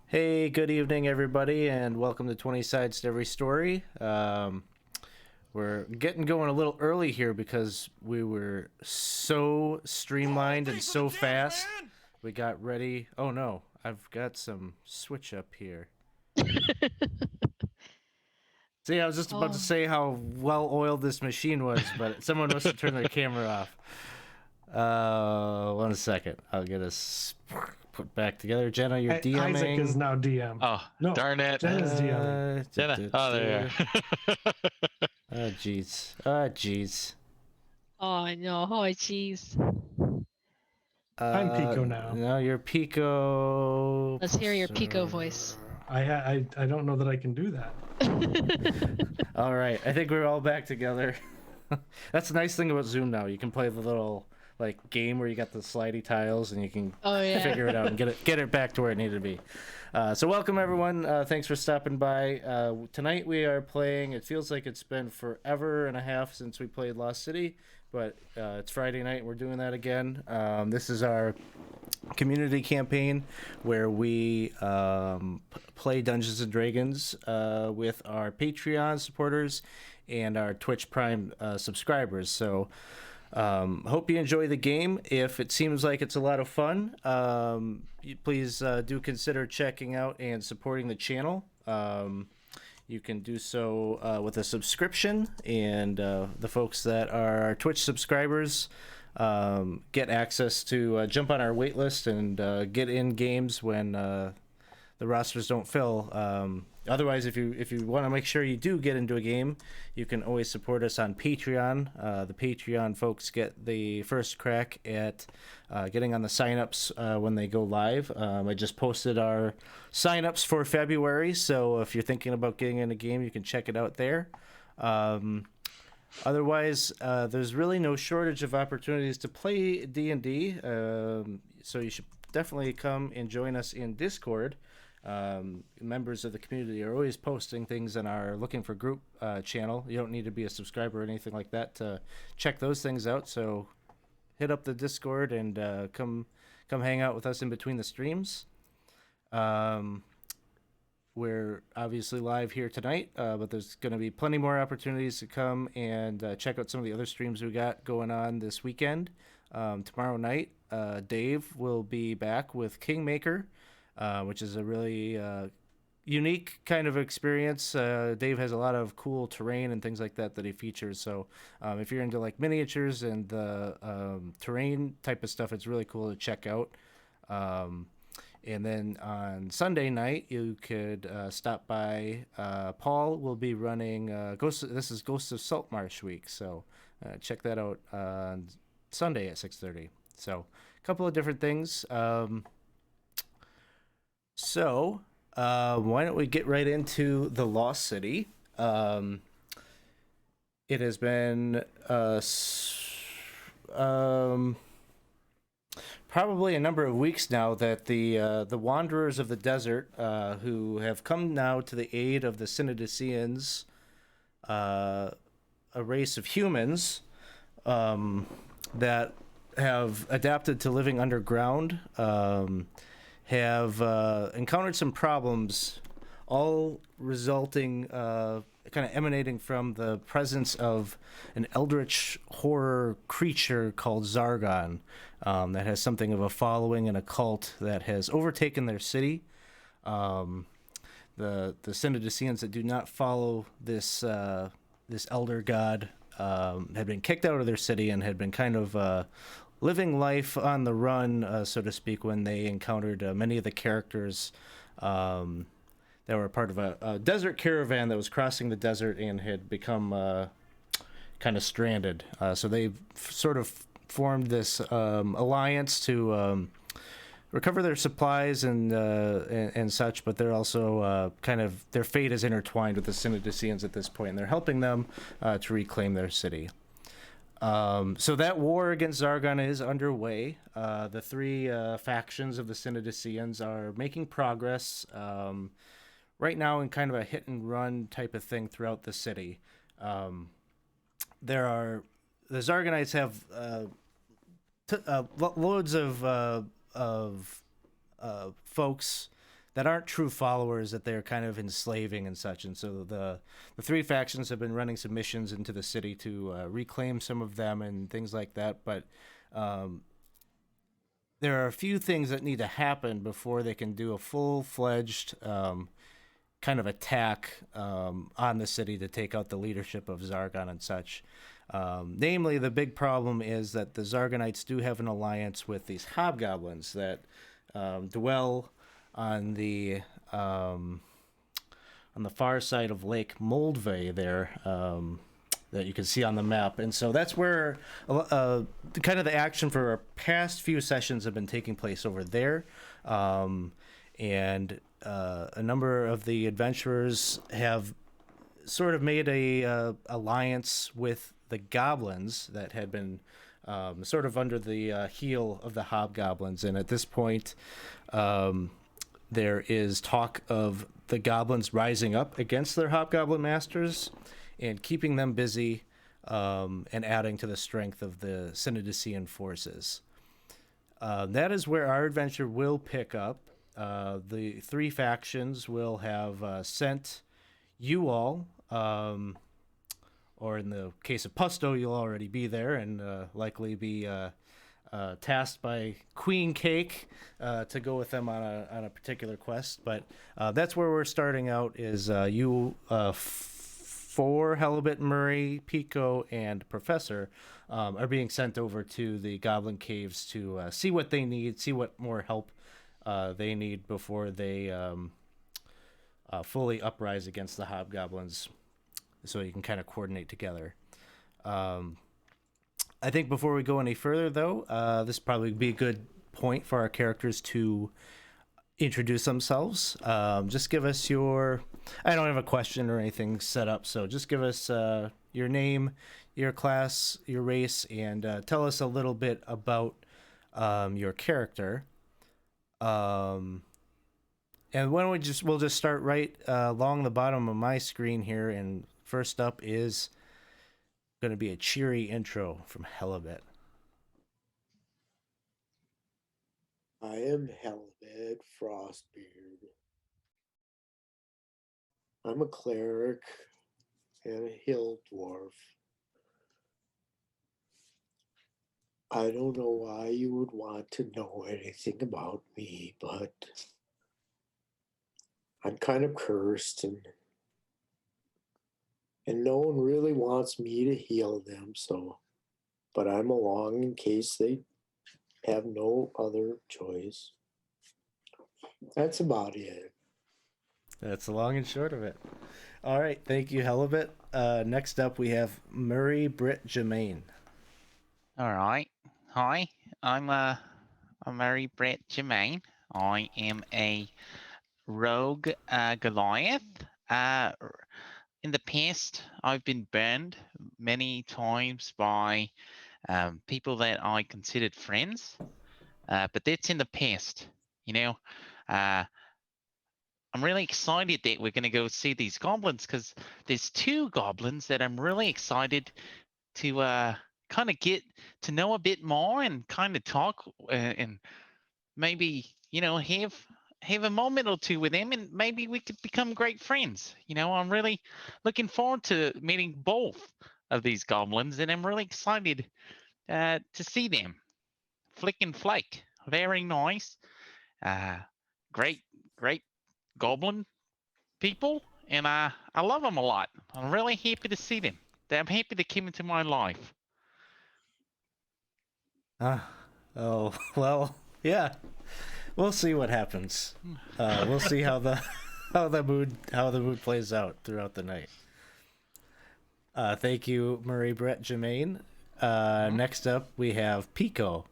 Hey, good evening, everybody, and welcome to 20 Sides to Every Story. We're getting going a little early here because we were so streamlined and so fast. We got ready. Oh no, I've got some switch up here. See, I was just about to Oh, say how well oiled this machine was, but someone must have turned their camera off. One second. I'll get us put back together. Jenna, you're Isaac is DMing. now DM. oh, No, darn it. Jen is DMing. Jenna. Oh, there you are. Oh, jeez. Oh, jeez. Oh, no. Oh, jeez. I'm Pico now. No, you're Pico. Let's hear your Pico voice. I don't know that I can do that. All right, I think we're all back together. That's the nice thing about Zoom now. You can play the little like game where you got the slidey tiles and you can Oh, yeah. figure it out and get it back to where it needed to be. So welcome everyone. Thanks for stopping by. Tonight we are playing. It feels like it's been forever and a half since we played Lost City, but it's Friday night and we're doing that again. This is our community campaign where we play Dungeons and Dragons with our Patreon supporters and our Twitch Prime subscribers. So hope you enjoy the game. If it seems like it's a lot of fun, please do consider checking out and supporting the channel. You can do so with a subscription, and the folks that are our Twitch subscribers get access to jump on our wait list and get in games when the rosters don't fill. Otherwise, if you want to make sure you do get into a game, you can always support us on Patreon. The Patreon folks get the first crack at getting on the signups when they go live. I just posted our signups for February, so if you're thinking about getting in a game, you can check it out there. Otherwise, there's really no shortage of opportunities to play D&D, so you should definitely come and join us in Discord. Members of the community are always posting things in our Looking for Group channel. You don't need to be a subscriber or anything like that to check those things out, so hit up the Discord and come hang out with us in between the streams. We're obviously live here tonight, but there's going to be plenty more opportunities to come and check out some of the other streams we got going on this weekend. Tomorrow night, Dave will be back with Kingmaker, which is a really unique kind of experience. Dave has a lot of cool terrain and things like that he features. So if you're into like miniatures and the terrain type of stuff, it's really cool to check out. And then on Sunday night, you could stop by. Paul will be running This is Ghosts of Saltmarsh week, so check that out on Sunday at 6:30. So a couple of different things. So why don't we get right into the Lost City? It has been probably a number of weeks now that the wanderers of the desert, who have come now to the aid of the Synodicians, a race of humans that have adapted to living underground, have encountered some problems, all resulting kind of emanating from the presence of an eldritch horror creature called Zargon, that has something of a following and a cult that has overtaken their city. The Synodicians that do not follow this elder god had been kicked out of their city and had been kind of living life on the run, so to speak, when they encountered many of the characters that were part of a desert caravan that was crossing the desert and had become kind of stranded. So they've sort of formed this alliance to recover their supplies and such, but they're also kind of, their fate is intertwined with the Synodicians at this point, and they're helping them to reclaim their city. So that war against Zargon is underway. The three factions of the Synodicians are making progress right now in kind of a hit and run type of thing throughout the city. The Zargonites have loads of folks that aren't true followers, that they're kind of enslaving and such. And so the three factions have been running some missions into the city to reclaim some of them and things like that. But there are a few things that need to happen before they can do a full-fledged kind of attack on the city to take out the leadership of Zargon and such. Namely, the big problem is that the Zargonites do have an alliance with these hobgoblins that dwell on the far side of Lake Moldve there, that you can see on the map. And so that's where kind of the action for our past few sessions have been taking place over there. And a number of the adventurers have sort of made a alliance with the goblins that had been sort of under the heel of the hobgoblins. And at this point, there is talk of the goblins rising up against their hobgoblin masters and keeping them busy, and adding to the strength of the Synodician forces. That is where our adventure will pick up. The three factions will have sent you all, or in the case of Pusto, you'll already be there and likely be tasked by Queen Cake to go with them on a particular quest. But that's where we're starting out. Is you four, Helibet, Murray, Pico, and Professor are being sent over to the Goblin Caves to see what they need, see what more help they need before they fully uprise against the hobgoblins, so you can kind of coordinate together. I think before we go any further, though, this probably be a good point for our characters to introduce themselves. Just give us your... I don't have a question or anything set up, so just give us your name, your class, your race, and tell us a little bit about your character. And why don't we'll just start right along the bottom of my screen here, and first up is going to be a cheery intro from Helibet. I am Helibet Frostbeard. I'm a cleric and a hill dwarf. I don't know why you would want to know anything about me, but I'm kind of cursed, and no one really wants me to heal them, so but I'm along in case they have no other choice. That's about it. That's the long and short of it. All right, thank you, Helibet. Next up, we have Murray Britt Germain. All right. Hi, I'm Murray Britt Germain. I am a rogue Goliath. In the past, I've been burned many times by people that I considered friends, but that's in the past. You know, I'm really excited that we're going to go see these goblins, because there's two goblins that I'm really excited to kind of get to know a bit more and kind of talk and maybe, have a moment or two with them, and maybe we could become great friends. I'm really looking forward to meeting both of these goblins, and I'm really excited to see them. Flick and Flake, very nice. Great goblin people, and I love them a lot. I'm really happy to see them. I'm happy they came into my life. Oh, well, yeah. We'll see what happens. We'll see how the mood plays out throughout the night. Thank you, Murray Brett Germain. Next up, we have Pico.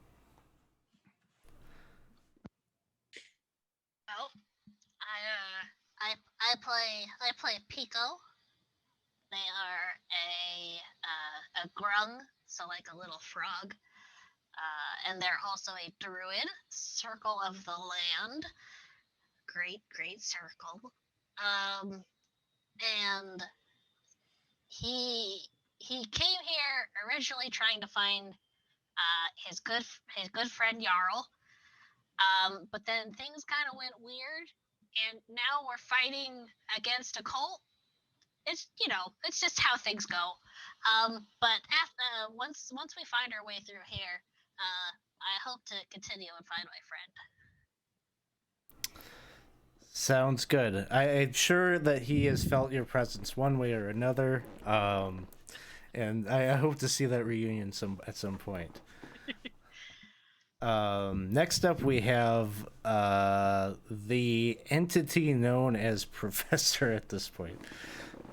Well, I play Pico. They are a grung, so like a little frog. And they're also a druid, circle of the land. Great circle. And he came here originally trying to find his good friend Jarl. But then things kind of went weird, and now we're fighting against a cult. It's it's just how things go. But once we find our way through here, I hope to continue and find my friend. Sounds good. I'm sure that he has felt your presence one way or another, and I hope to see that reunion at some point. Next up, we have the entity known as Professor at this point.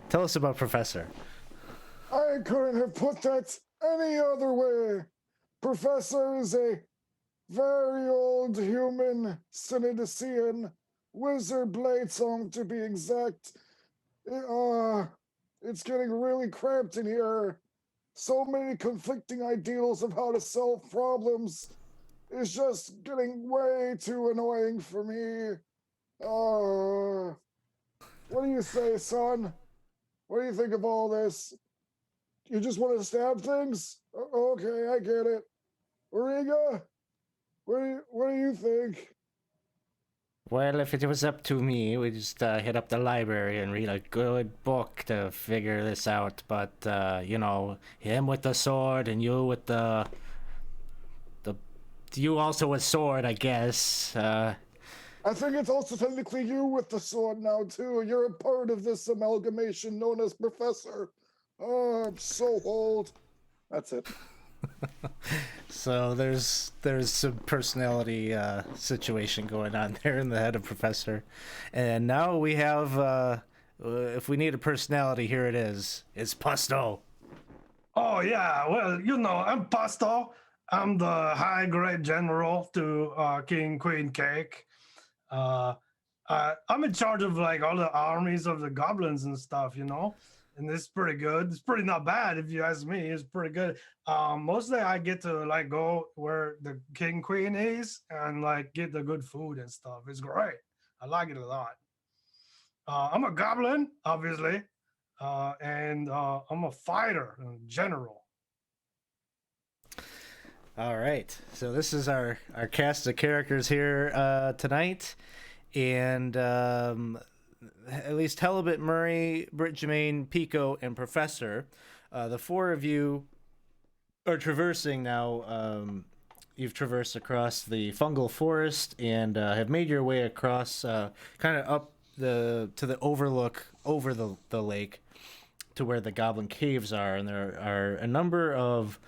Tell us about Professor. I couldn't have put that any other way. Professor is a very old human Synodician wizard blade song, to be exact. It's getting really cramped in here. So many conflicting ideals of how to solve problems. It's just getting way too annoying for me. What do you say, son? What do you think of all this? You just want to stab things? Okay, I get it. Origa, what do you think? Well, if it was up to me, we'd just hit up the library and read a good book to figure this out. But, him with the sword and you with you also with sword, I guess. I think it's also technically you with the sword now, too. You're a part of this amalgamation known as Professor. Oh, I'm so old. That's it. So there's some personality situation going on there in the head of Professor, and now we have if we need a personality, here it is. It's Pusto. Oh yeah, well, I'm Pasto. I'm the high grade general to King Queen Cake. I'm in charge of like all the armies of the goblins and stuff, and it's pretty good. It's pretty not bad if you ask me. It's pretty good. Mostly I get to like go where the king queen is and like get the good food and stuff. It's great. I like it a lot. I'm a goblin, obviously, and I'm a fighter in general. All right, so this is our cast of characters here tonight, and at least Helibit, Murray, Britt, Jermaine, Pico, and Professor. The four of you are traversing now. You've traversed across the fungal forest and have made your way across, kind of up to the overlook over the lake to where the goblin caves are, and there are a number of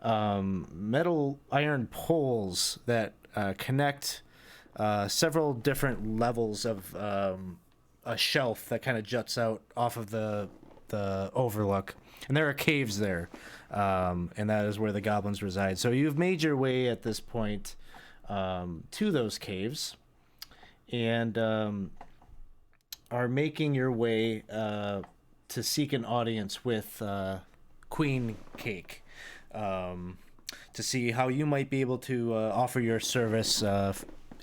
metal iron poles that connect several different levels of a shelf that kind of juts out off of the overlook, and there are caves there, and that is where the goblins reside. So you've made your way at this point to those caves, and are making your way to seek an audience with Queen Cake, to see how you might be able to offer your service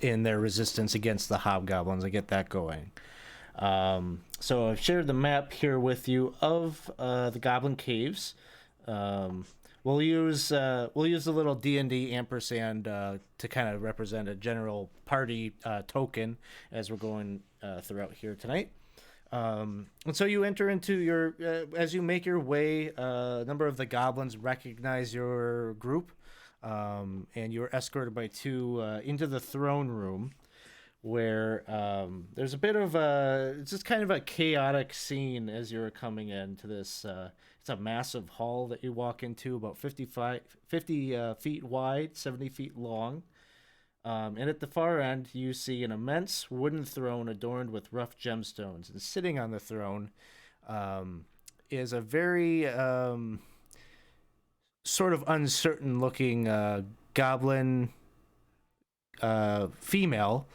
in their resistance against the hobgoblins and get that going. So I've shared the map here with you of the Goblin Caves. We'll use the little D&D ampersand to kind of represent a general party token as we're going throughout here tonight. And so you enter into your as you make your way, a number of the goblins recognize your group, and you're escorted by two into the throne room, where there's a bit of it's just kind of a chaotic scene as you're coming into this. It's a massive hall that you walk into, about 50 feet wide, 70 feet long. And at the far end, you see an immense wooden throne adorned with rough gemstones. And sitting on the throne is a very sort of uncertain-looking goblin female,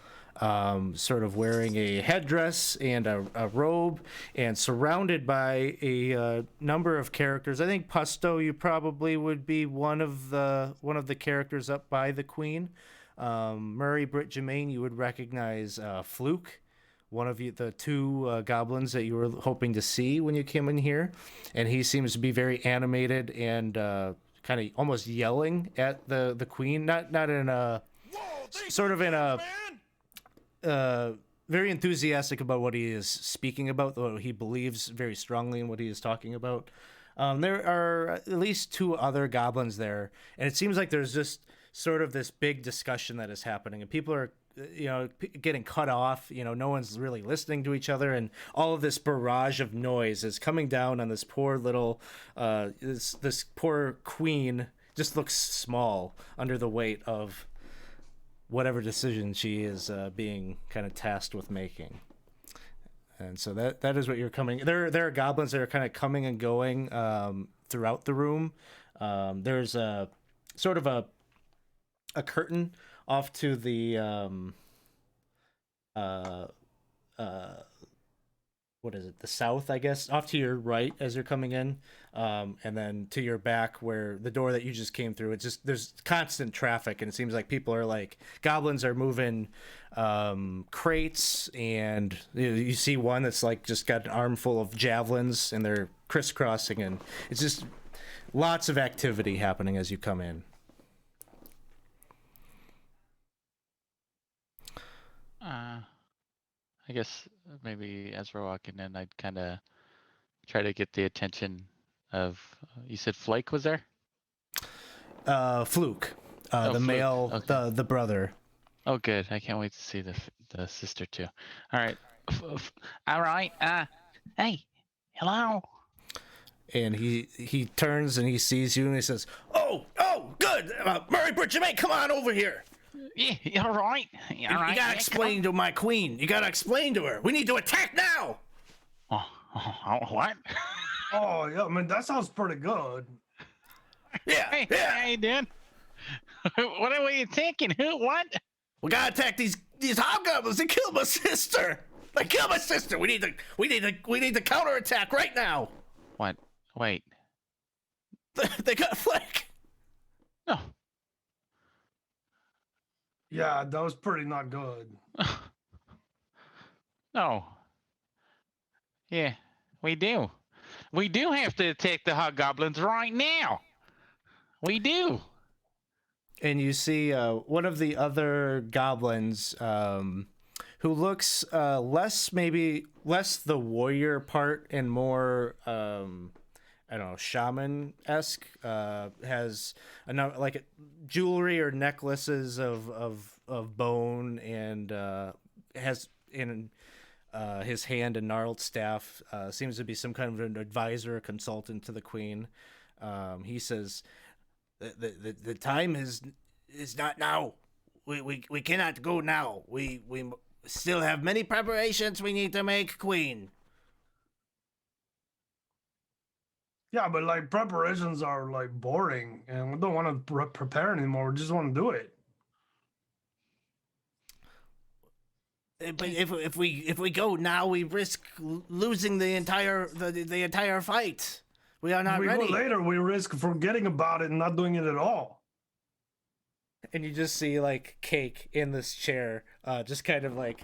sort of wearing a headdress and a robe, and surrounded by a number of characters. I think Pusto, you probably would be one of the characters up by the queen. Murray, Britt, Jermaine, you would recognize Fluke, one of the two goblins that you were hoping to see when you came in here, and he seems to be very animated and kind of almost yelling at the queen, not in a sort of in a very enthusiastic about what he is speaking about, though he believes very strongly in what he is talking about. There are at least 2 other goblins there, and it seems like there's just sort of this big discussion that is happening, and people are, getting cut off. No one's really listening to each other, and all of this barrage of noise is coming down on this poor little, this poor queen. Just looks small under the weight of whatever decision she is being kind of tasked with making. And so that is what you're coming. There are goblins that are kind of coming and going throughout the room. There's a sort of a curtain off to the what is it? The south, I guess, off to your right as you're coming in, and then to your back where the door that you just came through. It's just there's constant traffic, and it seems like people are like goblins are moving crates, and you see one that's like just got an armful of javelins, and they're crisscrossing, and it's just lots of activity happening as you come in. I guess maybe as we're walking in, I'd kind of try to get the attention of. You said Flake was there? Fluke, Oh, the Fluke. male, Okay. the brother. Oh, good. I can't wait to see the sister too. All right. All right. Hey, hello. And he turns and he sees you and he says, "Oh, good, Murray Bridgemain, come on over here. Yeah, all right. You gotta explain to my queen. You gotta explain to her. We need to attack now." What? Oh yeah, I mean that sounds pretty good. Yeah, Hey, dude. What are you thinking? Who? What? we gotta attack these hobgoblins. They killed my sister. They killed my sister. We need to counterattack right now. What? Wait. They got Flake. No. Yeah, that was pretty not good. No. Yeah, we do. We do have to attack the hobgoblins right now. We do. And you see one of the other goblins who looks less the warrior part and more I don't know, shaman-esque, has like jewelry or necklaces of bone, and has in his hand a gnarled staff. Seems to be some kind of an advisor or consultant to the queen. He says, the time is not now. We cannot go now. We still have many preparations we need to make, queen. Yeah, but like preparations are like boring, and we don't want to prepare anymore. We just want to do it. But if we go now, we risk losing the entire fight. We are not if we ready. go later, we risk forgetting about it and not doing it at all. And you just see like Cake in this chair, just kind of like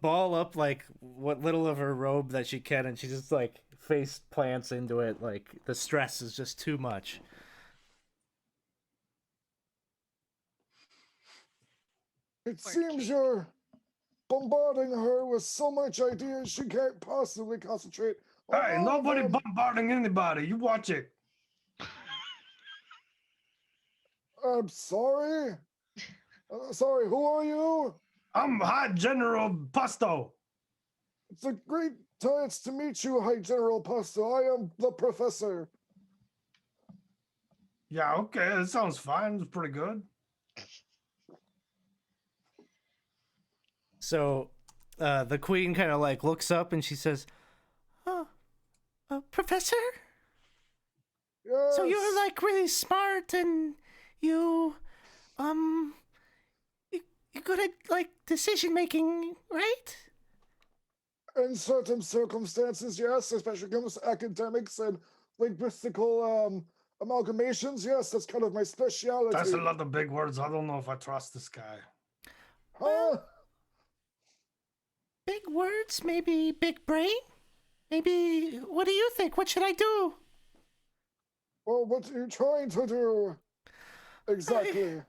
ball up like what little of her robe that she can, and she just like face plants into it. Like the stress is just too much. It seems you're bombarding her with so much ideas she can't possibly concentrate. on Hey, all of nobody them. bombarding anybody. You watch it. I'm sorry. Sorry, who are you? I'm High General Pusto. It's a great chance to meet you, High General Pasto. I am the professor. Yeah, okay, that sounds fine. It's pretty good. So, the queen kind of like looks up and she says, Professor? Yes. So you're like really smart and you're good at like decision making, right? In certain circumstances, yes, especially when it comes to academics and linguistical amalgamations. Yes, that's kind of my specialty. That's a lot of big words. I don't know if I trust this guy. Huh? Big words, maybe big brain? Maybe, what do you think? What should I do? Well, what are you trying to do? Exactly.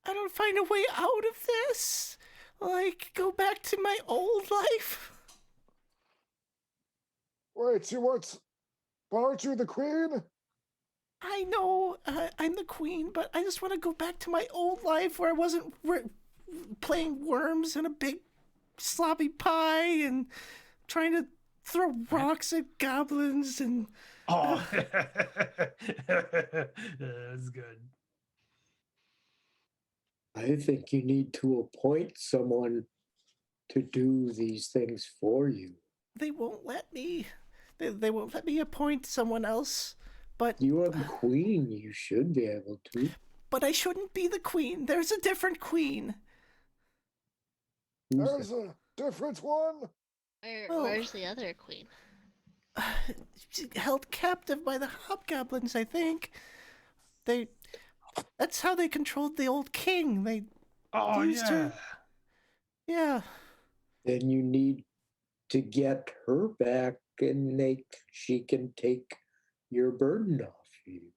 I don't find a way out of this. Like, go back to my old life. Wait, but aren't you the queen? I know I'm the queen, but I just want to go back to my old life where I wasn't playing worms in a big sloppy pie and trying to throw rocks at goblins and... Oh, that's good. I think you need to appoint someone to do these things for you. They won't let me. They won't let me appoint someone else. But You are the queen. You should be able to. But I shouldn't be the queen. There's a different queen. Who's There's a different one. Where's the other queen? She's held captive by the hobgoblins, I think. That's how they controlled the old king. They Oh, used yeah. her. Yeah. Then you need to get her back and she can take your burden off you.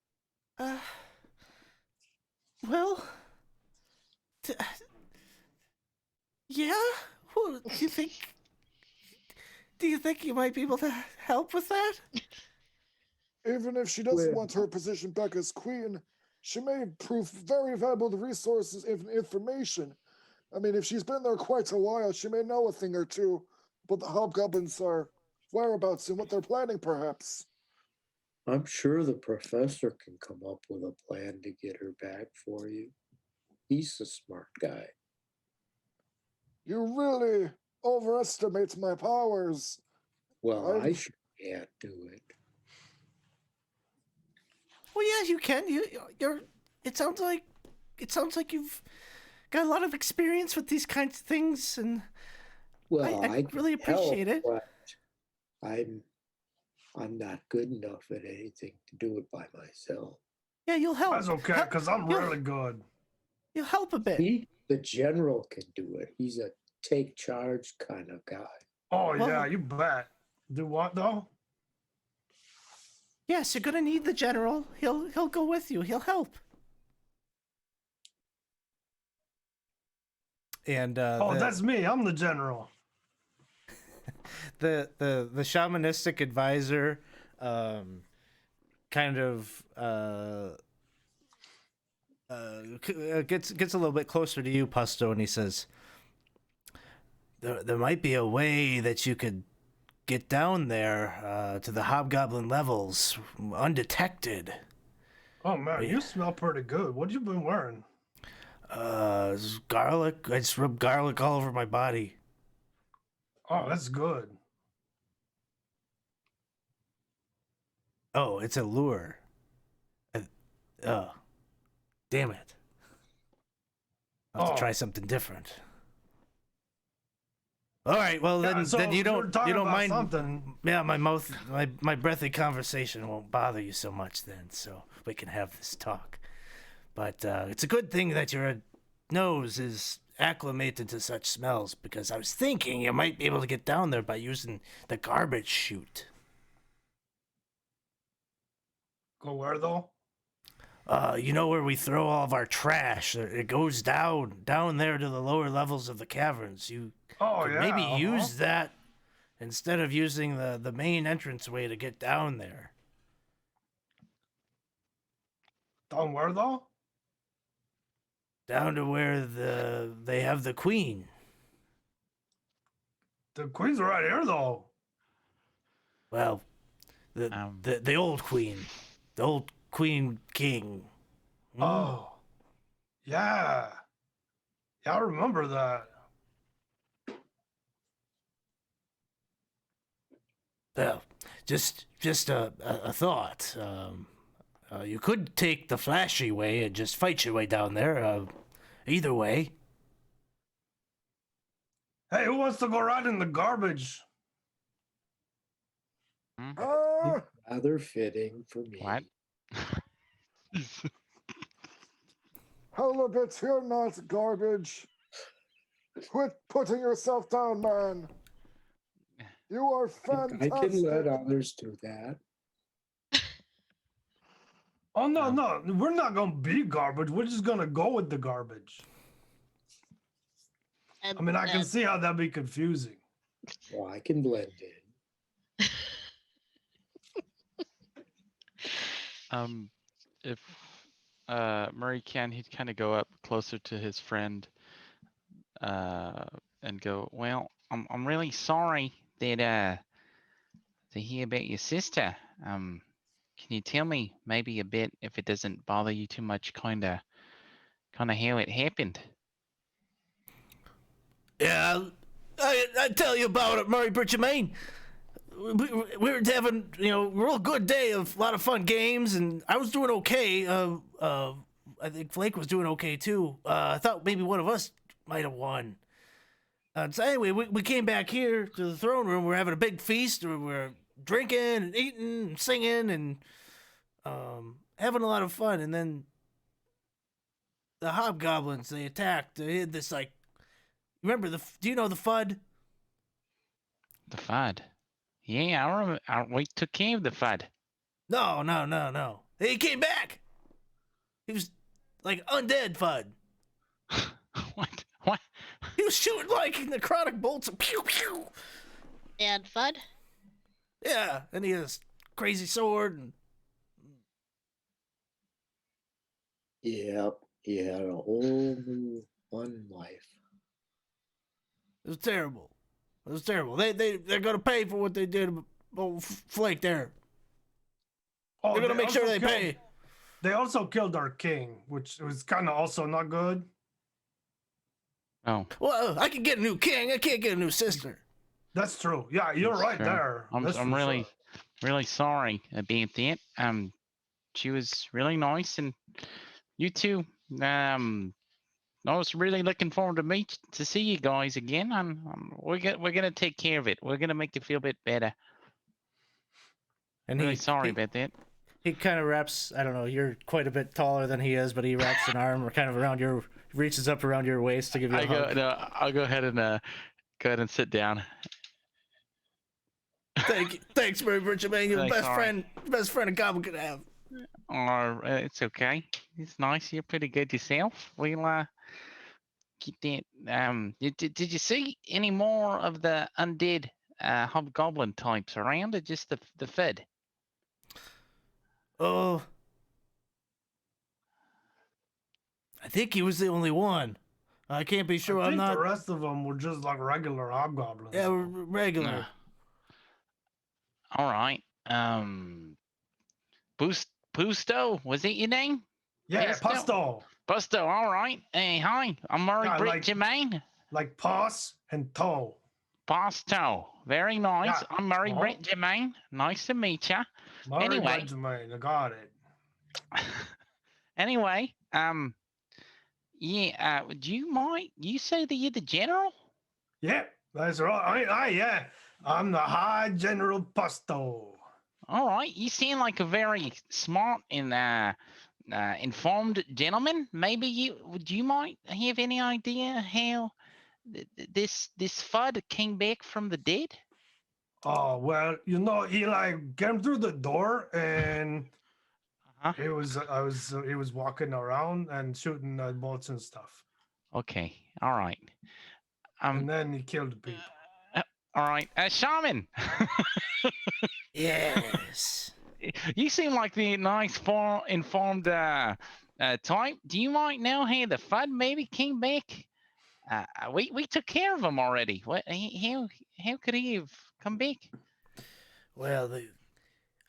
Well, yeah. Well, do you think you might be able to help with that? Even if she doesn't Well- want her position back as queen, she may prove very valuable to resources and information. I mean, if she's been there quite a while, she may know a thing or two about the hobgoblins' whereabouts and what they're planning, perhaps. I'm sure the professor can come up with a plan to get her back for you. He's a smart guy. You really overestimate my powers. Well, I sure can't do it. Well, yeah, you can. You're. It sounds like you've got a lot of experience with these kinds of things, and Well, I really appreciate it. But I'm not good enough at anything to do it by myself. Yeah, you'll help. That's okay, because I'm really good. You'll help a bit. The general can do it. He's a take charge kind of guy. Oh, Well- yeah, you bet. Do what, though? Yes, you're gonna need the general. He'll go with you. He'll help. And That's me. I'm the general. the shamanistic advisor kind of gets a little bit closer to you, Pusto, and he says, there might be a way that you could get down there to the hobgoblin levels undetected. Oh, man, Yeah. you smell pretty good. What you been wearing? Garlic. I just rub garlic all over my body. Oh, that's good. Oh, it's a lure. Oh, damn it. I'll have to try something different. All right, well Yeah, so then you we're don't talking about mind. something. Yeah, my breathy conversation won't bother you so much then, so we can have this talk. But it's a good thing that your nose is acclimated to such smells, because I was thinking you might be able to get down there by using the garbage chute. Go where, though? You know where we throw all of our trash? It goes down there to the lower levels of the caverns. You Oh, could yeah. maybe use that instead of using the main entranceway to get down there. Down where, though? Down to where they have the queen. The queen's right here, though. Well, the old queen. The old queen king. Oh. Yeah. Yeah, I remember that. Well, just a thought. You could take the flashy way and just fight your way down there. Either way. Hey, who wants to go right in the garbage? Rather fitting for me. What? Halibut, you're not garbage. Quit putting yourself down, man. You are I fantastic. can let others do that. Oh no, we're not gonna be garbage. We're just gonna go with the garbage. And, I mean, I can see how that'd be confusing. Well, I can blend in. If Murray can, he'd kind of go up closer to his friend and go, well, I'm really sorry that to hear about your sister. Can you tell me maybe a bit, if it doesn't bother you too much, kind of how it happened? Yeah, I tell you about it, Murray Bridgermain. We were having, a real good day of a lot of fun games, and I was doing okay. I think Flake was doing okay too. I thought maybe one of us might have won. So anyway, we came back here to the throne room. We're having a big feast. We're drinking and eating and singing and having a lot of fun. And then the hobgoblins, they attacked. They had this, remember, do you know the FUD? The FUD? Yeah, I remember. We took care of the FUD. No. He came back. He was like undead FUD. What? He was shooting like necrotic bolts and pew pew. And FUD? Yeah, and he has crazy sword and Yep, he had a whole new fun life. it was terrible. They're gonna pay for what they did to old Flake there. Oh, They're gonna make sure also they pay. They also killed our king, which was kind of also not good. Oh, Well, I can get a new king. I can't get a new sister. That's true. Yeah, you're That's right true. there. That's I'm for really, sure. really sorry about that. She was really nice, and you too. I was really looking forward to see you guys again. We're gonna take care of it. We're gonna make you feel a bit better. And Really sorry he, about that. he kind of wraps. I don't know. You're quite a bit taller than he is, but he wraps an arm kind of around reaches up around your waist to give you a hug. I'll go ahead and sit down. Thanks, Murray Bridgermain. You're the Thanks, all right. best friend a goblin could have. It's okay. It's nice. You're pretty good yourself. We'll keep that. Did you see any more of the undead hobgoblin types around, or just the Fed? Oh, I think he was the only one. I can't be sure. I think I'm not. the rest of them were just like regular hobgoblins. Yeah, regular. All right. Pusto, was it your name? Yeah, Pasto. Busto, all right. Hey, hi. I'm Murray Yeah, Jermaine. Like pos and toe. Pasto. Very nice. Yeah. I'm Murray Jermaine. Nice to meet you. Murray Anyway. Benjamin, I got it. Anyway, yeah, do you mind? You say that you're the general? Yeah, that's right. Yeah, I'm the High General Pasto. All right. You seem like a very smart and informed gentleman. Maybe you might have any idea how this FUD came back from the dead? Oh well, he came through the door and he was walking around and shooting bolts and stuff. Okay, all right. And then he killed people. All right, Shaman. Yes. You seem like the nice, informed type. Do you might know how the FUD maybe came back? We took care of him already. What? How could he have come back? Well, the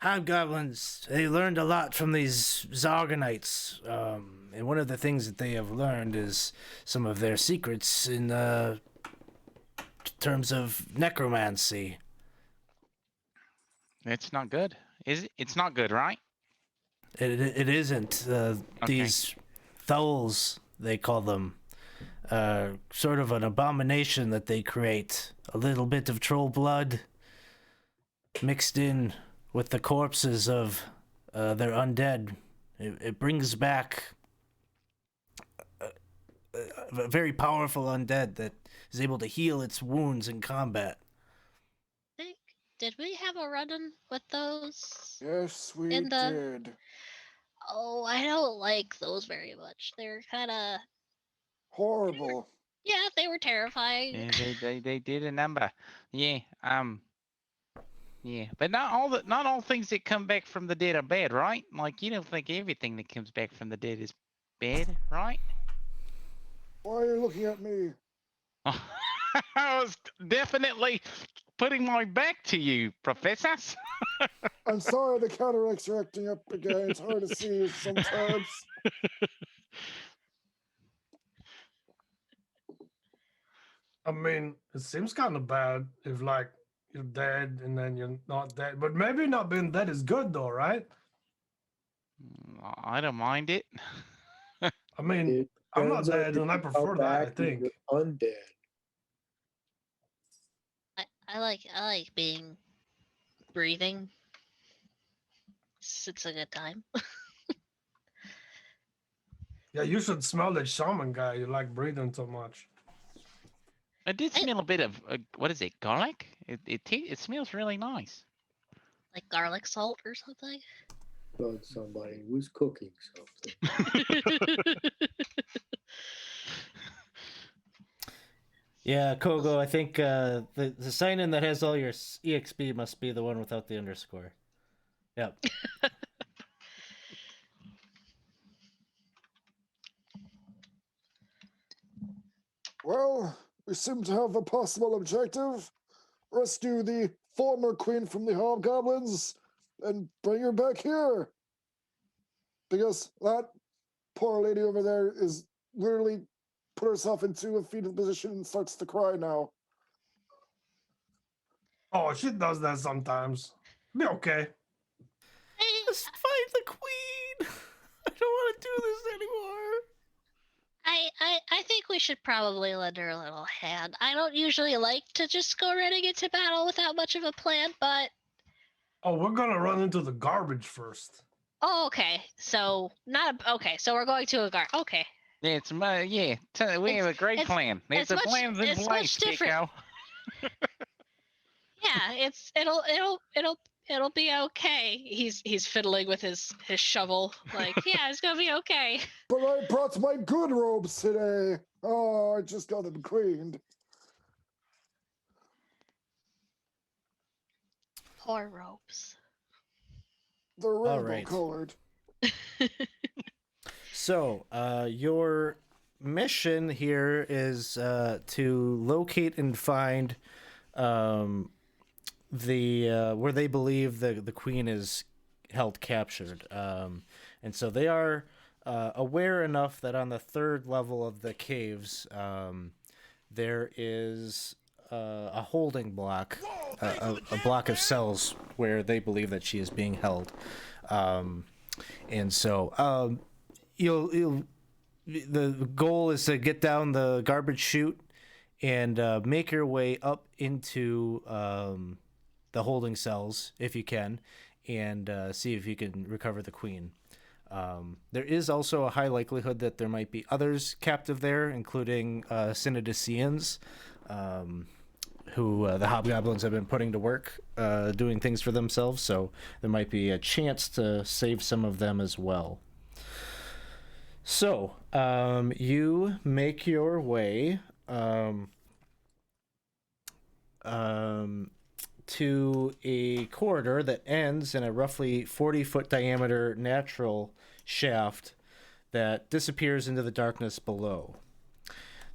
hobgoblins, they learned a lot from these Zarganites. And one of the things that they have learned is some of their secrets in terms of necromancy. It's not good. Is it? It's not good, right? It isn't. These thouls, they call them, sort of an abomination that they create. A little bit of troll blood mixed in with the corpses of their undead. It brings back a very powerful undead that is able to heal its wounds in combat. Did we have a run-in with those? Yes, we In the- did. Oh, I don't like those very much. They're kind of Horrible. yeah, they were terrifying. Yeah, they did a number. Yeah. Yeah, but not all things that come back from the dead are bad, right? Like you don't think everything that comes back from the dead is bad, right? Why are you looking at me? I was definitely putting my back to you, Professor. I'm sorry the cataracts are acting up again. It's hard to see sometimes. I mean, it seems kind of bad if like you're dead and then you're not dead. But maybe not being dead is good though, right? I don't mind it. I mean, It I'm not depends on dead if and I you come prefer that, I back and think. you're undead. I like being breathing. It's a good time. Yeah, you should smell that shaman guy. You like breathing so much. I did smell a bit of what is it, garlic? It smells really nice. Like garlic salt or something. Thought somebody was cooking something. Yeah, Kogo, I think the sign-in that has all your EXP must be the one without the underscore. Yep. Well, we seem to have a possible objective. Rescue the former queen from the hobgoblins and bring her back here. Because that poor lady over there is literally put herself into a fetal position and starts to cry now. Oh, she does that sometimes. Be okay. Just find the queen. I don't want to do this anymore. I think we should probably lend her a little hand. I don't usually like to just go running into battle without much of a plan, but Oh, we're gonna run into the garbage first. oh, okay. So not okay. So we're going to a guard. Okay. Yeah, we have a great plan. If it's the much- plan's in it's place, much different. Kiko. Yeah, it'll be okay. He's fiddling with his shovel. Like, yeah, it's gonna be okay. But I brought my good robes today. Oh, I just got them cleaned. Poor ropes. They're rainbow right. colored. So, your mission here is to locate and find the where they believe the queen is held captured. And so they are aware enough that on the third level of the caves, there is a holding block, a block of cells where they believe that she is being held. And so the goal is to get down the garbage chute and make your way up into the holding cells if you can, and see if you can recover the queen. There is also a high likelihood that there might be others captive there, including Synodicians, who the hobgoblins have been putting to work, doing things for themselves, so there might be a chance to save some of them as well. So, you make your way to a corridor that ends in a roughly 40-foot diameter natural shaft that disappears into the darkness below.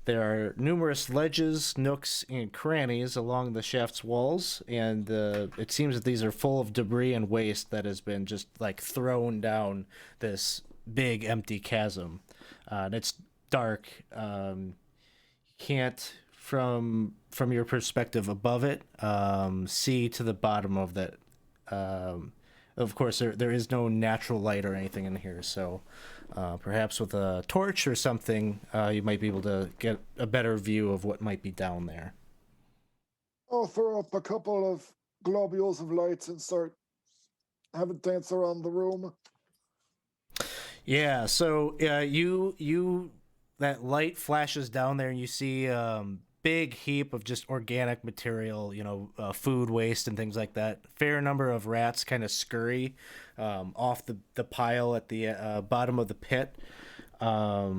There are numerous ledges, nooks, and crannies along the shaft's walls, and it seems that these are full of debris and waste that has been just like thrown down this big empty chasm. And it's dark. You can't, from your perspective above it, see to the bottom of that. Of course, there is no natural light or anything in here, so perhaps with a torch or something, you might be able to get a better view of what might be down there. I'll throw up a couple of globules of lights and start having dance around the room. Yeah, so you that light flashes down there, and you see big heap of just organic material, food waste and things like that. Fair number of rats kind of scurry off the pile at the bottom of the pit. Let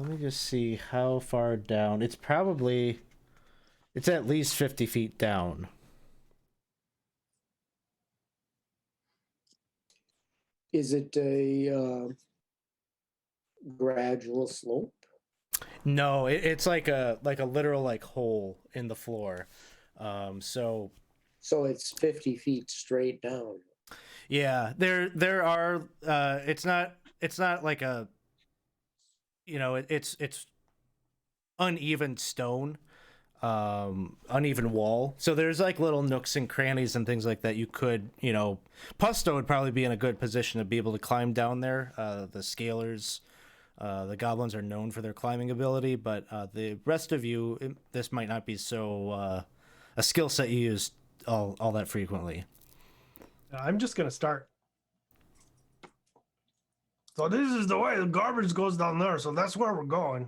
me just see how far down. It's at least 50 feet down. Is it a gradual slope? No, it's like a literal like hole in the floor. So it's 50 feet straight down. yeah, there are. It's not like a. It's uneven stone, uneven wall. So there's like little nooks and crannies and things like that. You could, Pusto would probably be in a good position to be able to climb down there. The scalers. The goblins are known for their climbing ability, but the rest of you, this might not be so a skill set you use all that frequently. I'm just gonna start. So this is the way the garbage goes down there. So that's where we're going.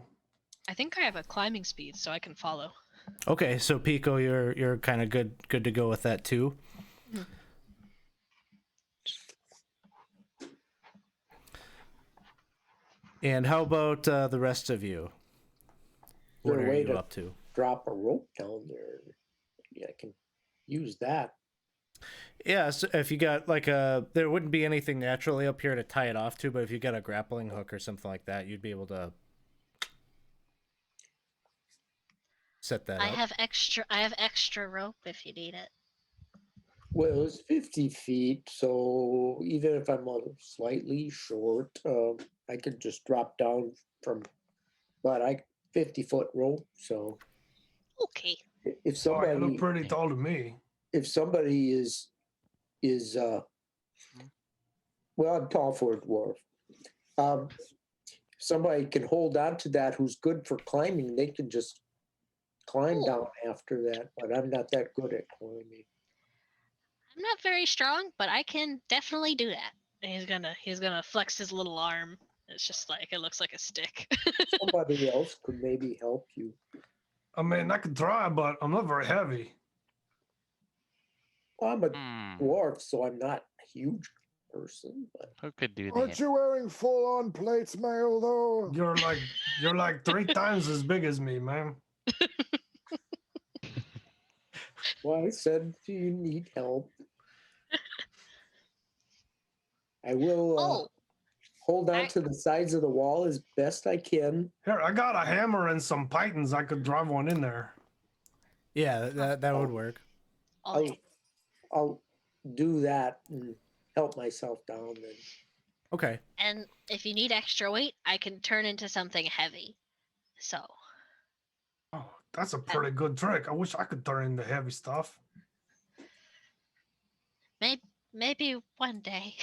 I think I have a climbing speed, so I can follow. Okay, so Pico, you're kind of good to go with that too. Mhm. And how about the rest of you? What are you up to? Drop a rope down there. Yeah, I can use that. Yeah, so if you got like there wouldn't be anything naturally up here to tie it off to, but if you got a grappling hook or something like that, you'd be able to set that I up. have extra rope if you need it. Well, it's 50 feet, so even if I'm slightly short, I could just drop down from, but 50-foot rope. So Okay. if Oh, somebody, you look pretty tall to me. if somebody is, well, I'm tall for a dwarf. Somebody can hold on to that who's good for climbing. They can just climb down after that, but I'm not that good at climbing. I'm not very strong, but I can definitely do that. And he's gonna flex his little arm. It's just like it looks like a stick. Somebody else could maybe help you. I mean, I could try, but I'm not very heavy. Well, I'm a dwarf, so I'm not a huge person. But Who could do Aren't that? you wearing full-on plates mail though? You're like 3 times as big as me, man. well, I said, do you need help? I will hold on to the sides of the wall as best I can. Here, I got a hammer and some pythons. I could drive one in there. Yeah, that would work. I'll do that and help myself down then. Okay. And if you need extra weight, I can turn into something heavy. So. Oh, that's a pretty good trick. I wish I could turn into heavy stuff. Maybe one day.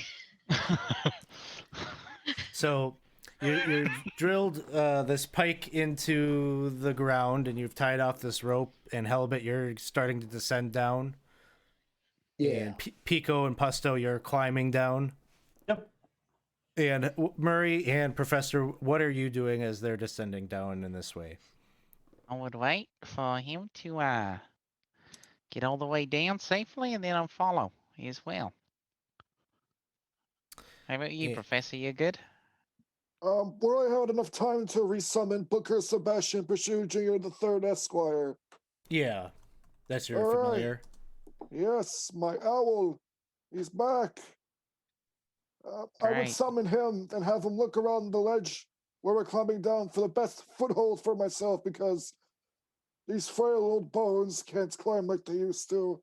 So you've drilled this pike into the ground, and you've tied off this rope. And Helbit, you're starting to descend down. Yeah. And Pico and Pusto, you're climbing down. Yep. And Murray and Professor, what are you doing as they're descending down in this way? I would wait for him to get all the way down safely, and then I'll follow as well. How about you, Professor? You good? Where I had enough time to resummon Booker Sebastian Pursuit Jr. the Third Esquire. Yeah, that's your All right. familiar. Yes, my owl. He's back. I would summon him and have him look around the ledge where we're climbing down for the best foothold for myself, because these frail old bones can't climb like they used to.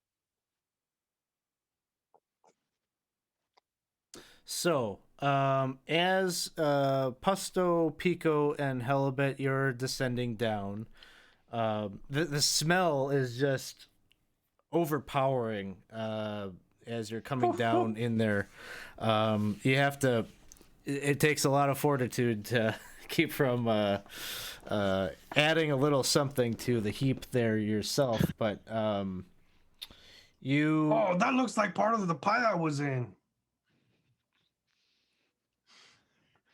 So, as Pusto, Pico, and Helibet, you're descending down. The smell is just overpowering as you're coming down in there. You have to. It takes a lot of fortitude to keep from adding a little something to the heap there yourself, but you. Oh, that looks like part of the pie I was in.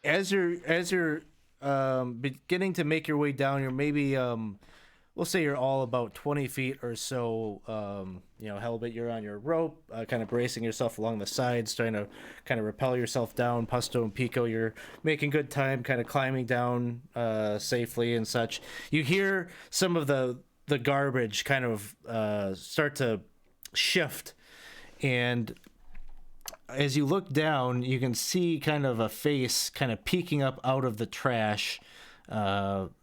as you're beginning to make your way down, you're maybe we'll say you're all about 20 feet or so. Halibut, you're on your rope, kind of bracing yourself along the sides, trying to kind of rappel yourself down. Pusto and Pico, you're making good time, kind of climbing down safely and such. You hear some of the garbage kind of start to shift, and as you look down, you can see kind of a face kind of peeking up out of the trash.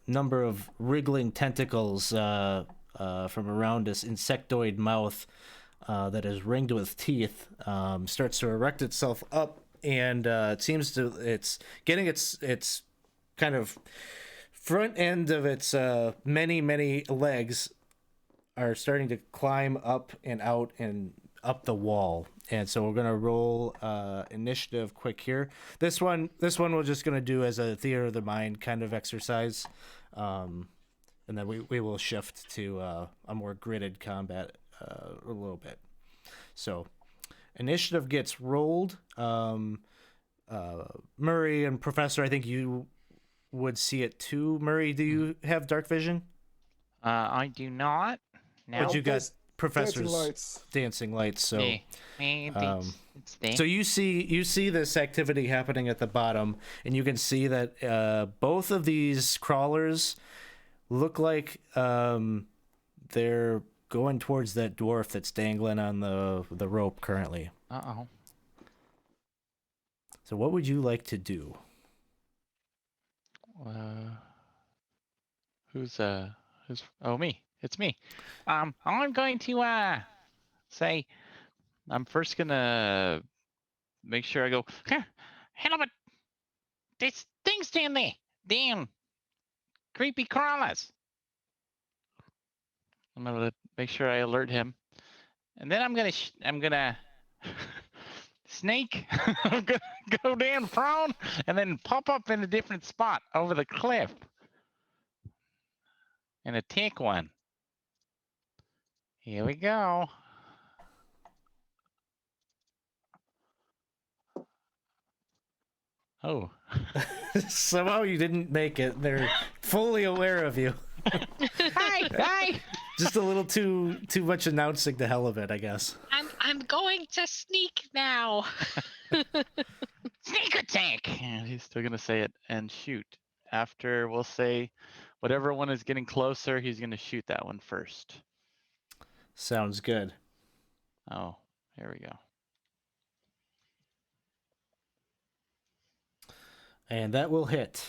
Number of wriggling tentacles from around this insectoid mouth that is ringed with teeth starts to erect itself up, and it's getting its kind of front end of its many legs are starting to climb up and out and up the wall. And so we're gonna roll initiative quick here. This one we're just gonna do as a theater of the mind kind of exercise, and then we will shift to a more gridded combat a little bit. So initiative gets rolled. Murray and Professor, I think you would see it too. Murray, do you have dark vision? I do not. But No. you got Dancing Professor's lights. dancing lights. So. Yeah. It's there. So you see this activity happening at the bottom, and you can see that both of these crawlers look like they're going towards that dwarf that's dangling on the rope currently. Uh-oh. So what would you like to do? Who's oh, me. It's me. I'm going to say I'm first gonna make sure I go, hello, but there's things down there. Damn creepy crawlers. I'm gonna make sure I alert him. And then I'm gonna snake. I'm gonna go down prone and then pop up in a different spot over the cliff and attack one. Here we go. Oh. Somehow you didn't make it. They're fully aware of you. Hi. Just a little too much announcing the hell of it, I guess. I'm going to sneak now. Sneak attack. And he's still gonna say it and shoot. After we'll say whatever one is getting closer, he's gonna shoot that one first. Sounds good. Oh, here we go. And that will hit.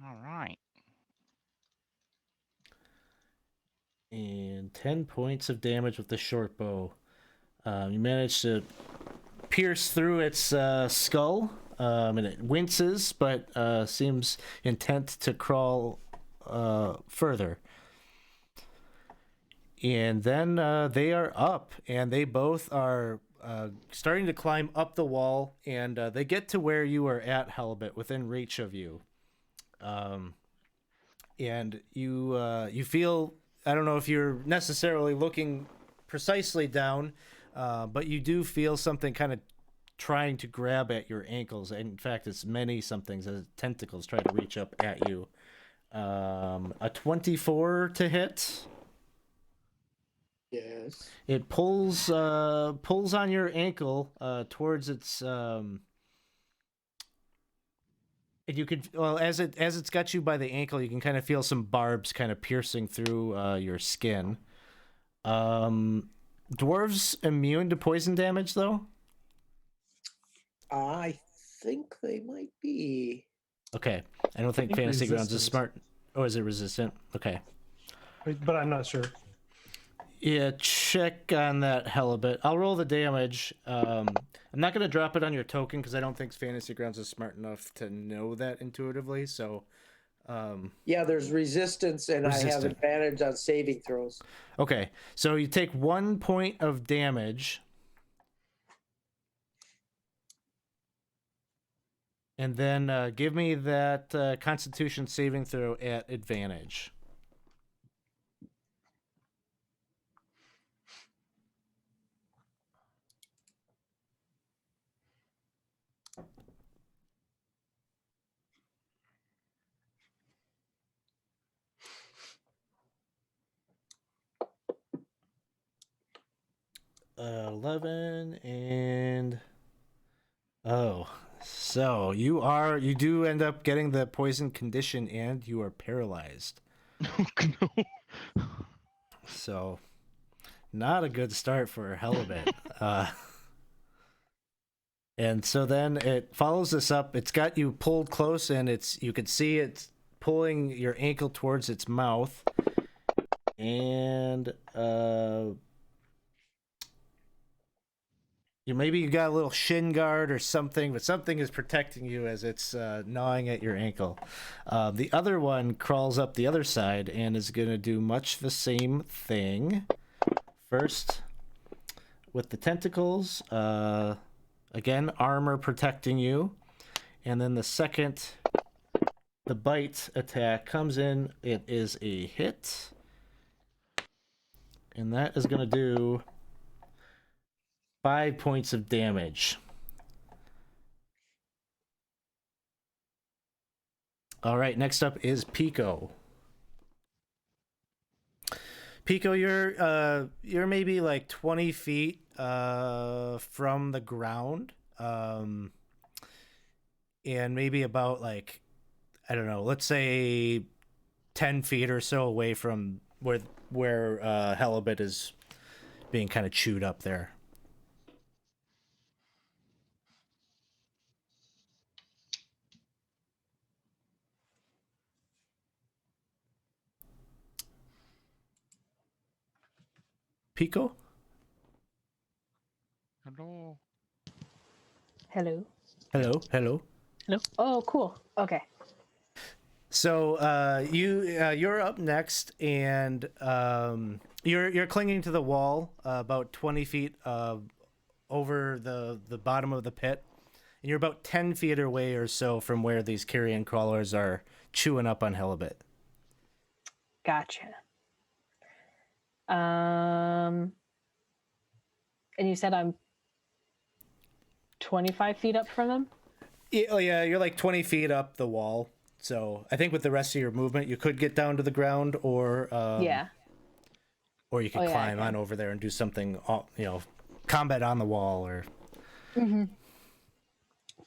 All right. And 10 points of damage with the short bow. You manage to pierce through its skull, and it winces, but seems intent to crawl further. And then they are up, and they both are starting to climb up the wall, and they get to where you are at, Halibut, within reach of you. And you feel, I don't know if you're necessarily looking precisely down, but you do feel something kind of trying to grab at your ankles. In fact, it's many somethings as tentacles try to reach up at you. A 24 to hit. Yes. It pulls on your ankle towards its and you could, well, as it's got you by the ankle, you can kind of feel some barbs kind of piercing through your skin. Dwarves immune to poison damage though? I think they might be. Okay. I don't think Fantasy Grounds is smart. Oh, is it resistant? Okay. But I'm not sure. Yeah, check on that Halibut. I'll roll the damage. I'm not going to drop it on your token because I don't think Fantasy Grounds is smart enough to know that intuitively. So, Yeah, there's resistance, and I have Resistant. advantage on saving throws. okay. So you take 1 point of damage. And then give me that Constitution saving throw at advantage. 11 and oh, so you do end up getting the poison condition and you are paralyzed. Oh, no. So not a good start for Halibut. And so then it follows this up. It's got you pulled close, and you can see it's pulling your ankle towards its mouth. And you got a little shin guard or something, but something is protecting you as it's gnawing at your ankle. The other one crawls up the other side and is going to do much the same thing. First, with the tentacles, again, armor protecting you. And then the second, the bite attack comes in. It is a hit. And that is going to do 5 points of damage. All right, next up is Pico. Pico, you're maybe like 20 feet from the ground, and maybe about like, I don't know, let's say 10 feet or so away from where Halibut is being kind of chewed up there. Pico? Hello. Hello. Hello. Hello. Oh, cool. Okay. So you're up next, and you're clinging to the wall about 20 feet over the bottom of the pit, and you're about 10 feet away or so from where these carrion crawlers are chewing up on Halibut. Gotcha. And you said I'm 25 feet up from them? Yeah, you're like 20 feet up the wall. So I think with the rest of your movement, you could get down to the ground, or Yeah. or you could Oh, yeah, I climb on can. over there and do something, combat on the wall, or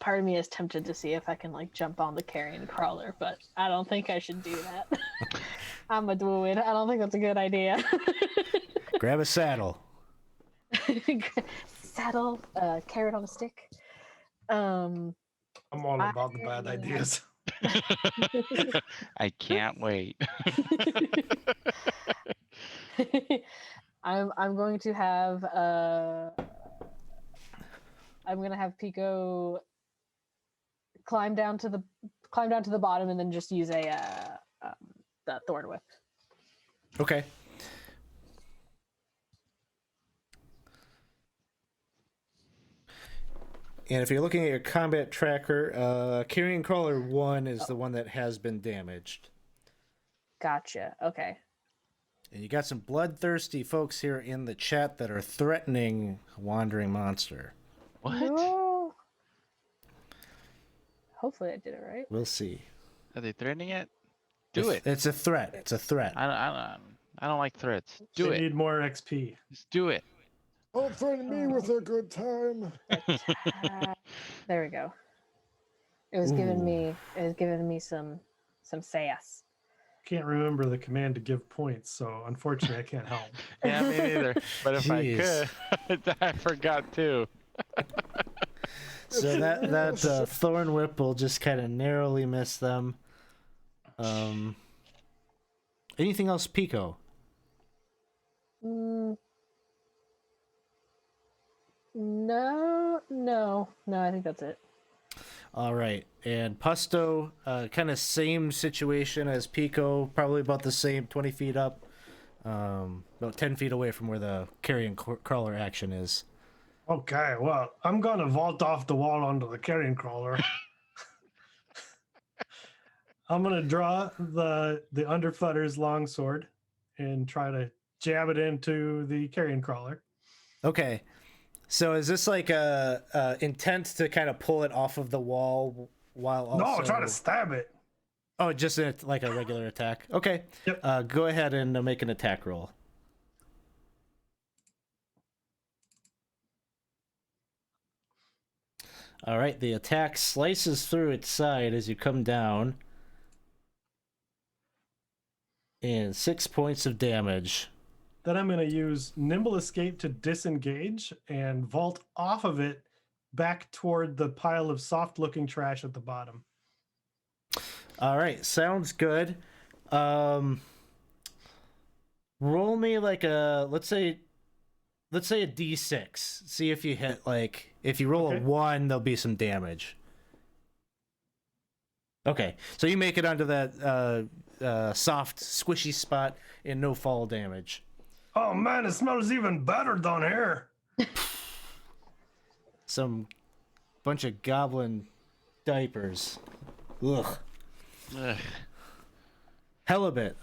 Part of me is tempted to see if I can like jump on the carrion crawler, but I don't think I should do that. I'm a druid. I don't think that's a good idea. grab a saddle. Saddle, carrot on a stick. I'm all about the bad I- ideas. I can't wait. I'm going to have Pico climb down to the bottom and then just use the thorn whip. Okay. And if you're looking at your combat tracker, Carrion Crawler 1 is the one that has been damaged. Gotcha. Okay. And you got some bloodthirsty folks here in the chat that are threatening a wandering monster. What? No. Hopefully I did it right. We'll see. Are they threatening it? Do it. It's a threat. It's a threat. I don't like threats. Do They it. need more XP. Just do it. Don't threaten me with a good time. There we go. It was giving me some sass. Can't remember the command to give points, so unfortunately I can't help. Yeah, me neither. But if Jeez. I could, I forgot too. So that thorn whip will just kind of narrowly miss them. Anything else, Pico? No, I think that's it. All right, and Pusto, kind of same situation as Pico, probably about the same, 20 feet up, about 10 feet away from where the carrion crawler action is. Okay, well, I'm gonna vault off the wall onto the carrion crawler. I'm gonna draw the Underflutter's longsword and try to jab it into the carrion crawler. Okay, so is this like a intent to kind of pull it off of the wall while also... No, try to stab it. Oh, just like a regular attack. Okay. Yep. Go ahead and make an attack roll. All right, the attack slices through its side as you come down. And 6 points of damage. Then I'm going to use Nimble Escape to disengage and vault off of it back toward the pile of soft-looking trash at the bottom. All right, sounds good. Roll me like a let's say a d6. See if you hit like if you roll a 1, there'll be some damage. Okay, so you make it onto that soft, squishy spot and no fall damage. Oh man, it smells even better down here. Some bunch of goblin diapers. Ugh. Ugh. Halibut,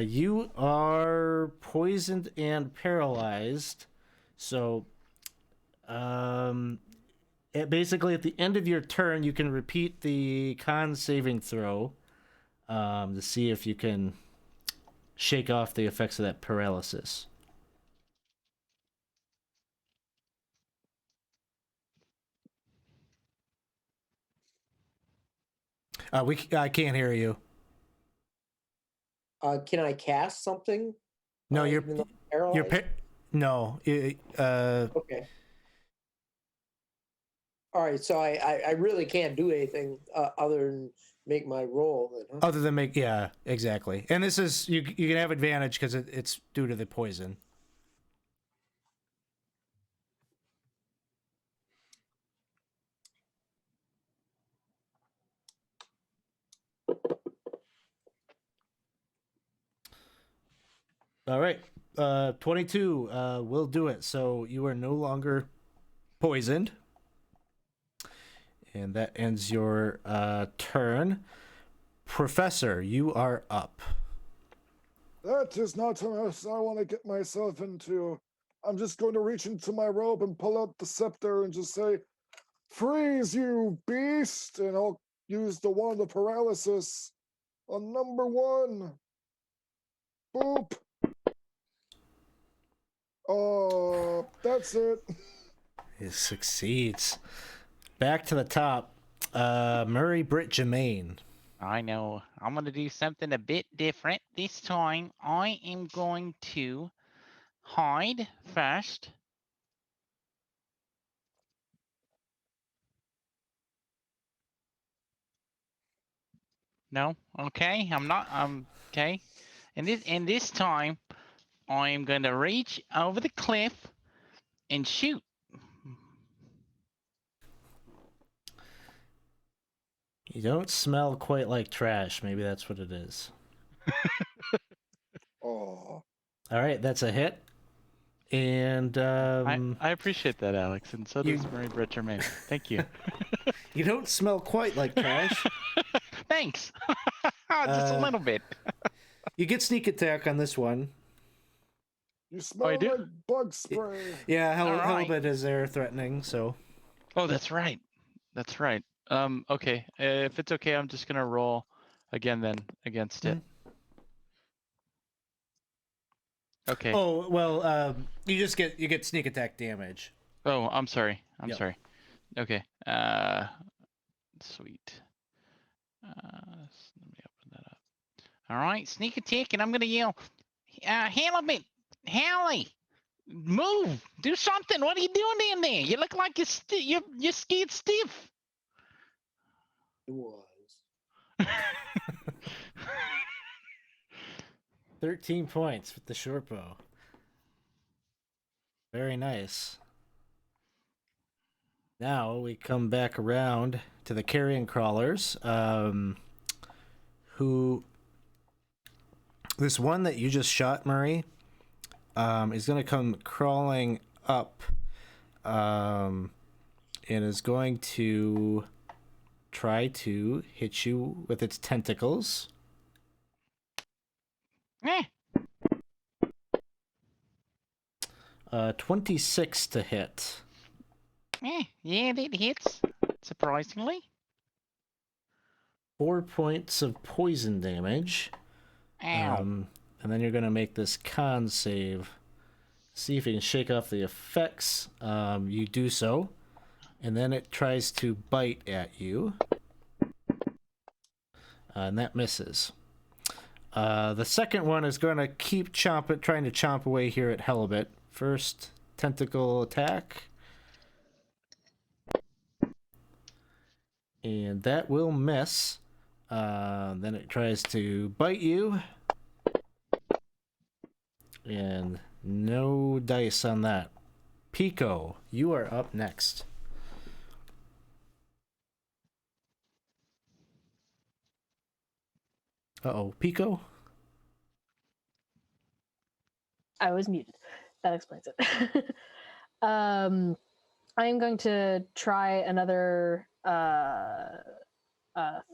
you are poisoned and paralyzed. So, basically at the end of your turn, you can repeat the con saving throw to see if you can shake off the effects of that paralysis. I can't hear you. Can I cast something? No, even though I'm paralyzed? no. Okay. All right, so I really can't do anything other than make my roll. Then, huh? Other than yeah, exactly. And this is you can have advantage because it's due to the poison. All right, 22 will do it. So you are no longer poisoned, and that ends your turn. Professor, you are up. That is not a mess I want to get myself into. I'm just going to reach into my robe and pull out the scepter and just say, "Freeze, you beast!" And I'll use the wand of paralysis on number 1. Boop. Oh, that's it. It succeeds. Back to the top. Murray Britt Jermaine. I know. I'm going to do something a bit different. This time, I am going to hide first. No? Okay. I'm not. Okay. And this time, I am going to reach over the cliff and shoot. You don't smell quite like trash. Maybe that's what it is. Oh. All right, that's a hit. And I appreciate that, Alex, and so does Mary Brett Germain. Thank you. you don't smell quite like trash. Thanks. Just a little bit. You get sneak attack on this one. You smell I do? like bug spray. Yeah, All right. Halibut is there threatening, so. Oh, that's right. That's right. Okay. If it's okay, I'm just gonna roll again then against it. Okay. Oh well, you get sneak attack damage. Oh, I'm sorry. I'm Yep. sorry. Okay. Sweet. Let me open that up. All right, sneak attack, and I'm gonna yell, Halibut, Hallie, move, do something. What are you doing in there? You look like you're scared stiff. It was. 13 points with the short bow. Very nice. Now we come back around to the carrion crawlers, who this one that you just shot, Murray, is going to come crawling up, and is going to try to hit you with its tentacles. Eh. 26 to hit. Yeah, that hits, surprisingly. 4 points of poison damage. Ow. And then you're going to make this con save. See if you can shake off the effects. You do so. and then it tries to bite at you, and that misses. The second one is going to keep trying to chomp away here at Halibut. First tentacle attack. And that will miss. Then it tries to bite you. And no dice on that. Pico, you are up next. Uh-oh, Pico? I was muted. That explains it. I am going to try another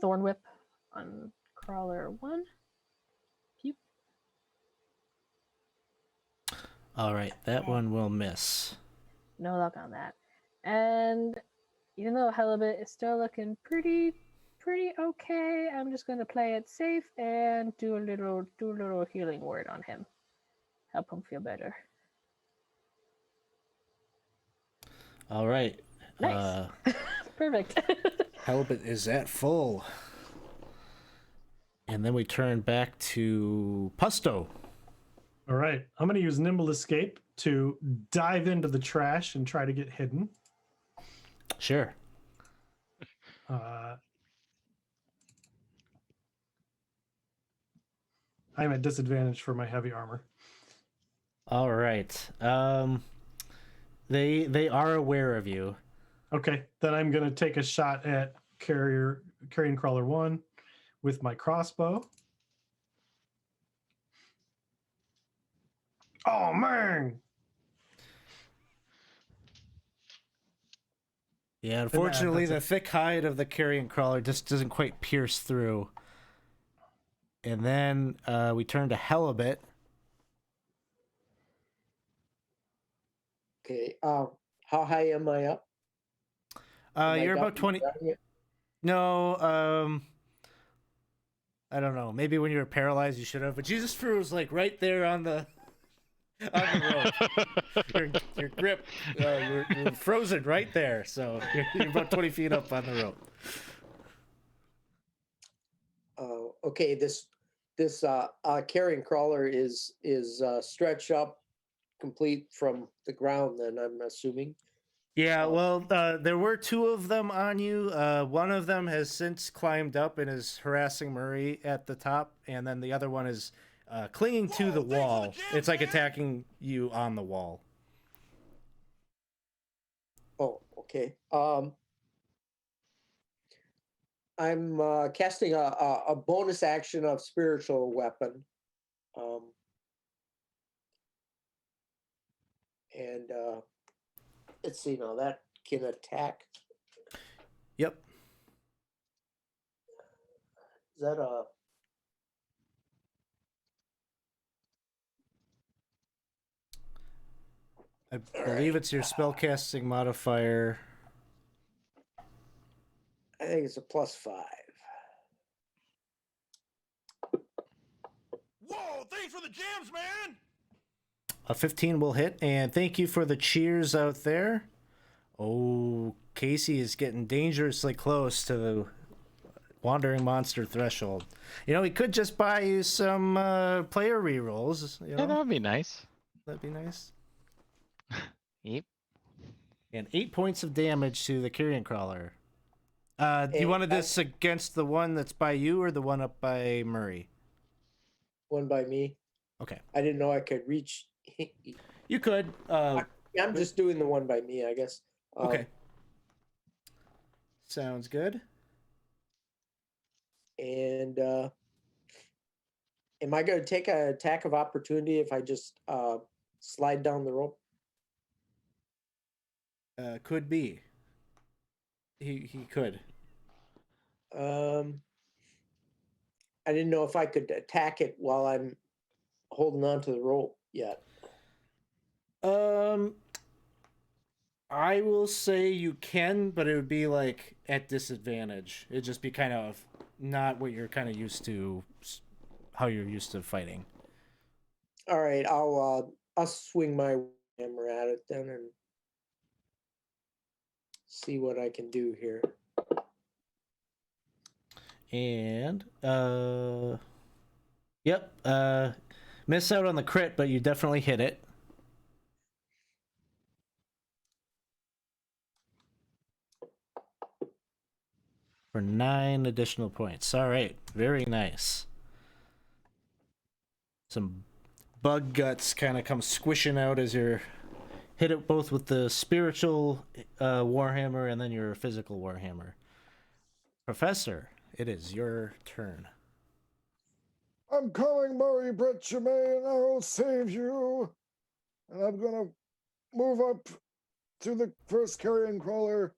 Thorn Whip on Crawler 1. Pew. All right, that one will miss. No luck on that. And even though Halibut is still looking pretty okay, I'm just going to play it safe and do a little healing word on him. Help him feel better. All right. Nice. Perfect. Halibut is at full. And then we turn back to Pusto. All right. I'm going to use Nimble Escape to dive into the trash and try to get hidden. Sure. I'm at disadvantage for my heavy armor. All right. They are aware of you. Okay, then I'm going to take a shot at Carrion Crawler 1 with my crossbow. Oh, man! Yeah, unfortunately, the thick hide of the carrion crawler just doesn't quite pierce through. And then we turn to Halibut. Okay. How high am I up? You're about 20. No, I don't know. Maybe when you were paralyzed, you should have. But Jesus Fru like right there on the rope. your grip, you're frozen right there. So you're about 20 feet up on the rope. Okay. This carrion crawler is stretched up, complete from the ground. Then I'm assuming. Yeah, well, there were two of them on you. One of them has since climbed up and is harassing Murray at the top, and then the other one is clinging to the wall. It's like attacking you on the wall. Oh, okay. I'm casting a bonus action of spiritual weapon. And let's see now, that can attack. Yep. Is that a... I believe it's your spellcasting modifier. I think it's a +5. Whoa, thanks for the jams, man! A 15 will hit, and thank you for the cheers out there. Oh, Casey is getting dangerously close to the wandering monster threshold. You know, he could just buy you some player rerolls. You know? Yeah, that would be nice. That'd be nice. Yep. And 8 points of damage to the carrion crawler. You wanted this against the one that's by you or the one up by Murray? One by me. Okay. I didn't know I could reach. You could. I'm just doing the one by me, I guess. Okay. Sounds good. And am I going to take an attack of opportunity if I just slide down the rope? Could be. He could. I didn't know if I could attack it while I'm holding on to the rope yet. I will say you can, but it would be like at disadvantage. It'd just be kind of not what you're kind of used to, how you're used to fighting. All right, I'll swing my hammer at it then and see what I can do here. And yep, miss out on the crit, but you definitely hit it. For 9 additional points. All right, very nice. Some bug guts kind of come squishing out as you're hit it both with the spiritual warhammer and then your physical warhammer. Professor, it is your turn. I'm calling Murray Brett Jermaine. I will save you. And I'm gonna move up to the first carrion crawler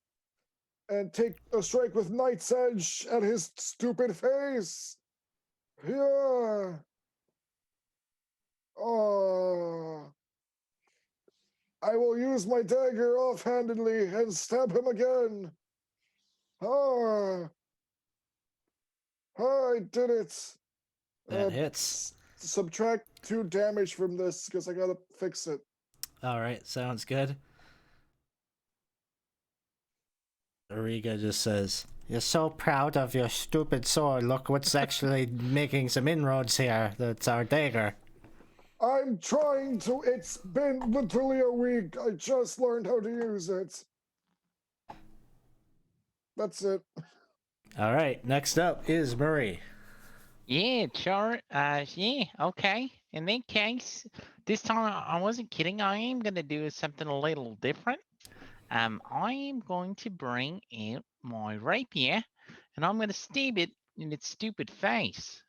and take a strike with Knight's Edge at his stupid face. Yeah. Oh. I will use my dagger offhandedly and stab him again. Ah. Ah, I did it. That hits. Subtract 2 damage from this because I gotta fix it. All right, sounds good. Ariga just says, "You're so proud of your stupid sword. Look what's actually making some inroads here. That's our dagger." I'm trying to. It's been literally a week. I just learned how to use it. That's it. All right, next up is Murray. Yeah, sure. Yeah, okay. In that case, this time I wasn't kidding. I am gonna do something a little different. I am going to bring out my rapier, and I'm gonna stab it in its stupid face.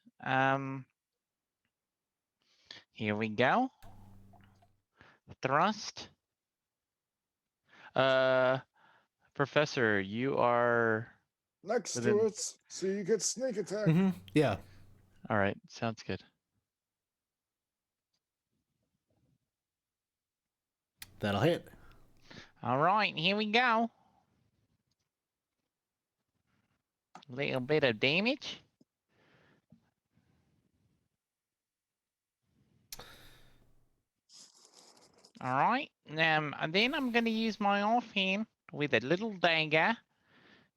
Here we go. Thrust. Professor, you are Next within. to it, so you get sneak attack. Mm-hmm. Yeah, All right, sounds good. that'll hit. All right, here we go. Little bit of damage. All right. And then I'm gonna use my offhand with a little dagger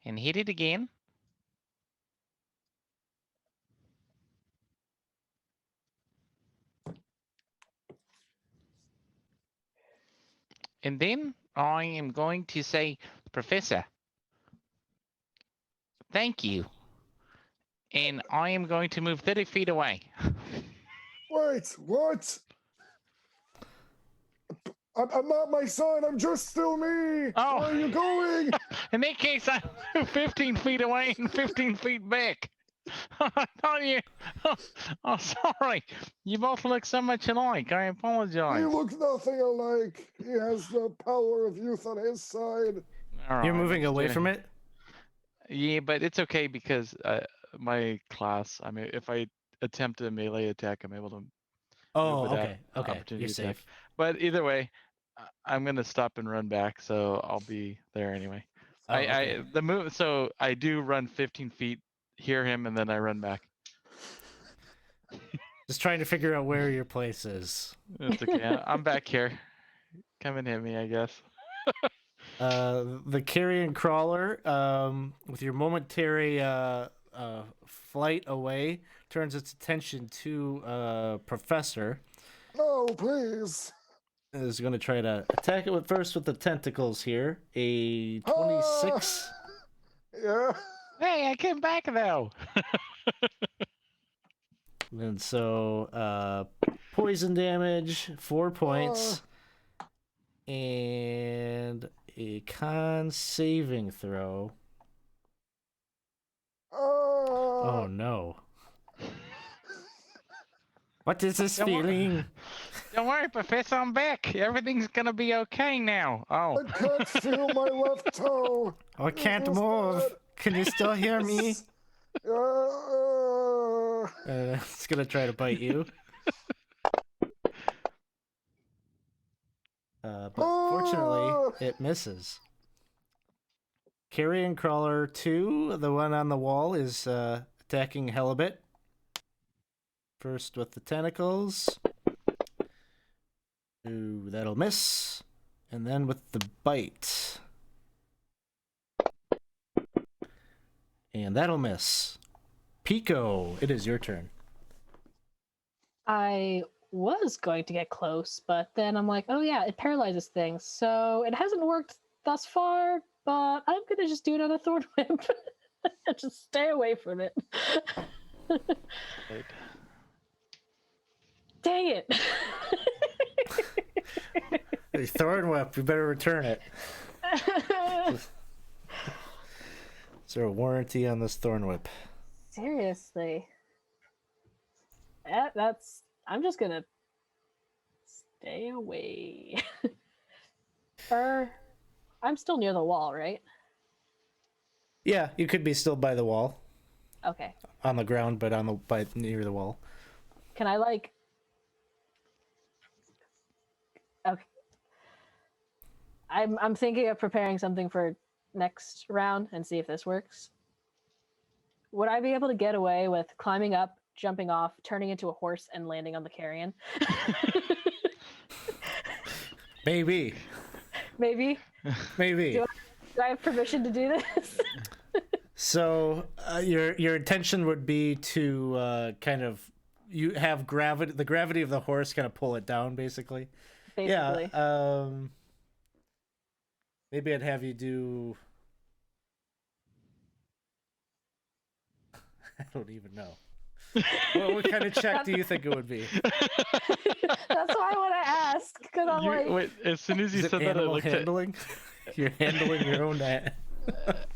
and hit it again. And then I am going to say, Professor, thank you. And I am going to move 30 feet away. Wait, what? I'm not my son. I'm just still me. Oh. Where are you going? In that case, I'm 15 feet away and 15 feet back. I thought you. Oh, sorry. You both look so much alike. I apologize. We look nothing alike. He has the power of youth on his side. All You're right, moving let's away do from it? Yeah, but it's okay because my class, I mean, if I attempt a melee attack, I'm able to Oh, without okay. Okay, opportunity you're attack. safe. But either way, I'm gonna stop and run back, so I'll be there anyway. Oh, okay. The move, so I do run 15 feet, hear him, and then I run back. Just trying to figure out where your place is. It's okay. I'm back here. Come and hit me, I guess. The carrion crawler, with your momentary flight away, turns its attention to Professor. No, please. Is going to try to attack it first with the tentacles here. A 26. Yeah. Hey, I came back though. And so, poison damage, 4 points. And a con saving throw. Oh no. What is this feeling? Don't worry, Professor, I'm back. Everything's gonna be okay now. Oh. I can't feel my left toe. I can't move. Can you still hear me? It's gonna try to bite you. But fortunately, it misses. Carrion Crawler 2, the one on the wall, is attacking Helibit. First with the tentacles. Ooh, that'll miss. And then with the bite. And that'll miss. Pico, it is your turn. I was going to get close, but then I'm like, oh yeah, it paralyzes things. So it hasn't worked thus far, but I'm going to just do another Thorn Whip. Just stay away from it. Right. Dang it. Hey, Thorn Whip, you better return it. Is there a warranty on this Thorn Whip? Seriously. I'm just gonna stay away. I'm still near the wall, right? Yeah, you could be still by the wall. Okay. On the ground, but near the wall. Can I Okay. I'm thinking of preparing something for next round and see if this works. Would I be able to get away with climbing up, jumping off, turning into a horse, and landing on the carrion? Maybe. Maybe. Maybe. Do I have permission to do this? So your intention would be to kind of you have gravity, the gravity of the horse, kind of pull it down, basically. Basically. Yeah. Maybe I'd have you do. I don't even know. What kind of check do you think it would be? That's why I want to ask, because I'm like, Wait, as soon as you said that, I animal looked handling? You're handling your own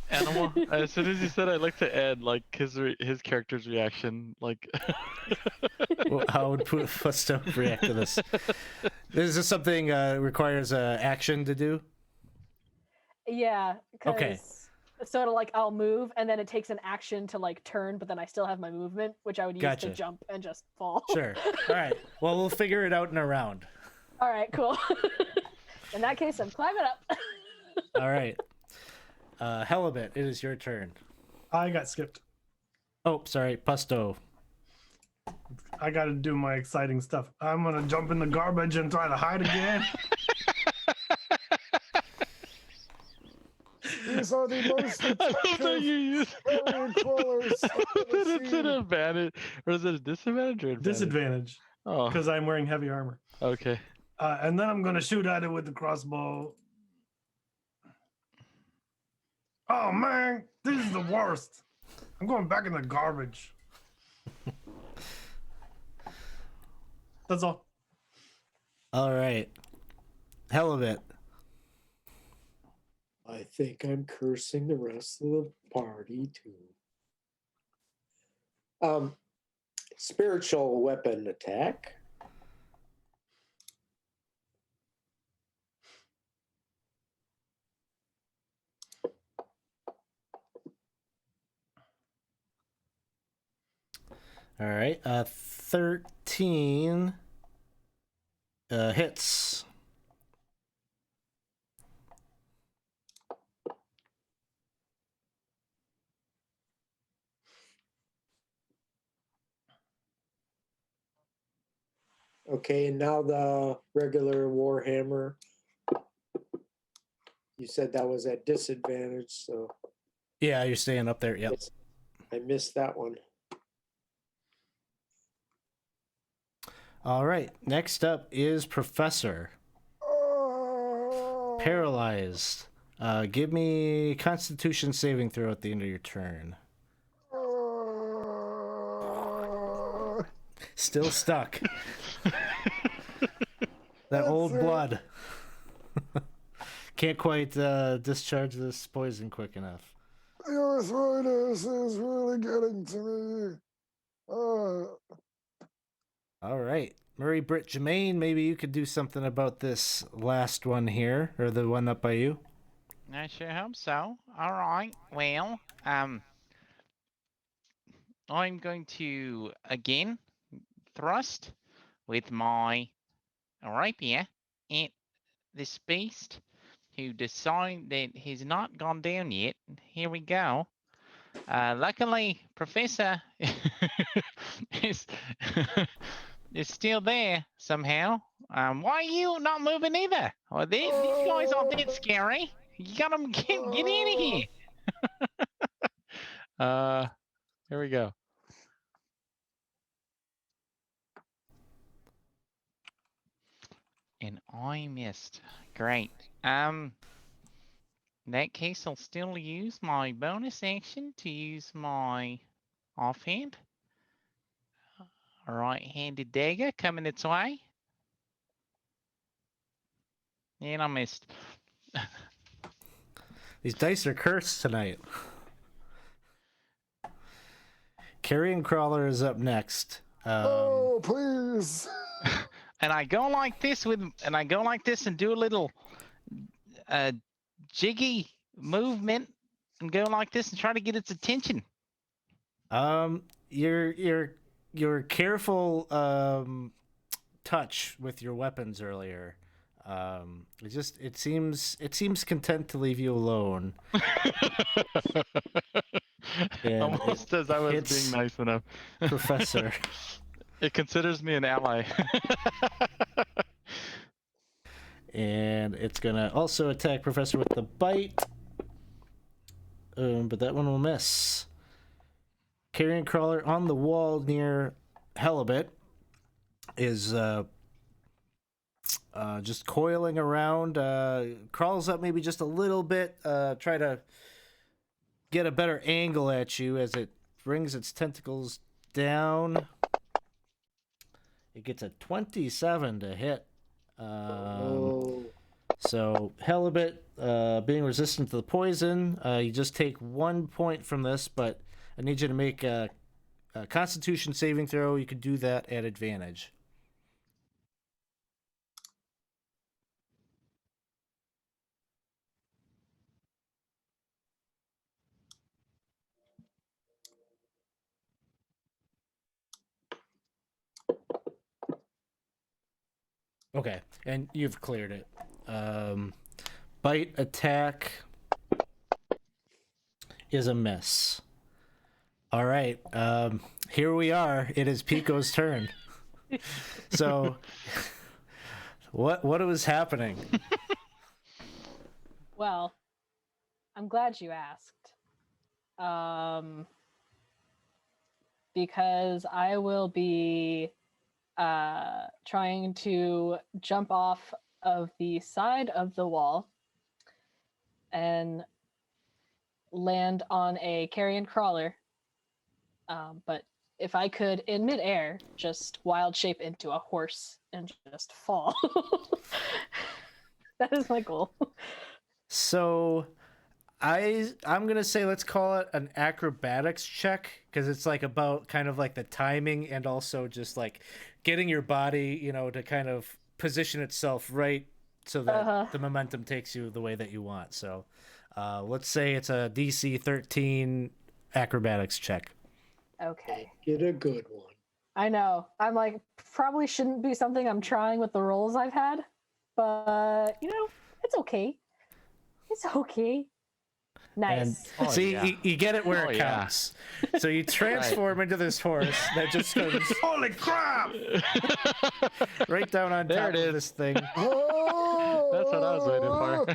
animal. As soon as you said, I looked at Ed, like his character's reaction, like. Well, how would Fusto react to this? Is this something requires action to do? yeah. Okay. Sort of like I'll move, and then it takes an action to like turn, but then I still have my movement, which I would use Gotcha. to jump and just fall. Sure. All right. Well, we'll figure it out in a round. All right, cool. In that case, I'm climbing up. All right. Helibet, it is your turn. I got skipped. Oh, sorry, Pusto. I got to do my exciting stuff. I'm gonna jump in the garbage and try to hide again. These are the most I love that attractive you use. alien crawlers I've ever That it's an seen. advantage, or is it a disadvantage or advantage? Disadvantage Oh, because I'm wearing heavy armor. okay. And then I'm gonna shoot at it with the crossbow. Oh man, this is the worst. I'm going back in the garbage. That's all. All right. Helibet. I think I'm cursing the rest of the party too. Spiritual weapon attack. All right. 13 hits. Okay, and now the regular Warhammer. You said that was at disadvantage, so Yeah, you're staying up there. Yep. I missed that one. All right. Next up is Professor. Oh, Paralyzed. Give me Constitution saving throw at the end of your turn. oh. Still stuck. That old That's it. blood. Can't quite discharge this poison quick enough. The arthritis is really getting to me. All right. Murray Britt Jermaine, maybe you could do something about this last one here, or the one up by you. I sure hope so. All right. Well, I'm going to again thrust with my rapier at this beast who decide that he's not gone down yet. Here we go. Luckily, Professor is is still there somehow. Why are you not moving either? Well, these guys aren't that scary. You gotta get out of here. Here we go. And I missed. Great. In that case, I'll still use my bonus action to use my offhand. A right-handed dagger coming its way. And I missed. These dice are cursed tonight. Carrion Crawler is up next. Oh, please. And I go like this and do a little jiggy movement and go like this and try to get its attention. Your careful touch with your weapons earlier. It seems content to leave you alone. And Almost as I was being nice enough. Professor. It considers me an ally. And it's gonna also attack Professor with the bite. But that one will miss. Carrion Crawler on the wall near Halibut is just coiling around, crawls up maybe just a little bit, try to get a better angle at you as it brings its tentacles down. It gets a 27 to hit. So Halibut, being resistant to the poison, you just take 1 point from this, but I need you to make a Constitution saving throw. You can do that at advantage. Okay, and you've cleared it. Bite attack is a miss. All right, here we are. It is Pico's turn. So, what was happening? Well, I'm glad you asked. Because I will be trying to jump off of the side of the wall and land on a carrion crawler. But if I could, in midair, just wild shape into a horse and just fall. That is my goal. So, I'm gonna say let's call it an acrobatics check, because it's like about kind of like the timing and also just like getting your body, to kind of position itself right so that the momentum takes you the way that you want. So let's say it's a DC 13 acrobatics check. Okay. Get a good one. I know. I'm like, probably shouldn't be something I'm trying with the rolls I've had, but it's okay. It's okay. Nice. And you get it where it counts. So you transform into this horse that just goes Holy crap! right down on top of this thing. That's what I was waiting for.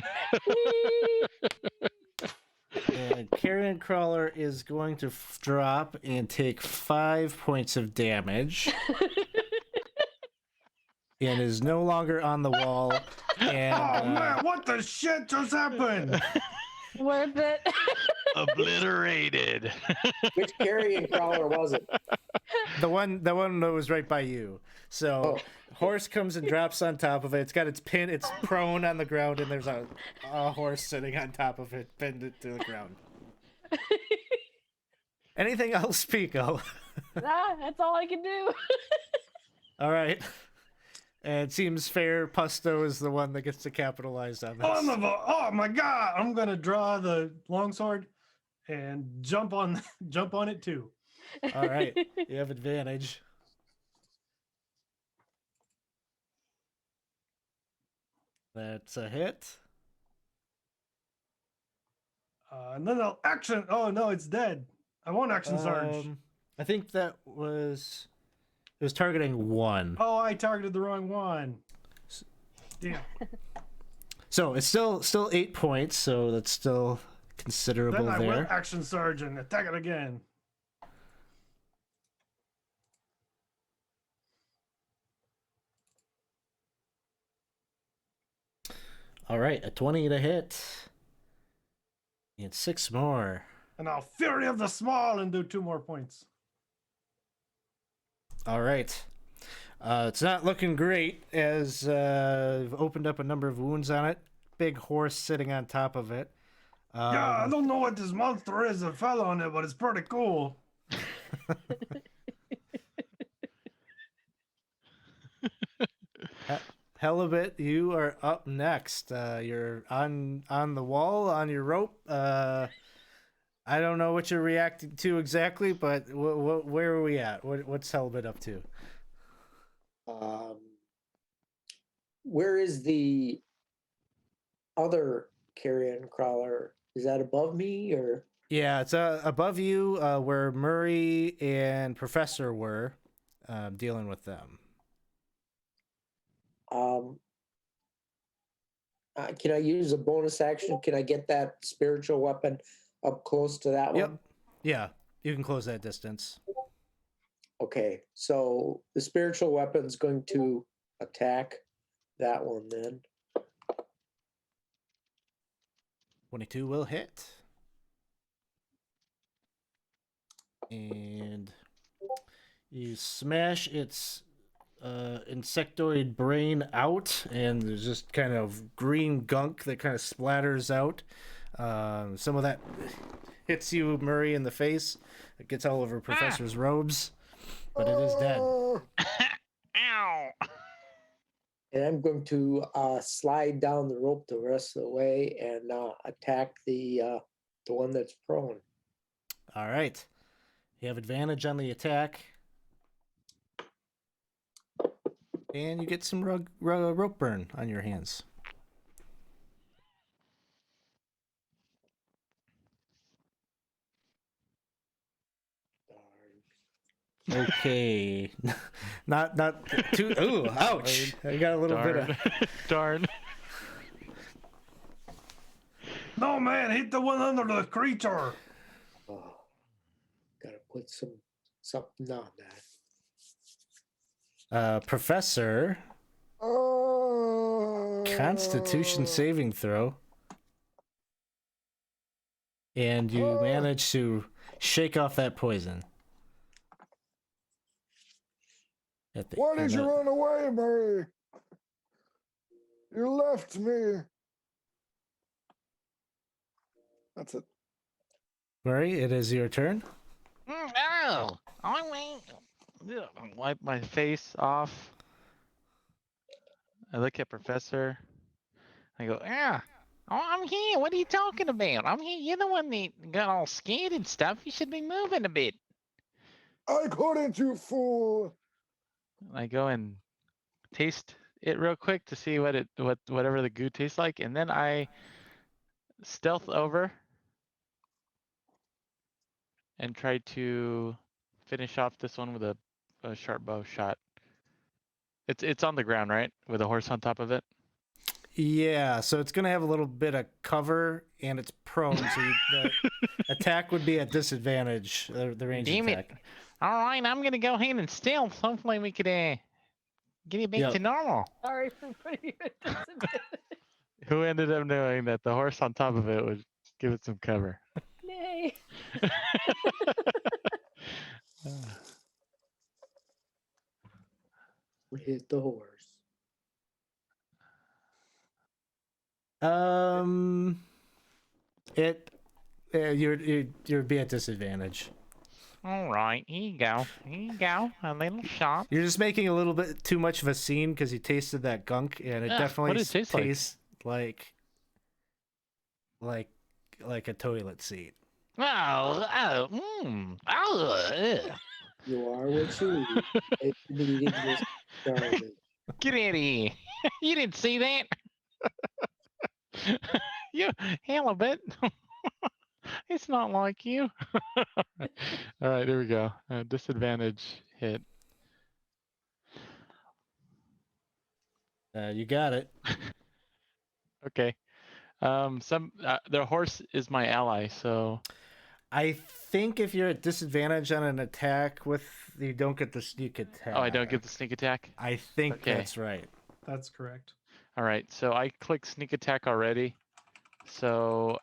And Carrion Crawler is going to drop and take 5 points of damage. And is no longer on the wall. And, Oh man, what the shit just happened? Worth it. Obliterated. Which carrion crawler was it? The one that was right by you. So horse comes and drops on top of it. It's got its pin. It's prone on the ground, and there's a horse sitting on top of it, pinned to the ground. Anything else, Pico? Nah, that's all I can do. All right. And it seems fair. Pusto is the one that gets to capitalize on this. Oh my god! I'm gonna draw the longsword and jump on it too. All right, you have advantage. That's a hit. No, action. Oh no, it's dead. I want action surge. I think it was targeting 1. Oh, I targeted the wrong one. Damn. So it's still 8 points. So that's still considerable Then I will there. action surge and attack it again. All right, a 20 to hit. And 6 more. And I'll Fury of the Small and do 2 more points. All right. It's not looking great as I've opened up a number of wounds on it. Big horse sitting on top of it. Yeah, I don't know what this monster is that fell on it, but it's pretty cool. Helibit, you are up next. You're on the wall, on your rope. I don't know what you're reacting to exactly, but where are we at? What's Helibit up to? Where is the other carrion crawler? Is that above me or? Yeah, it's above you, where Murray and Professor were dealing with them. Can I use a bonus action? Can I get that spiritual weapon up close to that Yep. one? Yeah, you can close that distance. Okay, so the spiritual weapon's going to attack that one then. 22 will hit. And you smash its insectoid brain out, and there's just kind of green gunk that kind of splatters out. Some of that hits you, Murray, in the face. It gets all over Professor's robes, but it is dead. Ow! And I'm going to slide down the rope the rest of the way and attack the one that's prone. All right. You have advantage on the attack. And you get some rope burn on your hands. Okay. not too. Ooh, ouch. I got a little bit of. Darn. No, man, hit the one under the creature. Oh, gotta put something on that. Professor. Constitution saving throw. And you manage to shake off that poison. Why did you run away, Murray? You left me. That's it. Murray, it is your turn. Oh, I wait. Wipe my face off. I look at Professor. I go, yeah. Oh, I'm here. What are you talking about? I'm here. You're the one that got all scared and stuff. You should be moving a bit. I couldn't, you fool. I go and taste it real quick to see whatever the goo tastes like, and then I stealth over and try to finish off this one with a sharp bow shot. It's on the ground, right? With a horse on top of it. Yeah, so it's gonna have a little bit of cover, and it's prone, so the attack would be at disadvantage. The range Damn attack. it. All right, I'm gonna go ahead and stealth. Hopefully we could get it back Yep. to normal. Sorry for putting you at disadvantage. Who ended up knowing that the horse on top of it would give it some cover? Nay. We hit the horse. You'd be at disadvantage. All right, here you go. Here you go. A little shot. You're just making a little bit too much of a scene because you tasted that gunk, and it definitely what did it taste like? tastes like a toilet seat. Oh. Ugh. You are what you eat. I've been eating this garbage. Get out of here. You didn't see that? You hell a bit. It's not like you. All right, there we go. Disadvantage hit. You got it. Okay. The horse is my ally, so I think if you're at disadvantage on an attack you don't get the sneak attack. oh, I don't get the sneak attack. I think Okay. that's right. That's correct. All right, so I click sneak attack already. So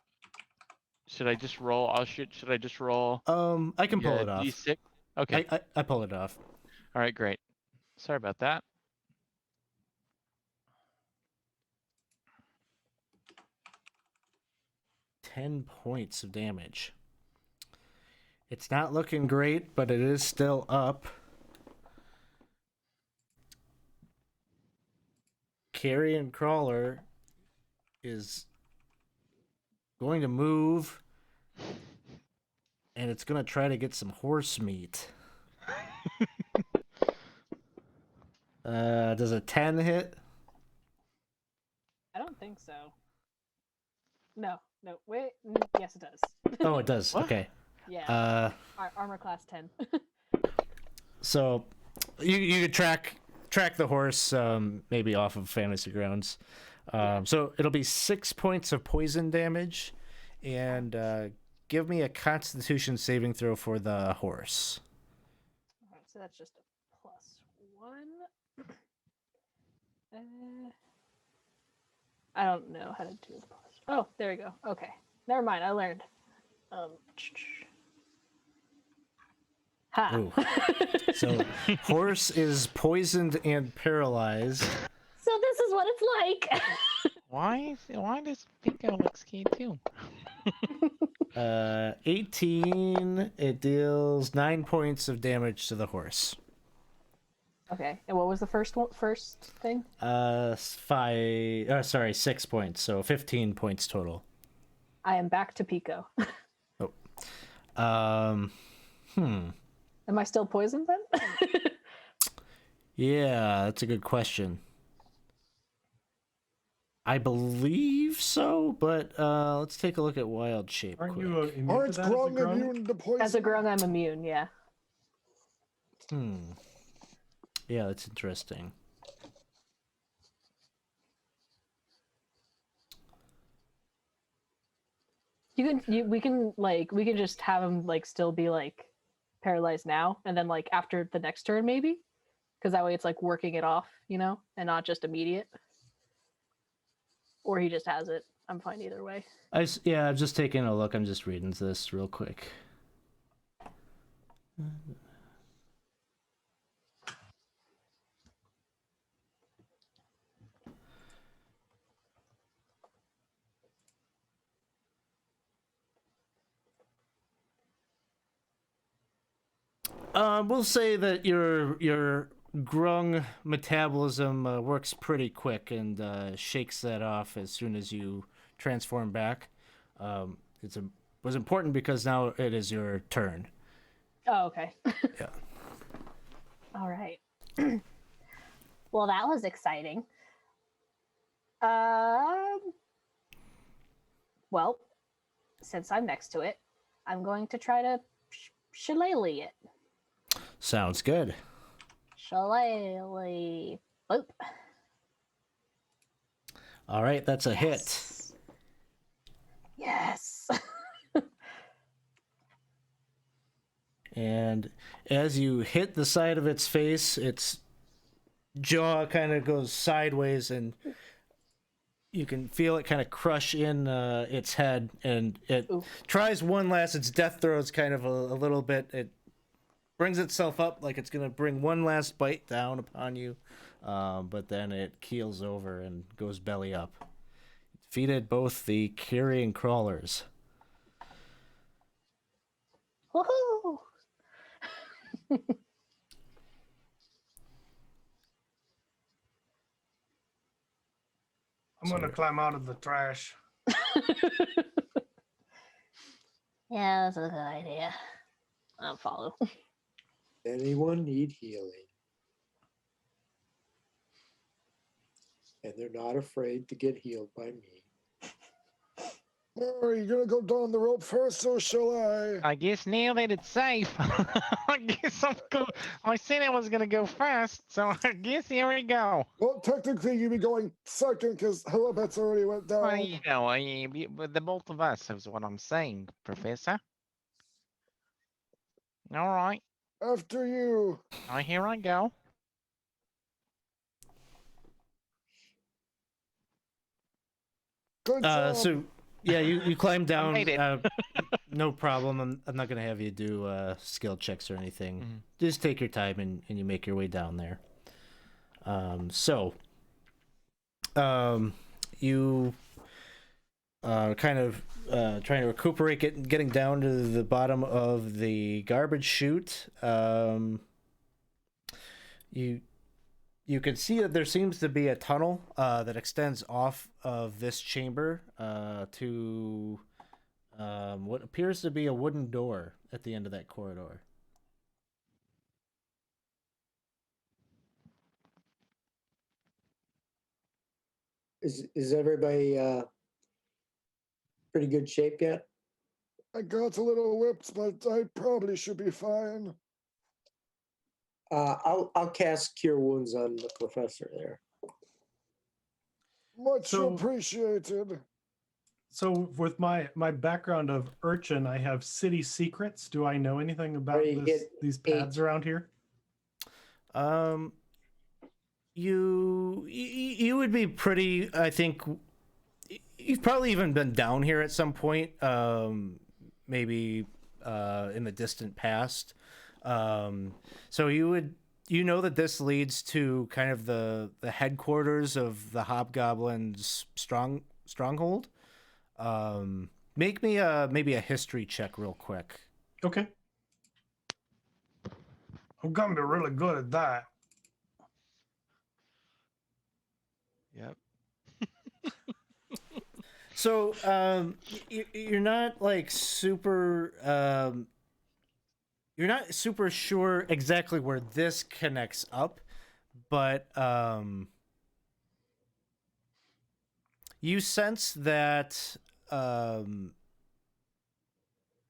should I just roll? Should I just roll? I can pull it off. D6. Okay. I pull it off. All right, great. Sorry about that. $10 points of damage. It's not looking great, but it is still up. Carrion Crawler is going to move, and it's going to try to get some horse meat. Does a 10 hit? I don't think so. No, wait. Yes, it does. Oh, it does. What? Okay. Yeah. Armor class 10. So you could track the horse maybe off of Fantasy Grounds. So it'll be 6 points of poison damage, and give me a Constitution saving throw for the horse. Alright, so that's just a +1. I don't know how to do the plus. Oh, there we go. Okay, never mind. I learned. Ha. Ooh. So horse is poisoned and paralyzed. So this is what it's like. Why does Pico look scared too? 18. It deals 9 points of damage to the horse. Okay, and what was the first thing? 6 points. So 15 points total. I am back to Pico. Oh. Am I still poisoned then? Yeah, that's a good question. I believe so, but let's take a look at Wild Shape Aren't quick. you immune Aren't to that as a Grung grung? immune to poison? As a grung, I'm immune. Yeah. Yeah, that's interesting. We can just have him like still be like paralyzed now, and then like after the next turn maybe, because that way it's like working it off, and not just immediate. Or he just has it. I'm fine either way. I'm just taking a look. I'm just reading this real quick. We'll say that your grung metabolism works pretty quick and shakes that off as soon as you transform back. Was important because now it is your turn. Oh, okay. Yeah. All right. Well, that was exciting. Well, since I'm next to it, I'm going to try to shillelagh it. Sounds good. Shillelagh. Boop. All right, that's a hit. Yes. And as you hit the side of its face, its jaw kind of goes sideways, and you can feel it kind of crush in its head, and it tries one last. Its death throws kind of a little bit. It brings itself up like it's gonna bring one last bite down upon you, but then it keels over and goes belly up. Defeated both the carrion crawlers. Woohoo! I'm gonna climb out of the trash. Yeah, that's a good idea. I'll follow. Anyone need healing? And they're not afraid to get healed by me. Are you gonna go down the rope first, or shall I? I guess now that it's safe, I guess I'm go. I said I was gonna go first, so I guess here we go. Well, technically, you'd be going second because Helibet's already went down. Well, you know, with the both of us is what I'm saying, Professor. All right, After you. here I go. Good job. So yeah, you climb down. made it. No problem. I'm not gonna have you do skill checks or anything. Mhm. Just take your time and you make your way down there. You kind of trying to recuperate, getting down to the bottom of the garbage chute. You can see that there seems to be a tunnel that extends off of this chamber to what appears to be a wooden door at the end of that corridor. Is everybody pretty good shape yet? I got a little whipped, but I probably should be fine. I'll cast Cure Wounds on the professor there. Much So- appreciated. So with my background of urchin, I have city secrets. Do I know anything about you these get pads around here? You would be pretty. I think you've probably even been down here at some point. Maybe in the distant past. So you know that this leads to kind of the headquarters of the Hobgoblin's stronghold. Make me maybe a history check real quick. Okay. I'm gonna be really good at that. Yep. So you're not like super you're not super sure exactly where this connects up, but you sense that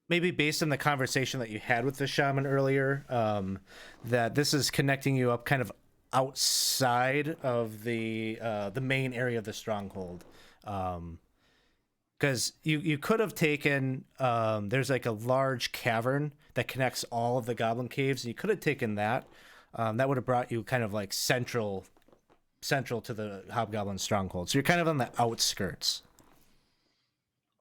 maybe based on the conversation that you had with the shaman earlier, that this is connecting you up kind of outside of the main area of the stronghold. Because you could have taken there's like a large cavern that connects all of the goblin caves, and you could have taken that. That would have brought you kind of like central to the Hobgoblin stronghold. So you're kind of on the outskirts.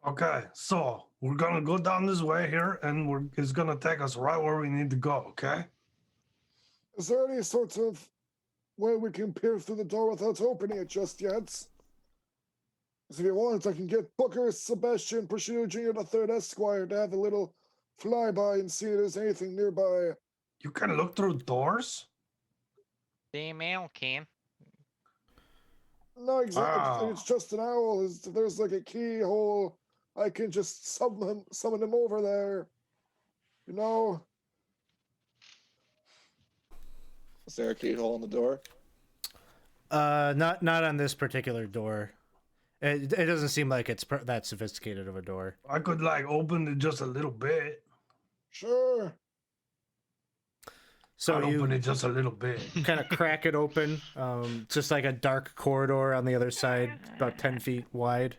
Okay, so we're gonna go down this way here, and it's gonna take us right where we need to go. Okay. Is there any sort of way we can peer through the door without opening it just yet? If you want, I can get Booker, Sebastian, Prosciutto Jr., the third Esquire to have a little flyby and see if there's anything nearby. You can look through doors. Damn owl can. No, exactly. Wow. It's just an owl. There's like a keyhole. I can just summon him over there. You know? Is there a keyhole in the door? Not on this particular door. It doesn't seem like it's that sophisticated of a door. I could like open it just a little bit. Sure. So I'd you open it just a little bit. kind of crack it open. Just like a dark corridor on the other side, about 10 feet wide.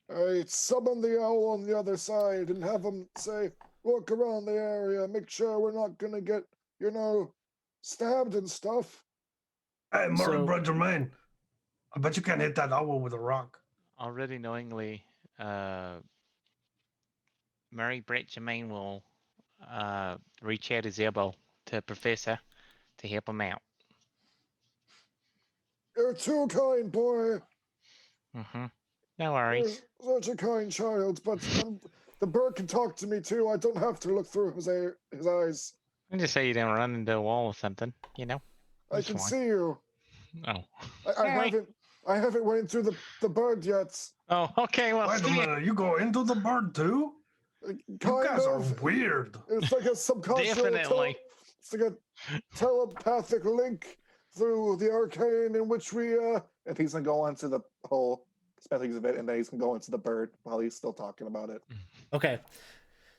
I summon the owl on the other side and have him say, look around the area, make sure we're not gonna get, stabbed and stuff. Hey, Murray So- Brother Jermaine, I bet you can't hit that owl with a rock. Already knowingly, Murray Brett Jermaine will reach out his elbow to Professor to help him out. You're too kind, boy. Mm-hmm. No worries. You're such a kind child, but the bird can talk to me too. I don't have to look through his eyes. I just say you don't run into a wall or something, you know? I That's can fine. see you. Oh. I haven't went through the bird yet. Oh, okay, well, Wait a see ya. minute, you go into the bird too? You Kind guys are of. weird. It's like a subconscious. Definitely. It's like a telepathic link through the arcane in which we and he's gonna go onto the whole spellings of it, and then he's gonna go into the bird while he's still talking about it. Okay.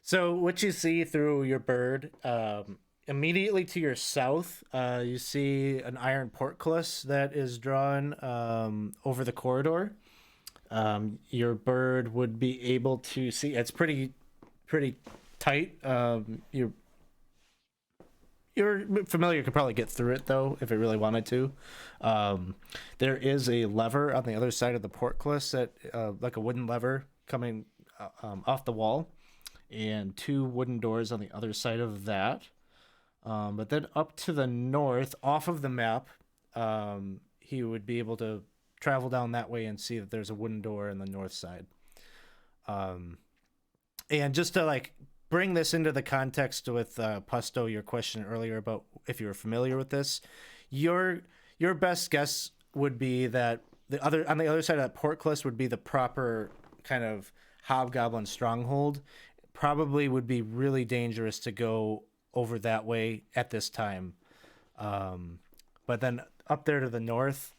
So what you see through your bird, immediately to your south, you see an iron portcullis that is drawn over the corridor. Your bird would be able to see. It's pretty tight. Your familiar could probably get through it though if it really wanted to. There is a lever on the other side of the portcullis that, like a wooden lever coming off the wall, and two wooden doors on the other side of that. But then up to the north, off of the map, he would be able to travel down that way and see that there's a wooden door in the north side. And just to like bring this into the context with Pusto, your question earlier about if you were familiar with this, your best guess would be that on the other side of that portcullis would be the proper kind of hobgoblin stronghold. Probably would be really dangerous to go over that way at this time. But then up there to the north,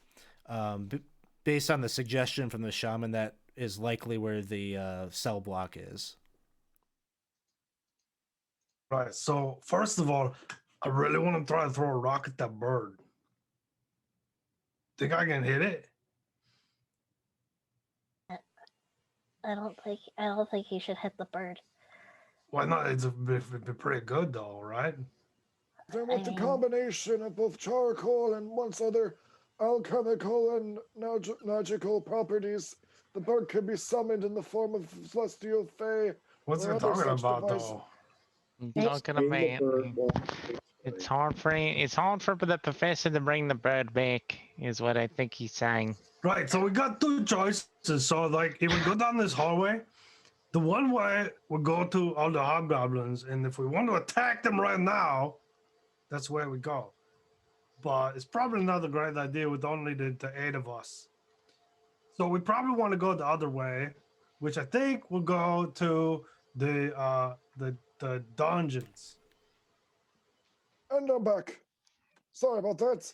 based on the suggestion from the shaman, that is likely where the cell block is. Right. So first of all, I really want to try to throw a rock at that bird. Think I can hit it? I don't think he should hit the bird. Why not? It'd be pretty good though, right? Then with the combination of both charcoal and once other alchemical and magical properties, the bird could be summoned in the form of celestial fae. What's or it other talking such about device. though? Talking about it's hard for the professor to bring the bird back, is what I think he's saying. Right. So we got two choices. So like, if we go down this hallway, the one way would go to all the hobgoblins, and if we want to attack them right now, that's where we go. But it's probably not a great idea with only the 8 of us. So we probably want to go the other way, which I think will go to the dungeons. And I'm back. Sorry about that.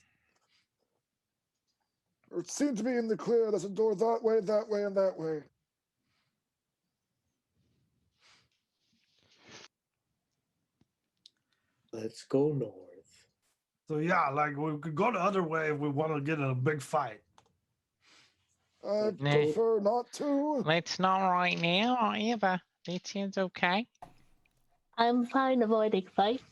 It seemed to be in the clear. There's a door that way, and that way. Let's go north. So yeah, like we could go the other way if we want to get in a big fight. I Nah. prefer not to. Let's not right now, Eva. That seems okay. I'm fine avoiding fights.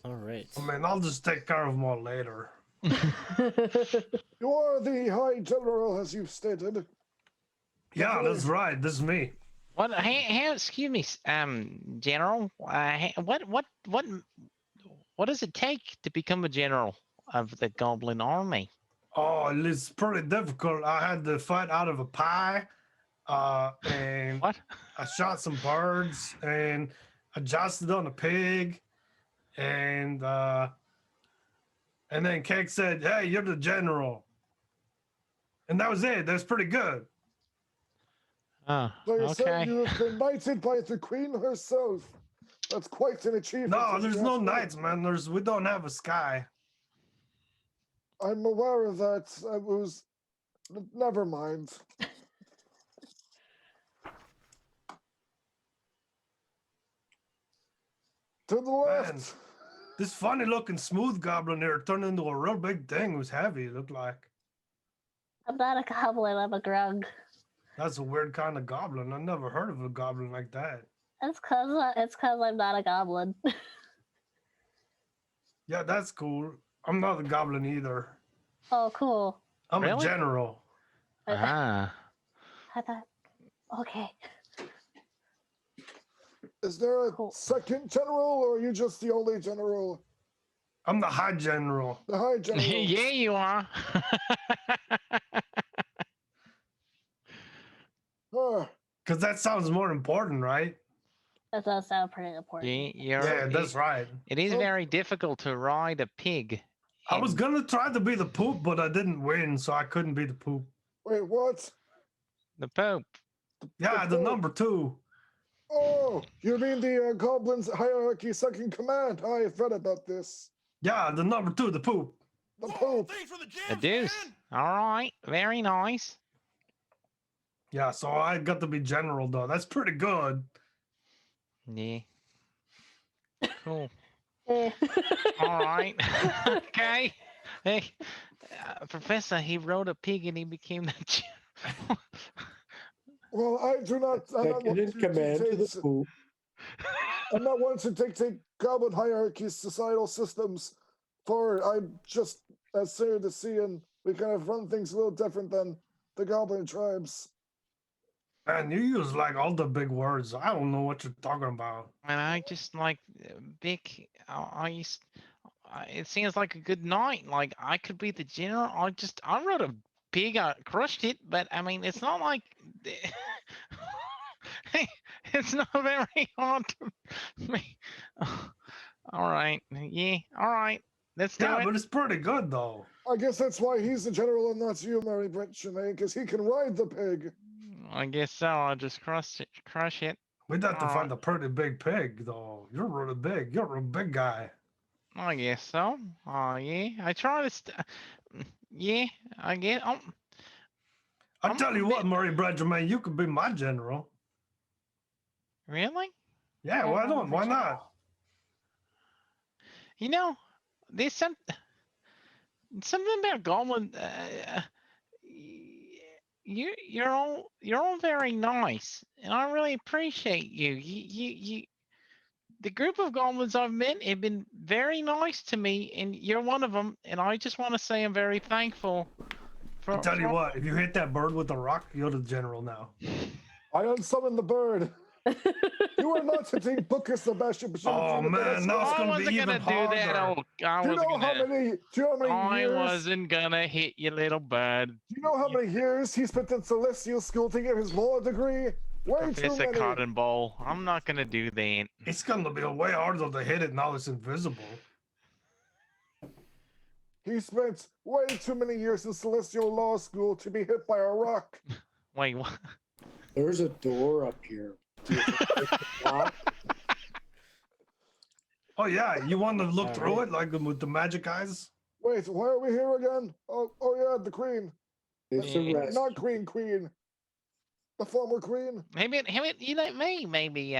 All right. I mean, I'll just take care of them all later. You are the High General, as you've stated. Yeah, that's right. This is me. What? Hey, excuse me, General. What does it take to become a general of the Goblin Army? Oh, it's pretty difficult. I had to fight out of a pie, and What? I shot some birds, and I jousted on a pig, and then Cake said, "Hey, you're the general," and that was it. That's pretty good. Oh, They okay. said you have been knighted by the Queen herself. That's quite an achievement. No, if there's you no ask me. knights, man. We don't have a sky. I'm aware of that. I was. Never mind. To the left. Man, this funny looking smooth goblin here turned into a real big thing. It was heavy, it looked like. I'm not a goblin, I'm a grug. That's a weird kind of goblin. I never heard of a goblin like that. It's cause I'm not a goblin. Yeah, that's cool. I'm not a goblin either. Oh, cool. I'm a Really? general. Ah. I thought, okay. Is there a Cool. second general, or are you just the only general? I'm the high general. The High General. Yeah, you are. Ah, Because that sounds more important, right? That does sound pretty important. Yeah, that's right. It is Oh. very difficult to ride a pig. I was in- going to try to be the poop, but I didn't win, so I couldn't be the poop. wait, what? the Pope. Yeah, the poop. number 2. Oh, you mean the Goblins Hierarchy Second Command? I've read about this. Yeah, the number 2, the poop. The Whoa, poop. thanks for the The jams, deuce. man. All right. Very nice. Yeah, so I got to be general though. That's pretty good. Yeah. Cool. Eh. All right. Okay. Hey, Professor, he rode a pig and he became the. Well, I do not. I'm not Second one in to command to the dictate. poop. I'm not one to dictate goblin hierarchies, societal systems. For I'm just as Seer, we kind of run things a little different than the goblin tribes. Man, you use like all the big words. I don't know what you're talking about. And I just like big. It seems like a good night. Like I could be the general. I rode a pig. I crushed it, but I mean, it's not like. It's not very hard to me. All right. Yeah. All right. Let's do Yeah, it. but it's pretty good though. I guess that's why he's the general and not you, Mary Brett Tremaine, because he can ride the pig. I guess so. I'll just crush it. Crush it. We'd have to All find a pretty big pig though. You're really big. You're a big guy. I guess so. Oh yeah. I try to. Yeah. I get. I I'm tell you a what, bit- Murray Benjamin, you could be my general. Really? Yeah, why not? Why not? You know, there's something about Goblin. You're all very nice, and I really appreciate you. The group of goblins I've met have been very nice to me, and you're one of them. And I just want to say I'm very thankful. I tell you what, if you hit that bird with a rock, you're the general now. I unsummon the bird. You are not hitting Booker Sebastian. Oh man, now it's I gonna be wasn't even gonna do that. harder. I Do you wasn't know how gonna. many? Do you know how many I years? wasn't gonna hit you, little bird. Do you know how many years he spent in Celestial School to get his law degree? Way too Professor many. Cotton Ball. I'm not gonna do that. It's gonna be way harder to hit it now it's invisible. He spent way too many years in Celestial Law School to be hit by a rock. Wait, what? There's a door up here. Do you think I can knock? Oh yeah, you want to look All through right. it like with the magic eyes? Wait, why are we here again? Oh yeah, the queen. It's Yeah. a rest. Not queen. The former queen. Maybe you let me maybe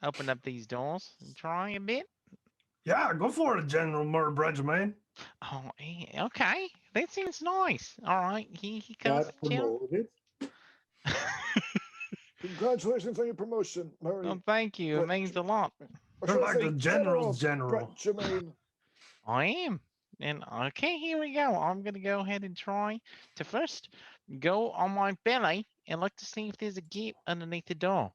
open up these doors and try a bit. Yeah, go for it, General Murray Benjamin. Oh, yeah, okay. That seems nice. All right, he comes. Got promoted. Congratulations on your promotion, Murray. Well, thank you. It Brett- means a lot. Or You're should I like say the general's general. Brett Jermaine. I am. And okay, here we go. I'm gonna go ahead and try to first go on my belly and look to see if there's a gap underneath the door.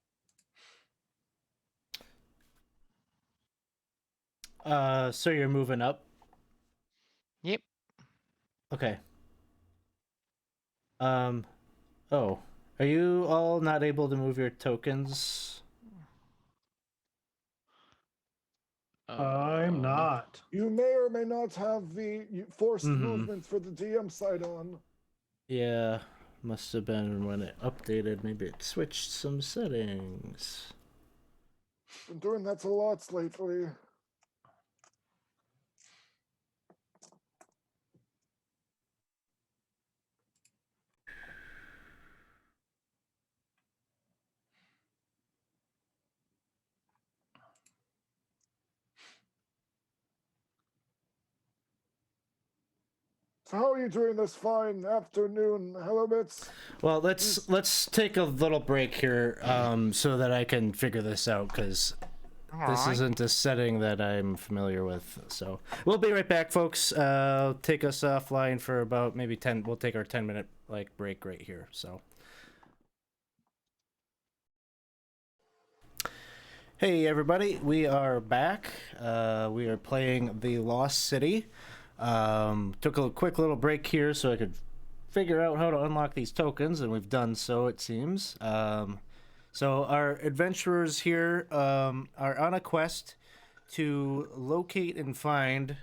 So you're moving up. Yep. Okay. Oh, are you all not able to move your tokens? I'm not. You may or may not have the forced Mhm. movement for the DM side on. Yeah, must have been when it updated. Maybe it switched some settings. Been doing that a lot lately. So how are you doing this fine afternoon, hello bits? Well, let's take a little break here, so that I can figure this out, because this Alright. isn't a setting that I'm familiar with. So we'll be right back, folks. Take us offline for about maybe 10. We'll take our 10-minute break right here. So. Hey everybody, we are back. We are playing The Lost City. Took a quick little break here so I could figure out how to unlock these tokens, and we've done so, it seems. So our adventurers here are on a quest to locate and find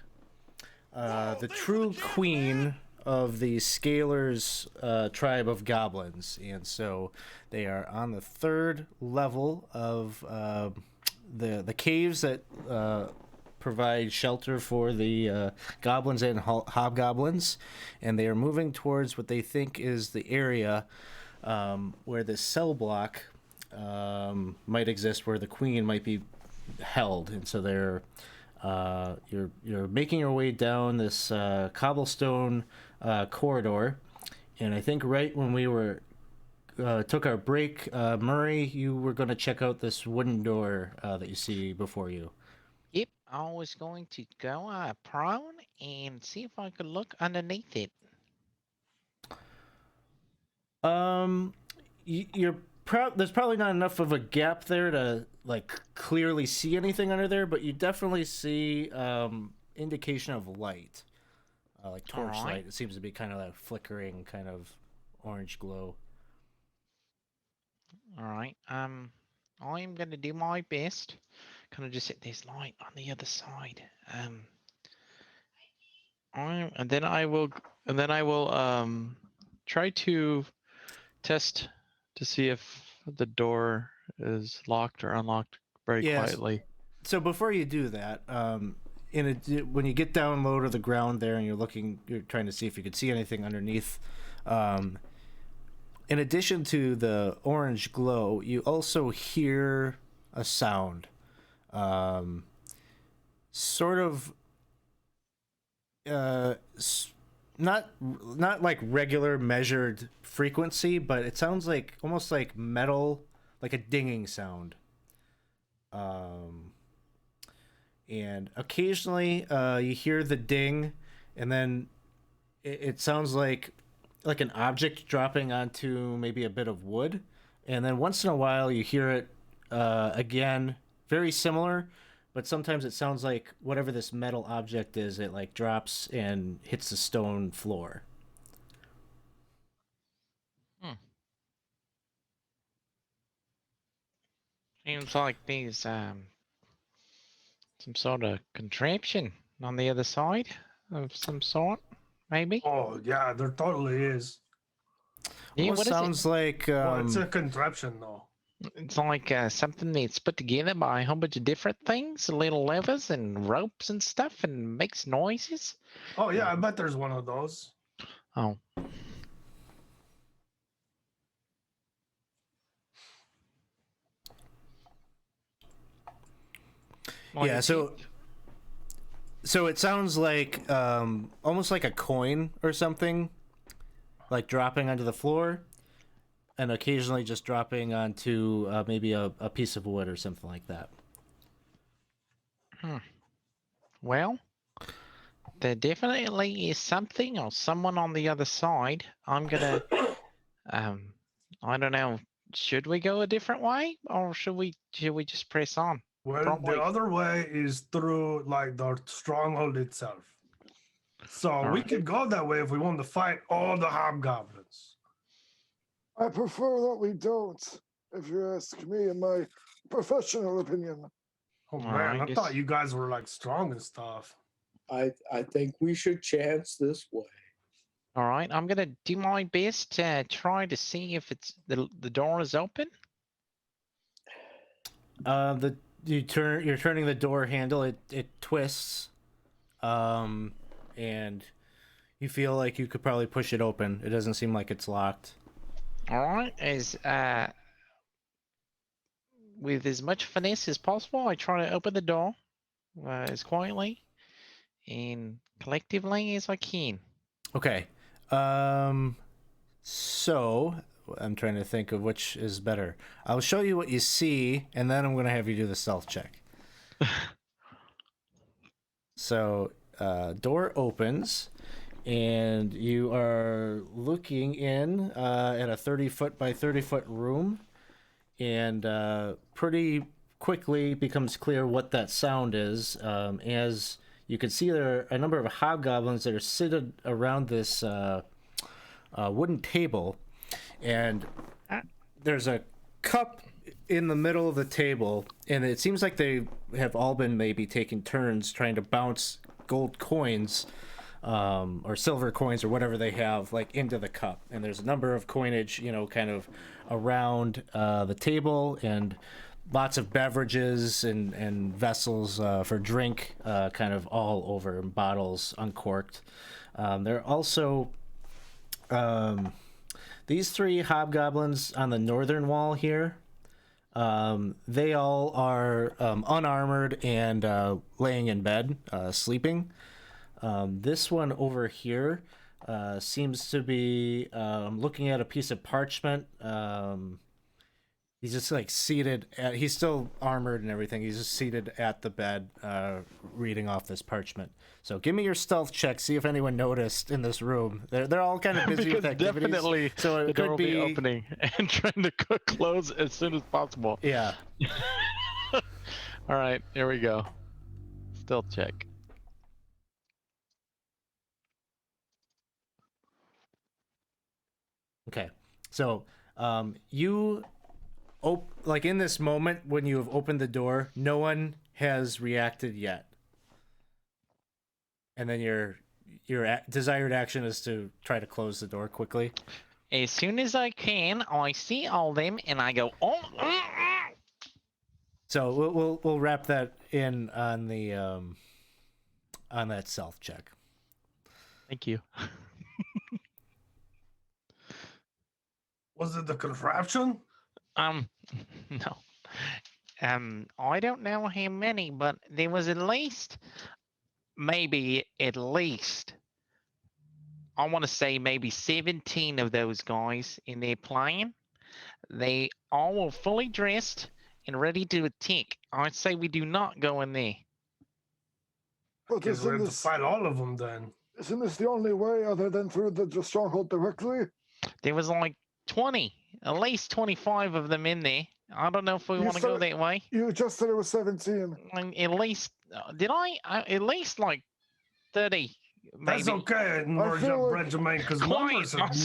the true queen of the Scalers tribe of goblins, and so they are on the 3rd level of the caves that provide shelter for the goblins and hobgoblins, and they are moving towards what they think is the area where this cell block might exist, where the queen might be held. And so they're you're making your way down this cobblestone corridor, and I think right when we were took our break, Murray, you were going to check out this wooden door that you see before you. Yep, I was going to go prone and see if I could look underneath it. You're there's probably not enough of a gap there to like clearly see anything under there, but you definitely see indication of light, like torchlight. Alright. It seems to be kind of that flickering kind of orange glow. All right. I'm gonna do my best. Kind of just hit this light on the other side. And then I will try to test to see if the door is locked or unlocked very Yes. quietly. So before you do that, when you get down low to the ground there and you're trying to see if you could see anything underneath, in addition to the orange glow, you also hear a sound, sort of, not like regular measured frequency, but it sounds like almost like metal, like a dinging sound. And occasionally you hear the ding, and then it sounds like an object dropping onto maybe a bit of wood, and then once in a while you hear it again, very similar, but sometimes it sounds like whatever this metal object is, it like drops and hits the stone floor. Seems like there's some sort of contraption on the other side of some sort, maybe. Oh yeah, there totally is. Yeah, Almost what is it? sounds like Well, it's a contraption though. It's like something that's put together by a whole bunch of different things, little levers and ropes and stuff, and makes noises. Oh yeah, I bet there's one of those. Oh. Yeah, so it sounds like almost like a coin or something, like dropping onto the floor, and occasionally just dropping onto maybe a piece of wood or something like that. Well, there definitely is something or someone on the other side. I'm gonna, I don't know. Should we go a different way, or should we just press on? Well, Probably. the other way is through like the stronghold itself. So we could go that way if we want to fight all the hobgoblins. I prefer that we don't, if you ask me, in my professional opinion. Oh Well, man, I I guess- thought you guys were like strong and stuff. I think we should chance this way. All right, I'm gonna do my best to try to see if it's the door is open. You're turning the door handle. It twists, and you feel like you could probably push it open. It doesn't seem like it's locked. All right, with as much finesse as possible, I try to open the door as quietly and collectively as I can. Okay. So I'm trying to think of which is better. I'll show you what you see, and then I'm going to have you do the stealth check. So, door opens, and you are looking in at a 30-foot by 30-foot room, and pretty quickly becomes clear what that sound is, as you can see there are a number of hobgoblins that are seated around this wooden table, and there's a cup in the middle of the table, and it seems like they have all been maybe taking turns trying to bounce gold coins or silver coins or whatever they have like into the cup, and there's a number of coinage kind of around the table, and lots of beverages and vessels for drink, kind of all over, and bottles uncorked. There are also these 3 hobgoblins on the northern wall here. They all are unarmored and laying in bed, sleeping. This one over here seems to be looking at a piece of parchment. He's just like seated he's still armored and everything. He's just seated at the bed, reading off this parchment. So give me your stealth check. See if anyone noticed in this room. They're all kind of busy with Because activities. definitely So the it door could will be be opening and trying to close as soon as possible. Yeah. All right, here we go. Stealth check. Okay. So you like in this moment when you have opened the door, no one has reacted yet. And then your desired action is to try to close the door quickly. As soon as I can, I see all them and I go, oh. So we'll wrap that in on the on that stealth check. Thank you. Was it the contraption? No. I don't know how many, but there was at least, I want to say maybe 17 of those guys in there playing. They all were fully dressed and ready to attack. I'd say we do not go in there. But Guess we have to fight all of them then. Isn't this the only way other than through the stronghold directly? There was like 20, at least 25 of them in there. I don't know if we You want to go said- that way. You just said it was 17. At least, did I? At least like 30. Maybe. That's okay, Benjamin, because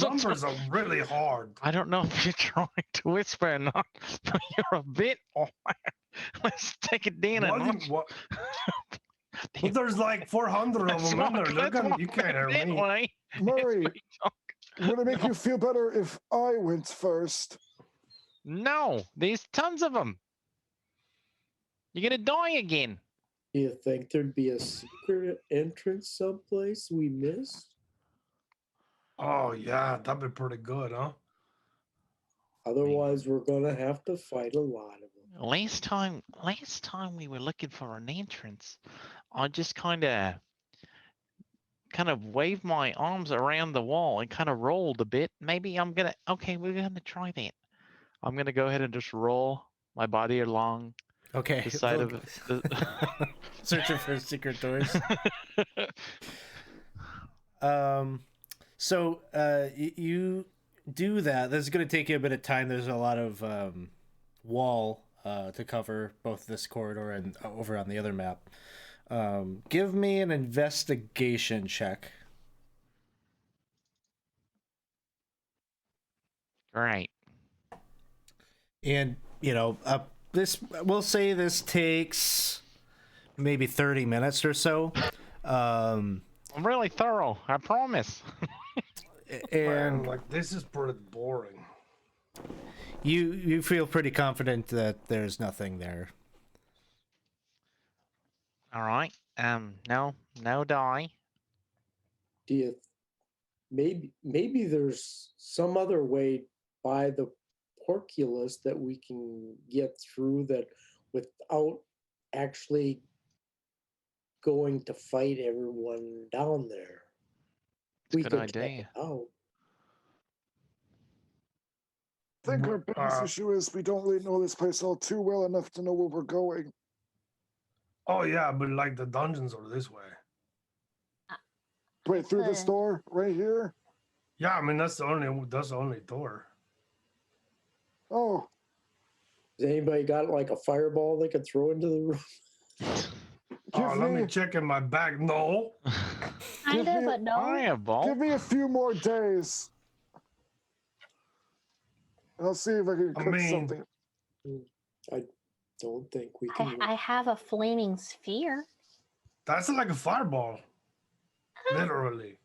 numbers are really hard. I don't know if you're trying to whisper or not, but you're a bit off. Let's take it down a notch. But there's like 400 of them in there. They're gonna, you can't hear me. Murray, would it make you feel better if I went first? No, there's tons of them. You're gonna die again. Do you think there'd be a secret entrance someplace we missed? Oh yeah, that'd be pretty good, huh? Otherwise, we're gonna have to fight a lot of them. Last time we were looking for an entrance, I just kind of waved my arms around the wall and kind of rolled a bit. Maybe we're gonna try that. I'm gonna go ahead and just roll my body along Okay. the side of the searching for secret doors. So you do that. This is going to take you a bit of time. There's a lot of wall to cover, both this corridor and over on the other map. Give me an investigation check. Right. And we'll say this takes maybe 30 minutes or so. I'm really thorough, I promise. And like this is pretty boring. You feel pretty confident that there's nothing there. All right. No die. Do you maybe there's some other way by the porculus that we can get through that without actually going to fight everyone down there? That's a good idea. Out. I think our biggest issue is we don't really know this place all too well enough to know where we're going. Oh yeah, but like the dungeons are this way. Wait, through this door right here? Yeah, I mean that's the only door. Oh. Has anybody got like a fireball they could throw into the room? Let me check in my bag. No. Kinda, but no. Fireball. Give me a few more days. And I'll see if I can cook something. I don't think we can. I have a flaming sphere. That's like a fireball. Literally.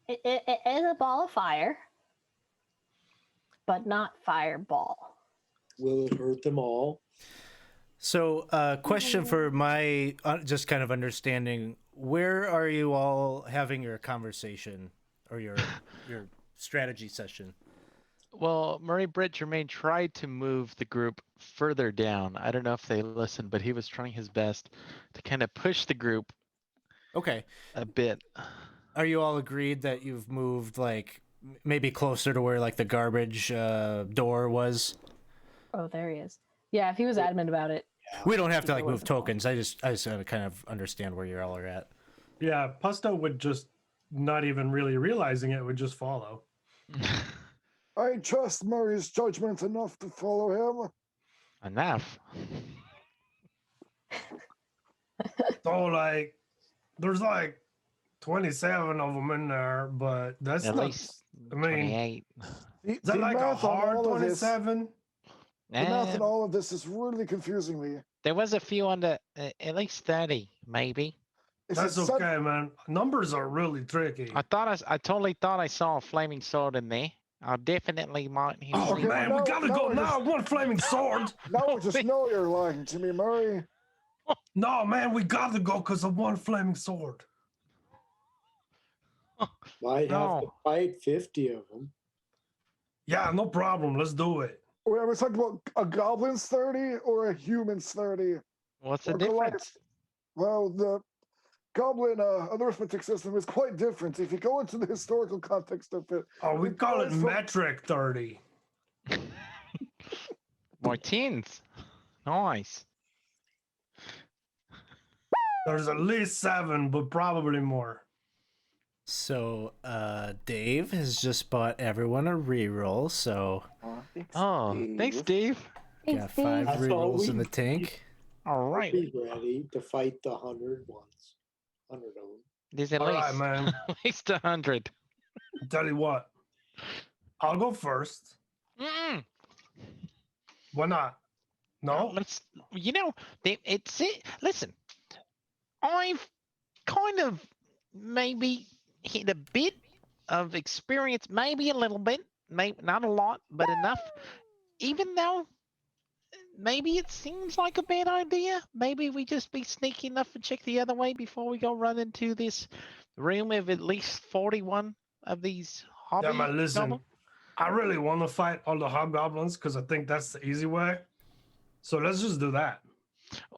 It is a ball of fire, but not fireball. Will it hurt them all? So, question for my just kind of understanding: where are you all having your conversation or your strategy session? Well, Murray Brett Germain tried to move the group further down. I don't know if they listened, but he was trying his best to kind of push the group Okay. a bit. Are you all agreed that you've moved like maybe closer to where like the garbage door was? Oh, there he is. Yeah, if he was adamant about it. We don't have to There like move wasn't one. tokens. I just kind of understand where you all are at. Yeah, Pusto would just not even really realizing it would just follow. I trust Murray's judgment enough to follow him. Enough. So like, there's like 27 of them in there, but that's At not. least I mean, 28. is that like a math on hard all of this- 27? The math in Um, all of this is really confusing me. there was a few under at least 30, maybe. Is That's it okay, man. Numbers are really tricky. I totally thought I saw a flaming sword in there. I definitely might have Oh seen man, one. we gotta now go we're now. just- One flaming sword. Now I just know you're lying to me, Murray. No, man, we gotta go because of one flaming sword. Might have to No. fight 50 of them. Yeah, no problem. Let's do it. Wait, are we talking about a goblin's 30 or a human's 30? What's the Or Goliath? difference? Well, the goblin arithmetic system is quite different. If you go into the historical context of it, Oh, we call it goes from- metric 30. More tens. Nice. There's at least 7, but probably more. So, Dave has just bought everyone a reroll, so Oh, thanks, Dave. got 5 That's all rerolls in we- the tank. All right. Be ready to fight the 100 ones. 100 of them. There's at All right, least man. at least 100. Tell you what. I'll go first. Mm-mm. Why not? No? Let's. You know, it's it. Listen, I've kind of maybe hit a bit of experience, maybe a little bit, maybe not a lot, but enough. Even though maybe it seems like a bad idea, maybe we just be sneaky enough to check the other way before we go run into this room of at least 41 of these hobby. Yeah, man, listen. goblins. I really want to fight all the hobgoblins because I think that's the easy way. So let's just do that.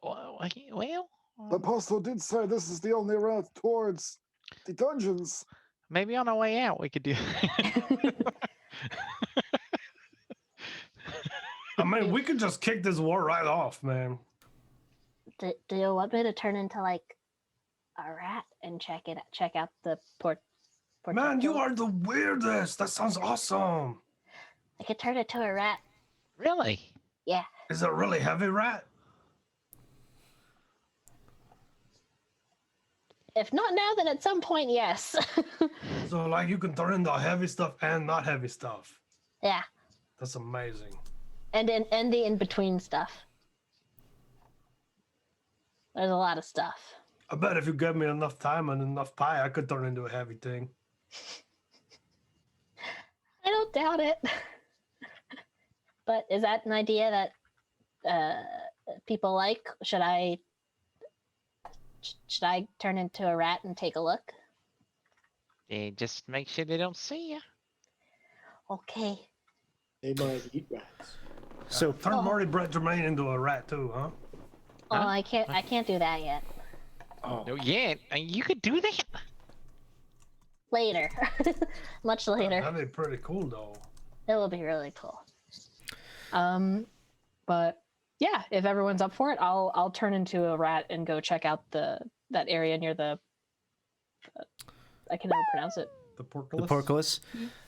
Well, the apostle did say this is the only route towards the dungeons. maybe on our way out we could do. I mean, we could just kick this war right off, man. Do you want me to turn into like a rat and check out the port? Man, you are the weirdest. That sounds awesome. I could turn into a rat. Really? Yeah. Is it a really heavy rat? If not now, then at some point, yes. So, like, you can turn into heavy stuff and not heavy stuff. Yeah. That's amazing. And the in between stuff. There's a lot of stuff. I bet if you gave me enough time and enough pie, I could turn into a heavy thing. I don't doubt it. But is that an idea that people like? Should I turn into a rat and take a look? Yeah, just make sure they don't see you. Okay. They might eat rats. So, Turn Marty Brett Germain into a rat too, huh? Oh, Huh? I can't do that yet. Oh, No, yeah, you could do that. Later. Much later. that'd be pretty cool, though. It will be really cool. But yeah, if everyone's up for it, I'll turn into a rat and go check out that area near the. I can never pronounce it. The portcullis. the portcullis.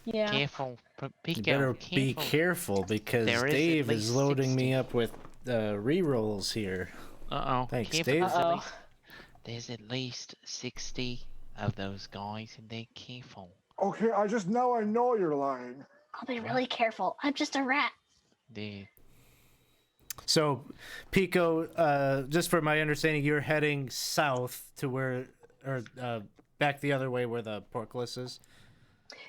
Yeah. Careful, be You better be careful because There is at Dave is least loading 60. me up with rerolls here. Uh-oh. Thanks, Careful, Dave. Uh-oh. There's at least 60 of those guys, and they're careful. Okay, I know you're lying. I'll be really careful. I'm just a rat. They So, Pico, just for my understanding, you're heading south to where, or back the other way where the portcullis is.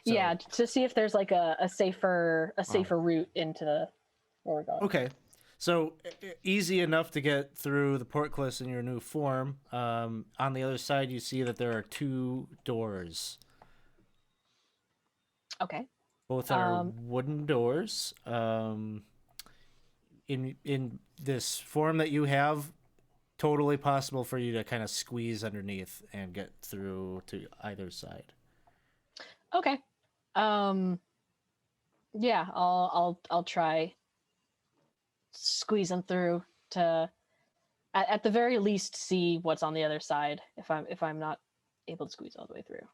So- Yeah, to see if there's like a safer route into the where we're going. Okay. So easy enough to get through the portcullis in your new form. On the other side, you see that there are 2 doors. Okay. Both are wooden doors. In this form that you have, totally possible for you to kind of squeeze underneath and get through to either side. Okay. Yeah, I'll try squeeze them through to at the very least see what's on the other side if I'm not able to squeeze all the way through.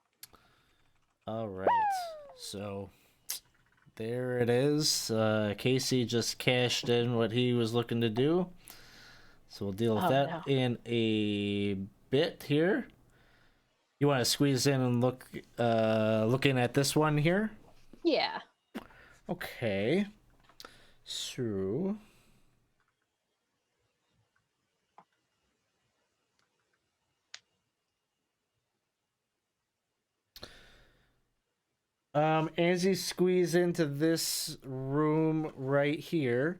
All right. So there it is. Casey just cashed in what he was looking to do. So we'll deal with that in a bit here. You want to squeeze in and look looking at this one here? Yeah. Okay. So as you squeeze into this room right here,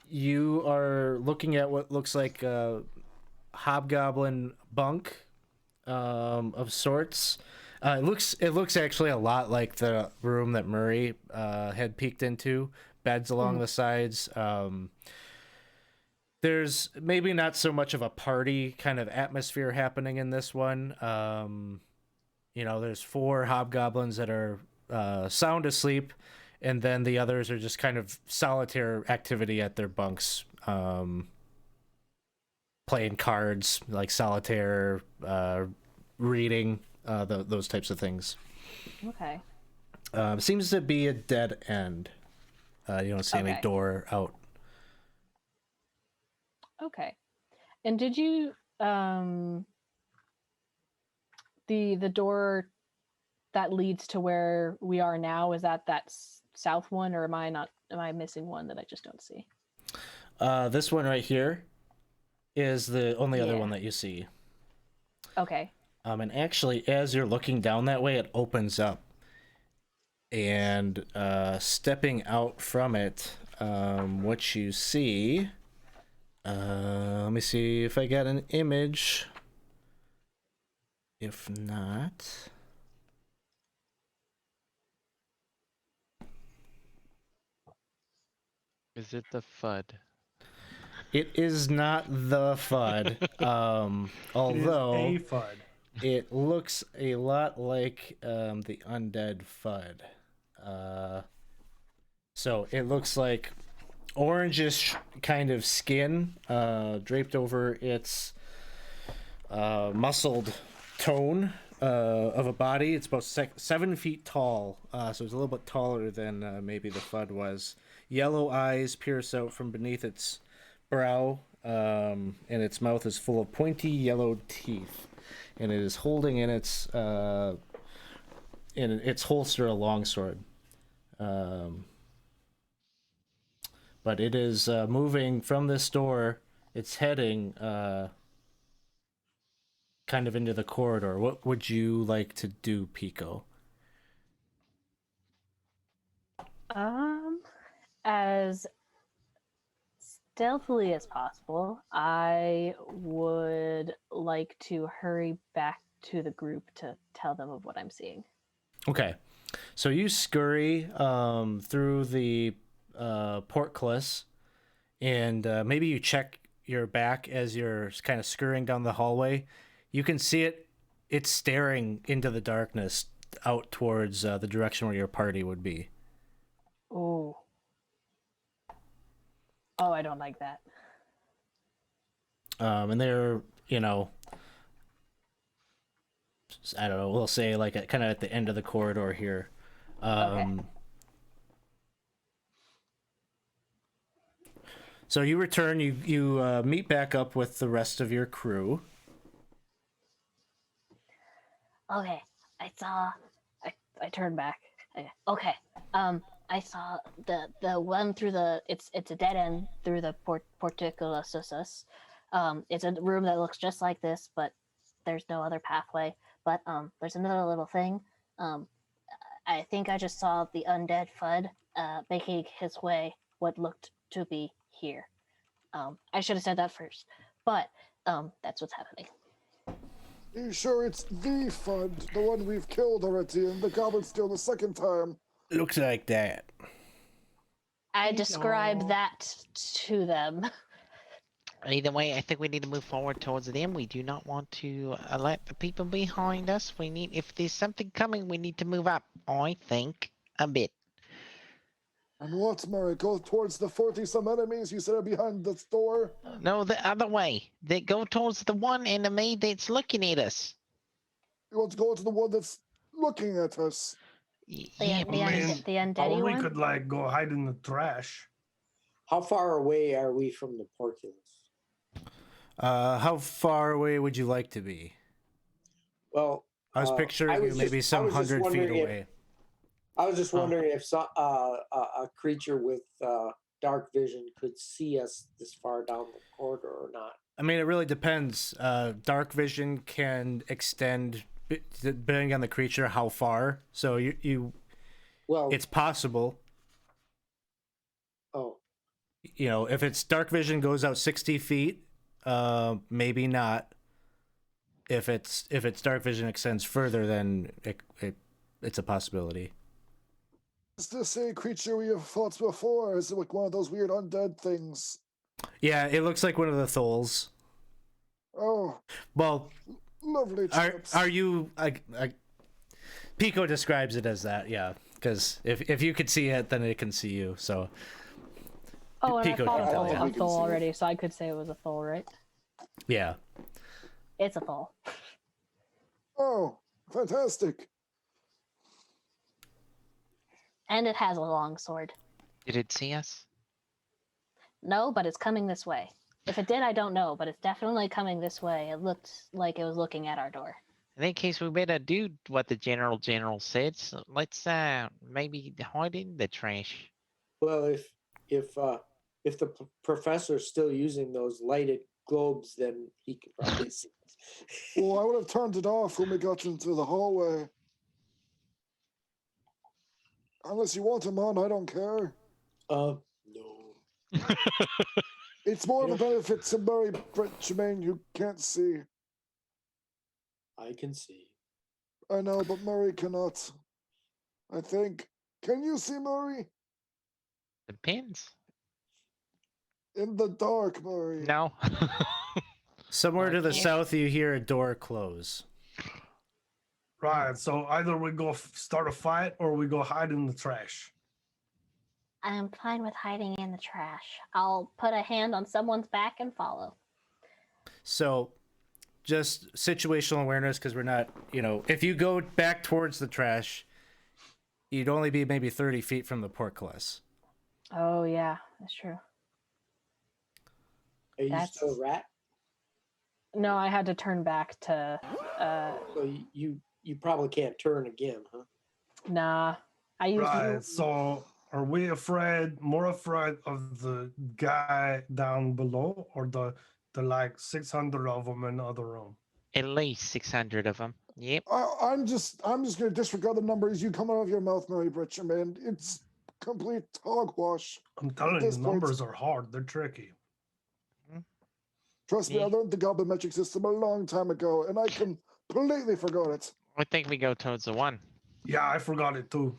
you are looking at what looks like a hobgoblin bunk of sorts. It looks actually a lot like the room that Murray had peeked into. Beds along the sides. There's maybe not so much of a party kind of atmosphere happening in this one. There's 4 hobgoblins that are sound asleep, and then the others are just kind of solitaire activity at their bunks, playing cards like solitaire, reading, those types of things. Okay. Seems to be a dead end. You don't see any door out. Okay. And did you the door that leads to where we are now, is that south one, or am I missing one that I just don't see? This one right here is the only other one that you see. Okay. And actually, as you're looking down that way, it opens up. And stepping out from it, what you see... let me see if I got an image. If not... Is it the FUD? It is not the FUD. Although it is a FUD. It looks a lot like the undead FUD. So it looks like orangish kind of skin draped over its muscled tone of a body. It's about 7 feet tall, so it's a little bit taller than maybe the FUD was. Yellow eyes pierce out from beneath its brow, and its mouth is full of pointy yellow teeth. And it is holding in its holster a longsword. But it is moving from this door. It's heading kind of into the corridor. What would you like to do, Pico? As stealthily as possible, I would like to hurry back to the group to tell them of what I'm seeing. Okay. So you scurry through the portcullis, and maybe you check your back as you're kind of scurrying down the hallway. You can see it's staring into the darkness out towards the direction where your party would be. Oh. Oh, I don't like that. And they're, I don't know, we'll say like kind of at the end of the corridor here. Okay. So you return, you meet back up with the rest of your crew. Okay, I turned back. Okay, I saw the one through the it's a dead end through the portcullis. It's a room that looks just like this, but there's no other pathway. But there's another little thing. I think I just saw the undead FUD making his way what looked to be here. I should have said that first, but that's what's happening. You sure it's the fund, the one we've killed already, and the goblins still the second time? Looks like that. I described that to them. Either way, I think we need to move forward towards them. We do not want to let the people behind us. We need, if there's something coming, we need to move up. I think a bit. And what, Murray? Go towards the 40-some enemies you said are behind the door? No, the other way. They go towards the one enemy that's looking at us. You want to go to the one that's looking at us? Yeah, The undeady or we one? could like go hide in the trash. How far away are we from the porculus? How far away would you like to be? Well, I was picturing you maybe some 100 feet away. I was just wondering if a creature with dark vision could see us this far down the corridor or not. I mean, it really depends. Dark vision can extend depending on the creature how far. So well, it's possible. Oh. You know, if it's dark vision goes out 60 feet, maybe not. If it's dark vision extends further, then it's a possibility. Is this a creature we have fought before? Is it like one of those weird undead things? Yeah, it looks like one of the Tholes. Oh. Well, lovely chips. Are you... Pico describes it as that, yeah. Because if you could see it, then it can see you, so... Oh, and Pico I can fought tell a you. Thole already, so I could say it was a Thole, right? Yeah. It's a Thole. Oh, fantastic. And it has a long sword. Did it see us? No, but it's coming this way. If it did, I don't know, but it's definitely coming this way. It looked like it was looking at our door. In that case, we better do what the general said. So let's maybe hide in the trash. Well, if the professor's still using those lighted globes, then he could probably see us. Well, I would have turned it off when we got into the hallway. Unless you want him on, I don't care. No. It's more of a benefit to Murray Brett Jermaine who can't see. I can see. I know, but Murray cannot. I think. Can you see Murray? Depends. In the dark, Murray. No. Somewhere to the south, you hear a door close. Right, so either we go start a fight or we go hide in the trash. I'm fine with hiding in the trash. I'll put a hand on someone's back and follow. So, just situational awareness, because we're not, if you go back towards the trash, you'd only be maybe 30 feet from the portcullis. Oh, yeah, that's true. Are you still a rat? No, I had to turn back to... So you probably can't turn again, huh? Nah. I used Right, so are we more afraid of the guy down below or the like 600 of them in the other room? At least 600 of them. Yep. I'm just going to disregard the numbers you come out of your mouth, Murray Brett Jermaine. It's complete hogwash. I'm telling you, numbers are hard. They're tricky. Trust me, I learned the goblin metric system a long time ago, and I completely forgot it. I think we go towards the one. Yeah, I forgot it too.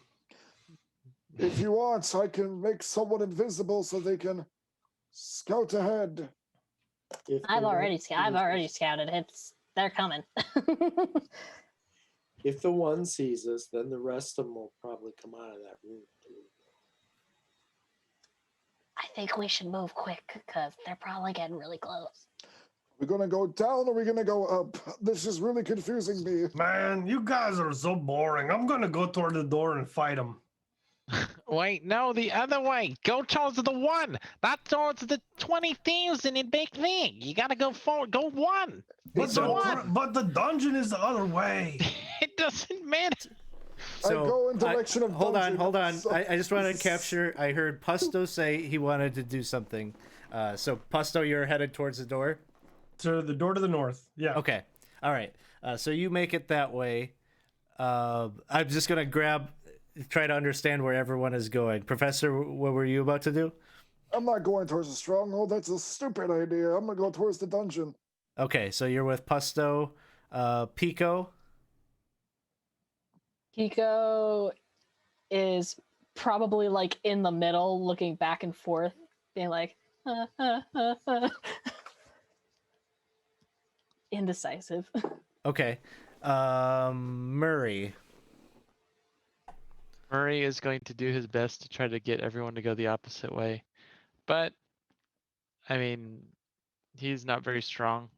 If you want, I can make someone invisible so they can scout ahead. I've already scouted. They're coming. If the one sees us, then the rest of them will probably come out of that room too. I think we should move quick because they're probably getting really close. We're going to go down or we're going to go up? This is really confusing me. Man, you guys are so boring. I'm going to go toward the door and fight them. Wait, no, the other way. Go towards the one, not towards the 20,000 in back there. You gotta go forward. Go one. But the dungeon is the other way. It doesn't matter. So, I go in direction of hold dungeon, on. so- I just want to capture. I heard Pusto say he wanted to do something. So Pusto, you're headed towards the door. To the door to the north. Yeah. Okay. All right. So you make it that way. I'm just gonna try to understand where everyone is going. Professor, what were you about to do? I'm not going towards the stronghold. That's a stupid idea. I'm gonna go towards the dungeon. Okay, so you're with Pusto, Pico. Pico is probably like in the middle, looking back and forth, being like, indecisive. Okay, Murray. Murray is going to do his best to try to get everyone to go the opposite way. But, I mean, he's not very strong.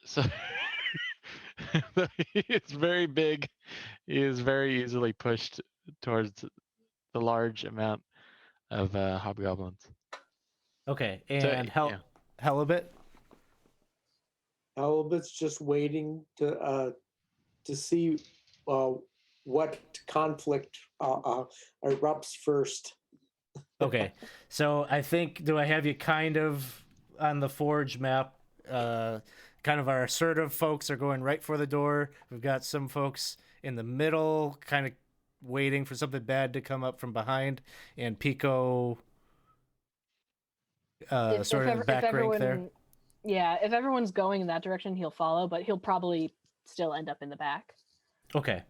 So it's very big. He is very easily pushed towards the large amount of hobgoblins. Okay, So, and yeah. Halibut. Halibut's just waiting to see what conflict erupts first. Okay, so I think, do I have you kind of on the Forge map? Kind of our assertive folks are going right for the door. We've got some folks in the middle, kind of waiting for something bad to come up from behind, and Pico sort of in the back rank there. Yeah, if everyone's going in that direction, he'll follow, but he'll probably still end up in the back. Okay.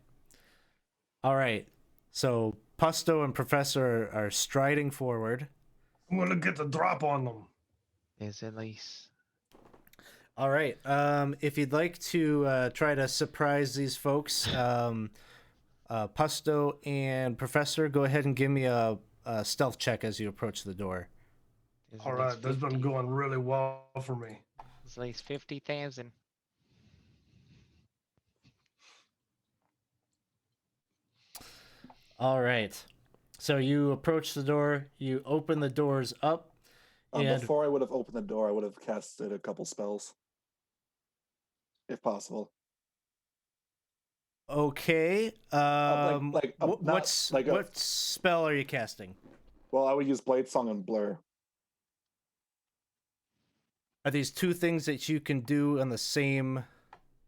All right. So Pusto and Professor are striding forward. I'm gonna get the drop on them. There's at least. All right. If you'd like to try to surprise these folks, Pusto and Professor, go ahead and give me a stealth check as you approach the door. All right, that's been going really well for me. It's at least 50,000. All right. So you approach the door, you open the doors up, and Before I would have opened the door, I would have casted a couple spells, if possible. okay. What spell are you casting? Well, I would use Blade Song and Blur. Are these two things that you can do on the same?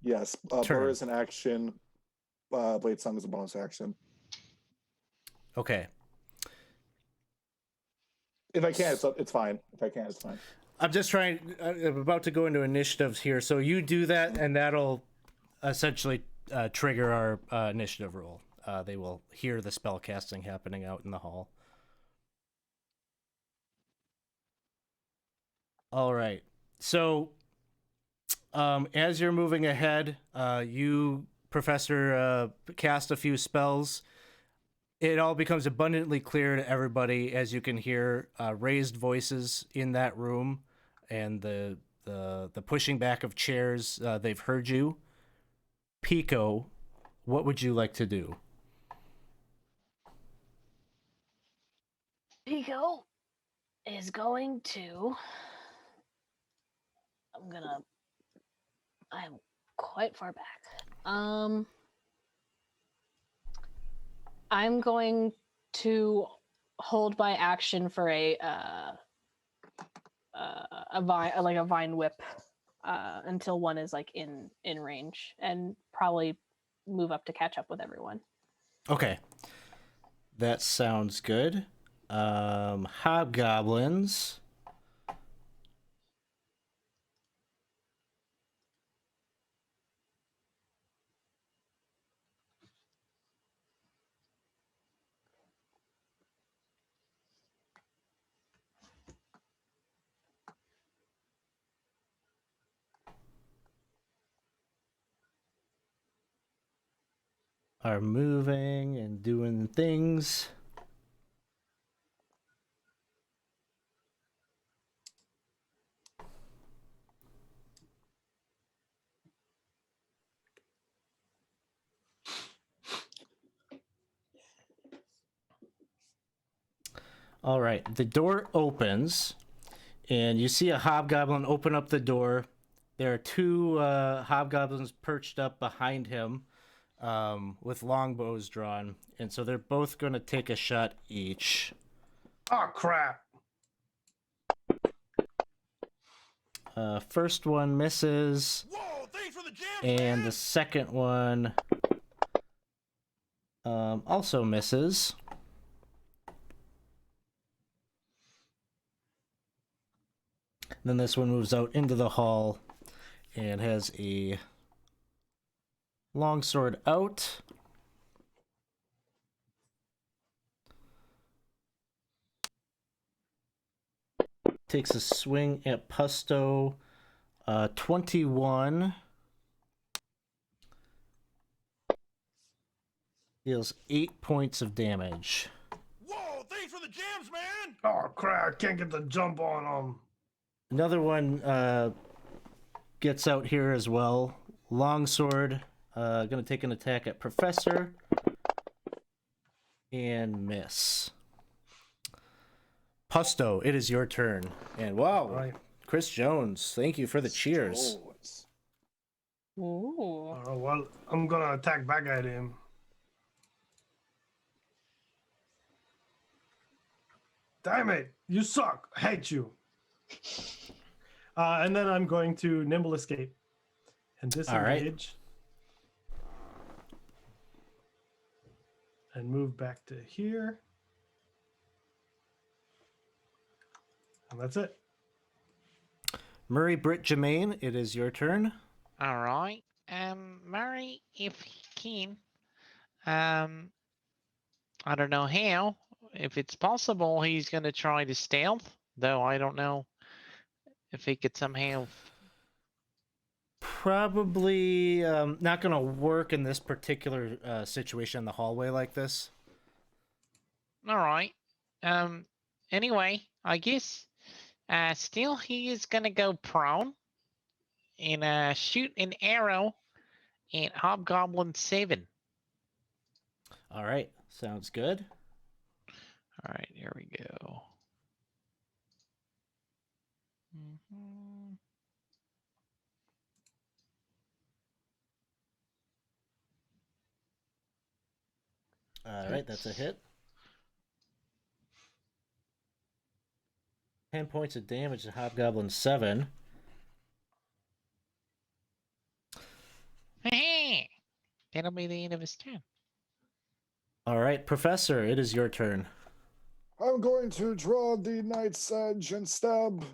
Yes, Blur is an action. Blade Song is a bonus action. Okay. If I can, it's fine. If I can, it's fine. I'm just trying. I'm about to go into initiatives here, so you do that, and that'll essentially trigger our initiative roll. They will hear the spell casting happening out in the hall. All right. So, as you're moving ahead, you, Professor, cast a few spells. It all becomes abundantly clear to everybody as you can hear raised voices in that room, and the pushing back of chairs. They've heard you. Pico, what would you like to do? Pico is going to. I'm quite far back. I'm going to hold my action for a vine whip until one is like in range, and probably move up to catch up with everyone. Okay, that sounds good. Hobgoblins. Are moving and doing things. All right, the door opens, and you see a hobgoblin open up the door. There are two hobgoblins perched up behind him with longbows drawn, and so they're both going to take a shot each. Oh, crap. First one misses. Whoa, thanks for the jams, and man. the second one also misses. Then this one moves out into the hall and has a longsword out. Takes a swing at Pusto. 21. Deals 8 points of damage. Whoa, thanks for the jams, man! Oh crap! I can't get the jump on him. Another one gets out here as well. Longsword. Gonna take an attack at Professor. And miss. Pusto, it is your turn. And wow, All right. Chris Jones, thank you for the cheers. Stones. Ooh. Well, I'm gonna attack back at him. Damn it! You suck. I hate you. And then I'm going to nimble escape and All right. disengage. And move back to here. And that's it. Murray Britt Jermaine, it is your turn. All right. Murray, if he can, I don't know how. If it's possible, he's gonna try to stealth, though I don't know if he could somehow. Probably not going to work in this particular situation in the hallway like this. All right. Anyway, I guess. Still, he is gonna go prone and shoot an arrow at Hobgoblin 7. All right, sounds good. All right, here we go. Mhm. All right, that's a hit. 10 points of damage to Hobgoblin 7. That'll be the end of his turn. All right, Professor, it is your turn. I'm going to draw the Knight's Edge and stab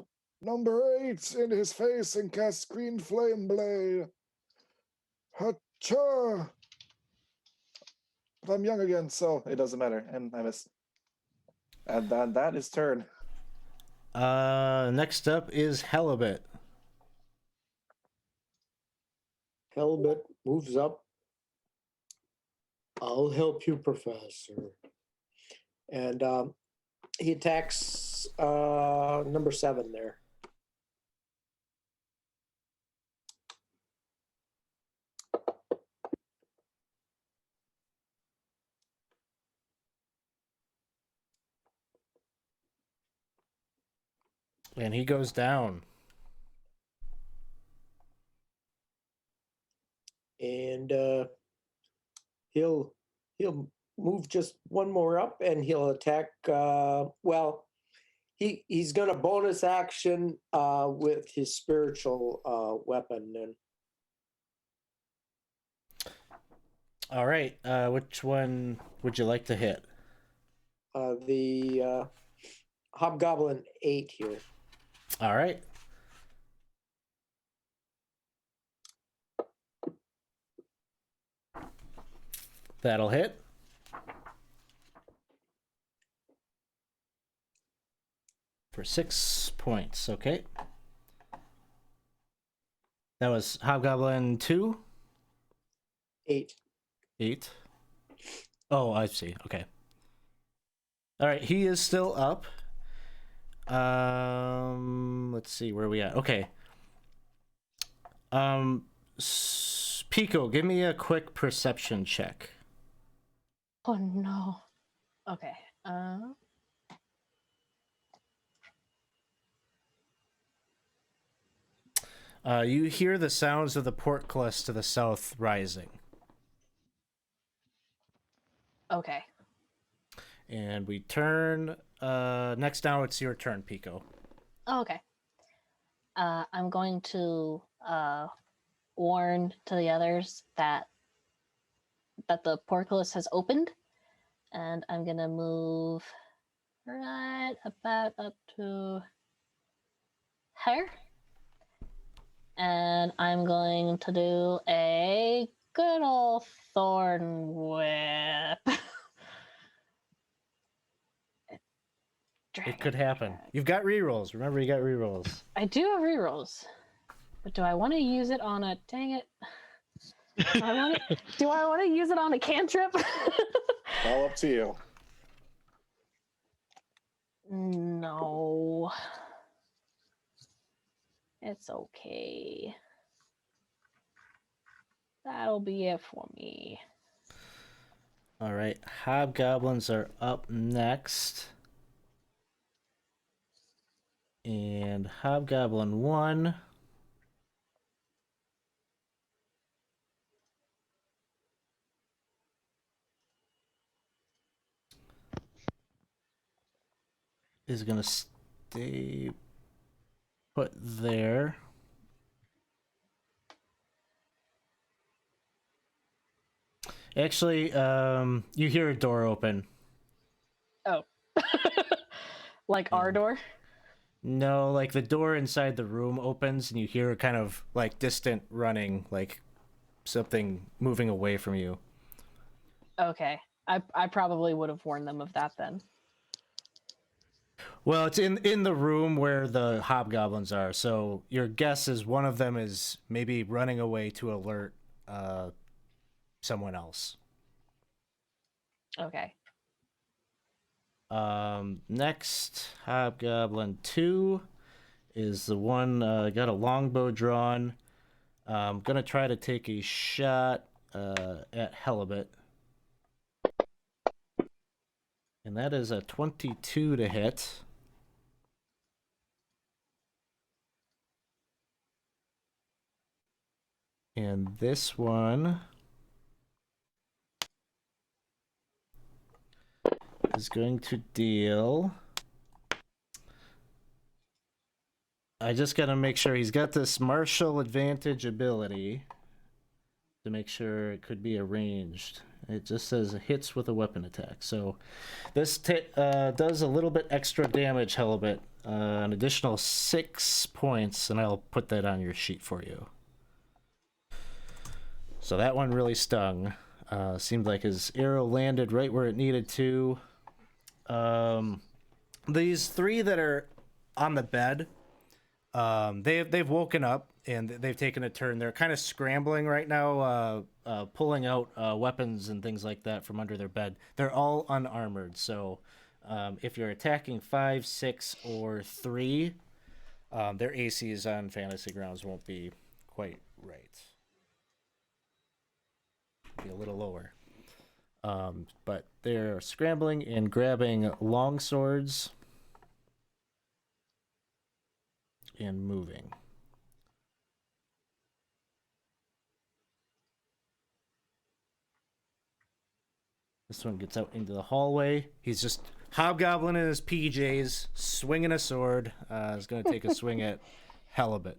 number 8 in his face and cast Green Flame Blade. Hacha! But I'm young again, so it doesn't matter. And I miss. And that is turn. Next up is Halibut. Helmet moves up. I'll help you, Professor. And he attacks number 7 there. And he goes down. And he'll move just one more up and he'll attack he's gonna bonus action with his spiritual weapon then. All right, which one would you like to hit? The Hobgoblin 8 here. All right. That'll hit. For 6 points, okay. That was Hobgoblin 2? 8. 8. Oh, I see, okay. All right, he is still up. Let's see, where are we at? Okay. Pico, give me a quick perception check. Oh no. Okay. You hear the sounds of the portcullis to the south rising. Okay. And we turn. Next now it's your turn, Pico. Oh, okay. I'm going to warn to the others that the portcullis has opened, and I'm gonna move right about up to her. And I'm going to do a good old thorn whip. It could happen. You've got rerolls. Remember, you got rerolls. I do have rerolls, but do I want to use it on a? Dang it! Do I want to use it on a cantrip? All up to you. No, it's okay. That'll be it for me. All right, hobgoblins are up next. And Hobgoblin 1 is going to stay put there. Actually, you hear a door open. Oh. Like our door? No, like the door inside the room opens and you hear kind of like distant running, like something moving away from you. Okay. I probably would have warned them of that then. Well, it's in the room where the hobgoblins are, so your guess is one of them is maybe running away to alert someone else. Okay. Next, Hobgoblin 2 is the one got a longbow drawn. Gonna try to take a shot at Halibut. And that is a 22 to hit. And this one is going to deal... I just gotta make sure he's got this martial advantage ability to make sure it could be arranged. It just says hits with a weapon attack. So this does a little bit extra damage, Halibut. An additional 6 points, and I'll put that on your sheet for you. So that one really stung. Seemed like his arrow landed right where it needed to. These 3 that are on the bed, they've woken up and they've taken a turn. They're kind of scrambling right now, pulling out weapons and things like that from under their bed. They're all unarmored, so if you're attacking 5, 6, or 3, their ACs on Fantasy Grounds won't be quite right. Be a little lower. But they're scrambling and grabbing long swords and moving. This one gets out into the hallway. He's just hobgoblin in his PJs, swinging a sword. He's going to take a swing at Halibut.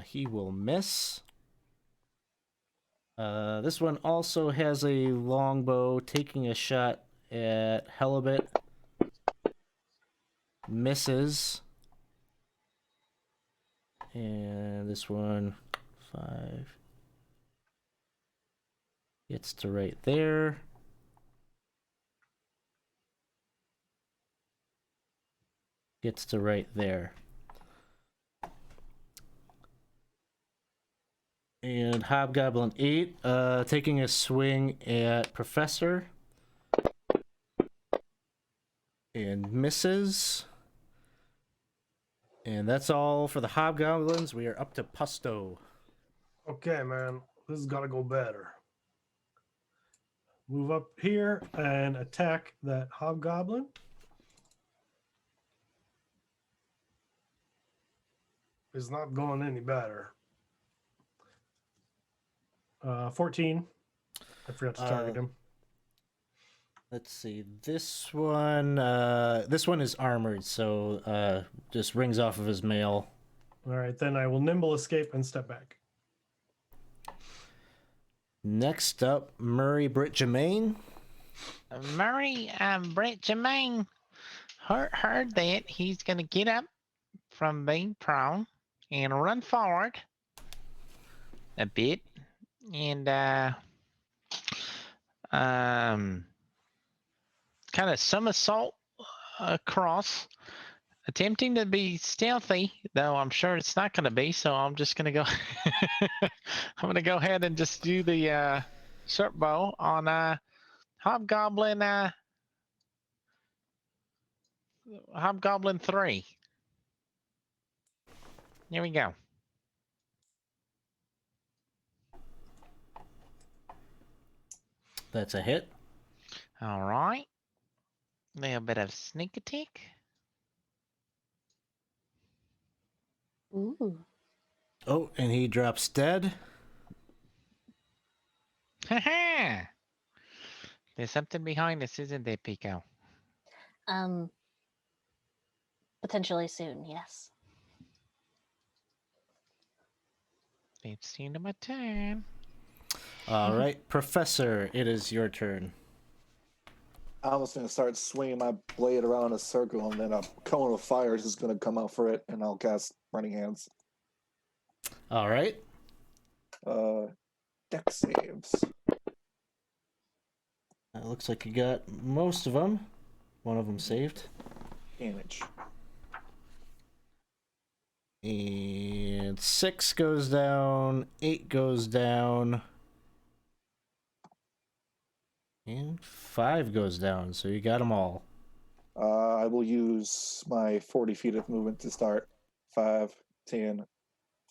He will miss. This one also has a longbow, taking a shot at Halibut. Misses. And this one, 5. Gets to right there. Gets to right there. And Hobgoblin 8, taking a swing at Professor. And misses. And that's all for the Hobgoblins. We are up to Pusto. Okay, man. This has got to go better. Move up here and attack that Hobgoblin. It's not going any better. 14. I forgot to target him. Let's see. This one is armored, so just rings off of his mail. All right, then I will nimble escape and step back. Next up, Murray Britt Germain. Murray, Brett Jermaine heard that he's gonna get up from being prone and run forward a bit and kind of somersault across, attempting to be stealthy, though I'm sure it's not going to be. So I'm just going to go. I'm going to go ahead and just do the short bow on Hobgoblin. Hobgoblin 3. Here we go. That's a hit. All right. A little bit of sneak attack. Ooh. Oh, and he drops dead. Ha. There's something behind this, isn't there, Pico? Potentially soon, yes. It's the end of my turn. All right, Professor, it is your turn. I was going to start swinging my blade around in a circle, and then a cone of fire is just going to come out for it, and I'll cast Running Hands. All right. Dex saves. It looks like you got most of them. One of them saved. Damage. And 6 goes down, 8 goes down, and 5 goes down. So you got them all. I will use my 40 feet of movement to start. 5, 10,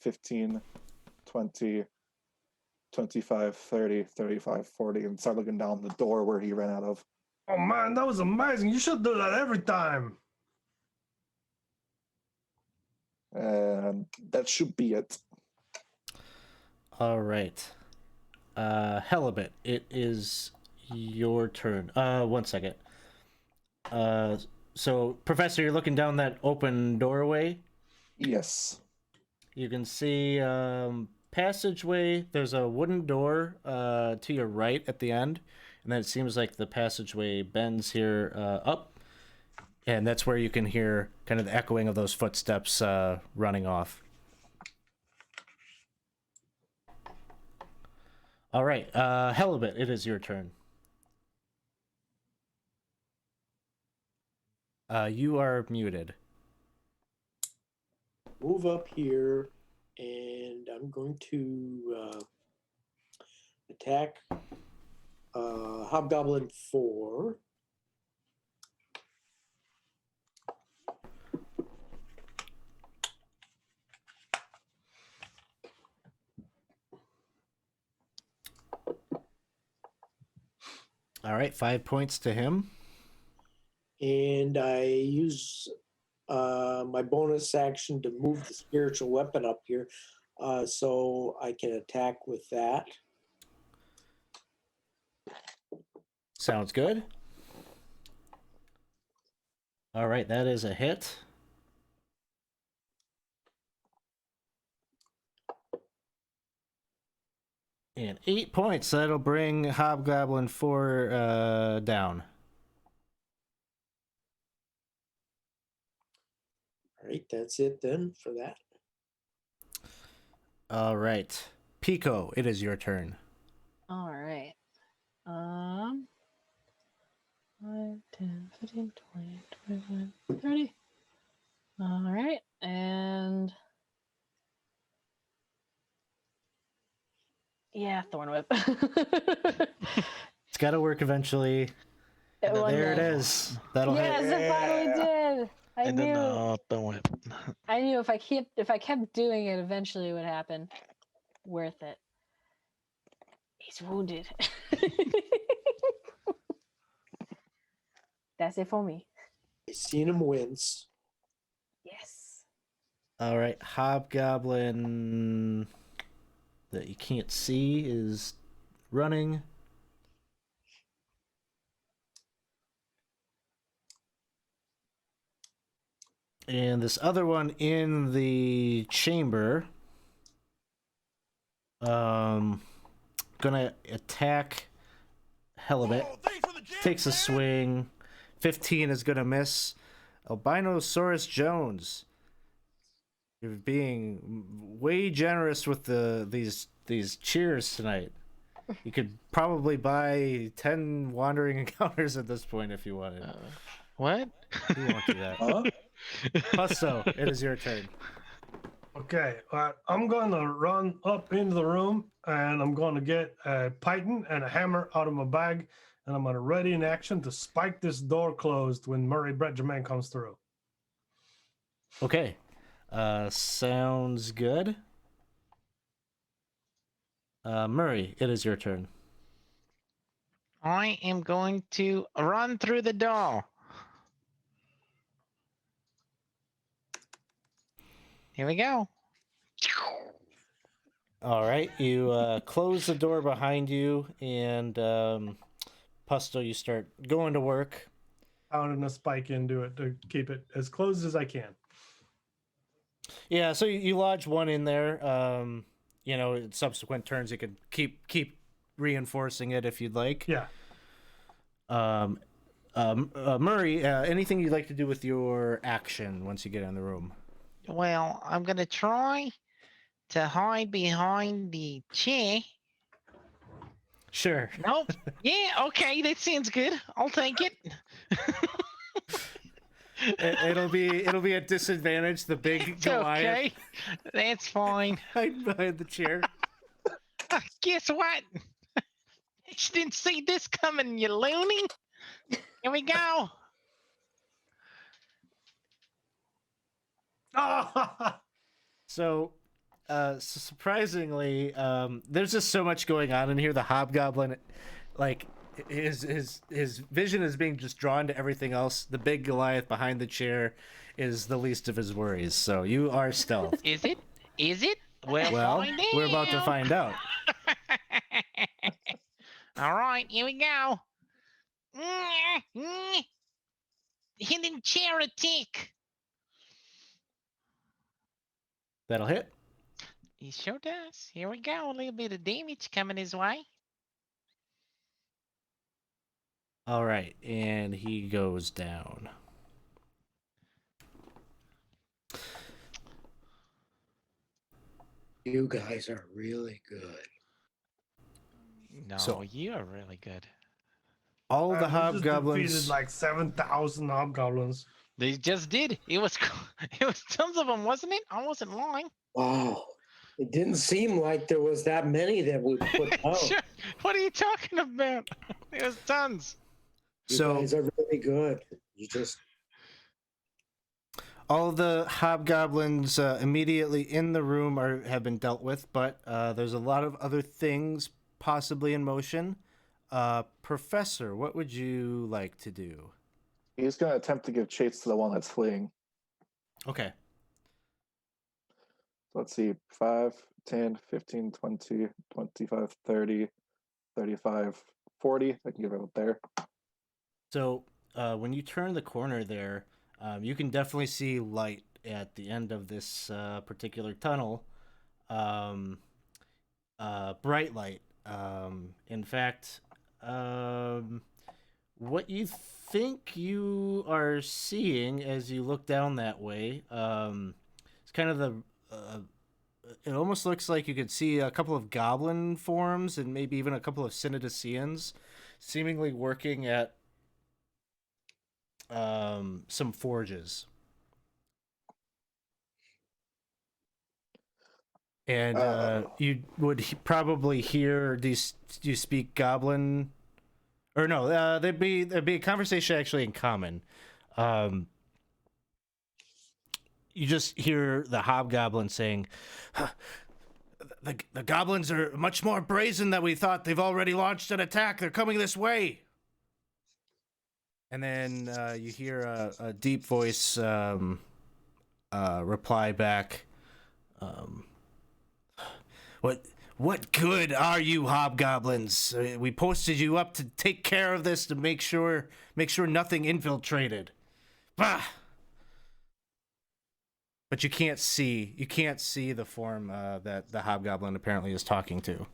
15, 20, 25, 30, 35, 40, and start looking down the door where he ran out of. Oh man, that was amazing. You should do that every time. And that should be it. All right. Halibut, it is your turn. 1 second. So, Professor, you're looking down that open doorway. Yes. You can see passageway. There's a wooden door to your right at the end, and then it seems like the passageway bends here up, and that's where you can hear kind of the echoing of those footsteps running off. All right, Halibut, it is your turn. You are muted. Move up here, and I'm going to attack Hobgoblin 4. All right, 5 points to him. And I use my bonus action to move the spiritual weapon up here, so I can attack with that. Sounds good. All right, that is a hit. And 8 points. That'll bring Hobgoblin 4 down. All right, that's it then for that. All right. Pico, it is your turn. All right. 5, 10, 15, 20, 25, 30. All right. And yeah, Thorn Whip. It's got to work eventually. There it is. That'll yes, hit. it finally did. I knew. Thorn Whip. I knew if I kept doing it, eventually it would happen. Worth it. He's wounded. That's it for me. I seen him wince. Yes. All right. Hobgoblin that you can't see is running. And this other one in the chamber, gonna attack Halibut. Whoa, thanks for the jams, takes a man. swing. 15 is gonna miss. Albinosaurus Jones, you're being way generous with these cheers tonight. You could probably buy 10 wandering encounters at this point if you wanted. What? He won't do that. Huh? Pusto, it is your turn. Okay, I'm going to run up into the room and I'm going to get a python and a hammer out of my bag, and I'm going to ready in action to spike this door closed when Murray Brett Jermaine comes through. Okay. Sounds good. Murray, it is your turn. I am going to run through the door. Here we go. All right, you close the door behind you, and Pusto, you start going to work. Pounding a spike into it to keep it as closed as I can. Yeah, so you lodge one in there. You know, in subsequent turns, you can keep reinforcing it if you'd like. Yeah. Murray, anything you'd like to do with your action once you get in the room? Well, I'm going to try to hide behind the chair. Sure. Nope. Yeah, okay, that sounds good. I'll take it. It'll be a disadvantage. The big It's Goliath okay. That's fine. hiding behind the chair. Guess what? You didn't see this coming, you loony. Here we go. So, surprisingly, there's just so much going on in here. The hobgoblin, like his vision is being just drawn to everything else. The big Goliath behind the chair is the least of his worries. So you are stealth. Is it? Is it? Well, find we're about to out. find out. All right, here we go. Hidden chair attack. That'll hit. He sure does. Here we go. A little bit of damage coming his way. All right, and he goes down. You guys are really good. No, So- you are really good. All the We just hobgoblins. defeated like 7,000 hobgoblins. They just did. It was tons of them, wasn't it? I wasn't lying. Wow. It didn't seem like there was that many that we put down. Sure. What are you talking about? There was tons. You So- guys are really good. You just All the hobgoblins immediately in the room have been dealt with, but there's a lot of other things possibly in motion. Professor, what would you like to do? He's going to attempt to give chase to the one that's fleeing. Okay. Let's see, 5, 10, 15, 20, 25, 30, 35, 40. I can give it up there. So when you turn the corner there, you can definitely see light at the end of this particular tunnel. Bright light. In fact, what you think you are seeing as you look down that way, it's kind of the. It almost looks like you could see a couple of goblin forms and maybe even a couple of Synodicians seemingly working at some forges. And you would probably hear these. Do you speak Goblin? Or no? There'd be a conversation actually in common. You just hear the hobgoblin saying, "The goblins are much more brazen than we thought. They've already launched an attack. They're coming this way." And then you hear a deep voice reply back. What good are you, hobgoblins? We posted you up to take care of this, to make sure nothing infiltrated. Bah! But you can't see the form that the hobgoblin apparently is talking to.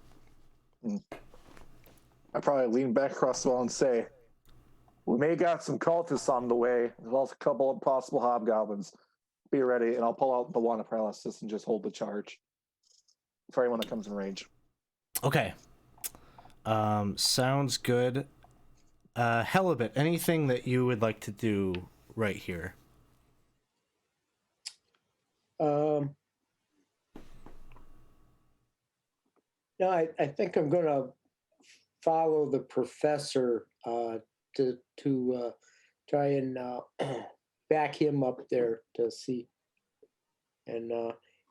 I probably lean back across the wall and say, We may got some cultists on the way, as well as a couple of possible hobgoblins. Be ready, and I'll pull out the wand of paralysis and just hold the charge for anyone that comes in range. Okay. Sounds good. Helibet, anything that you would like to do right here? No, I think I'm going to follow the professor to try and back him up there to see. And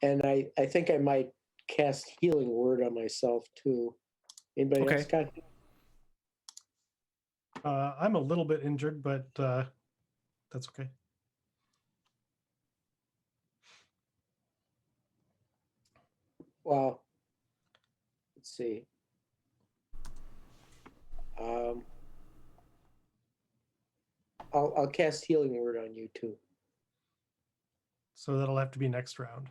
I think I might cast healing word on myself too. Anybody else got? I'm a little bit injured, but that's okay. Well, let's see. I'll cast healing word on you too. So that'll have to be next round.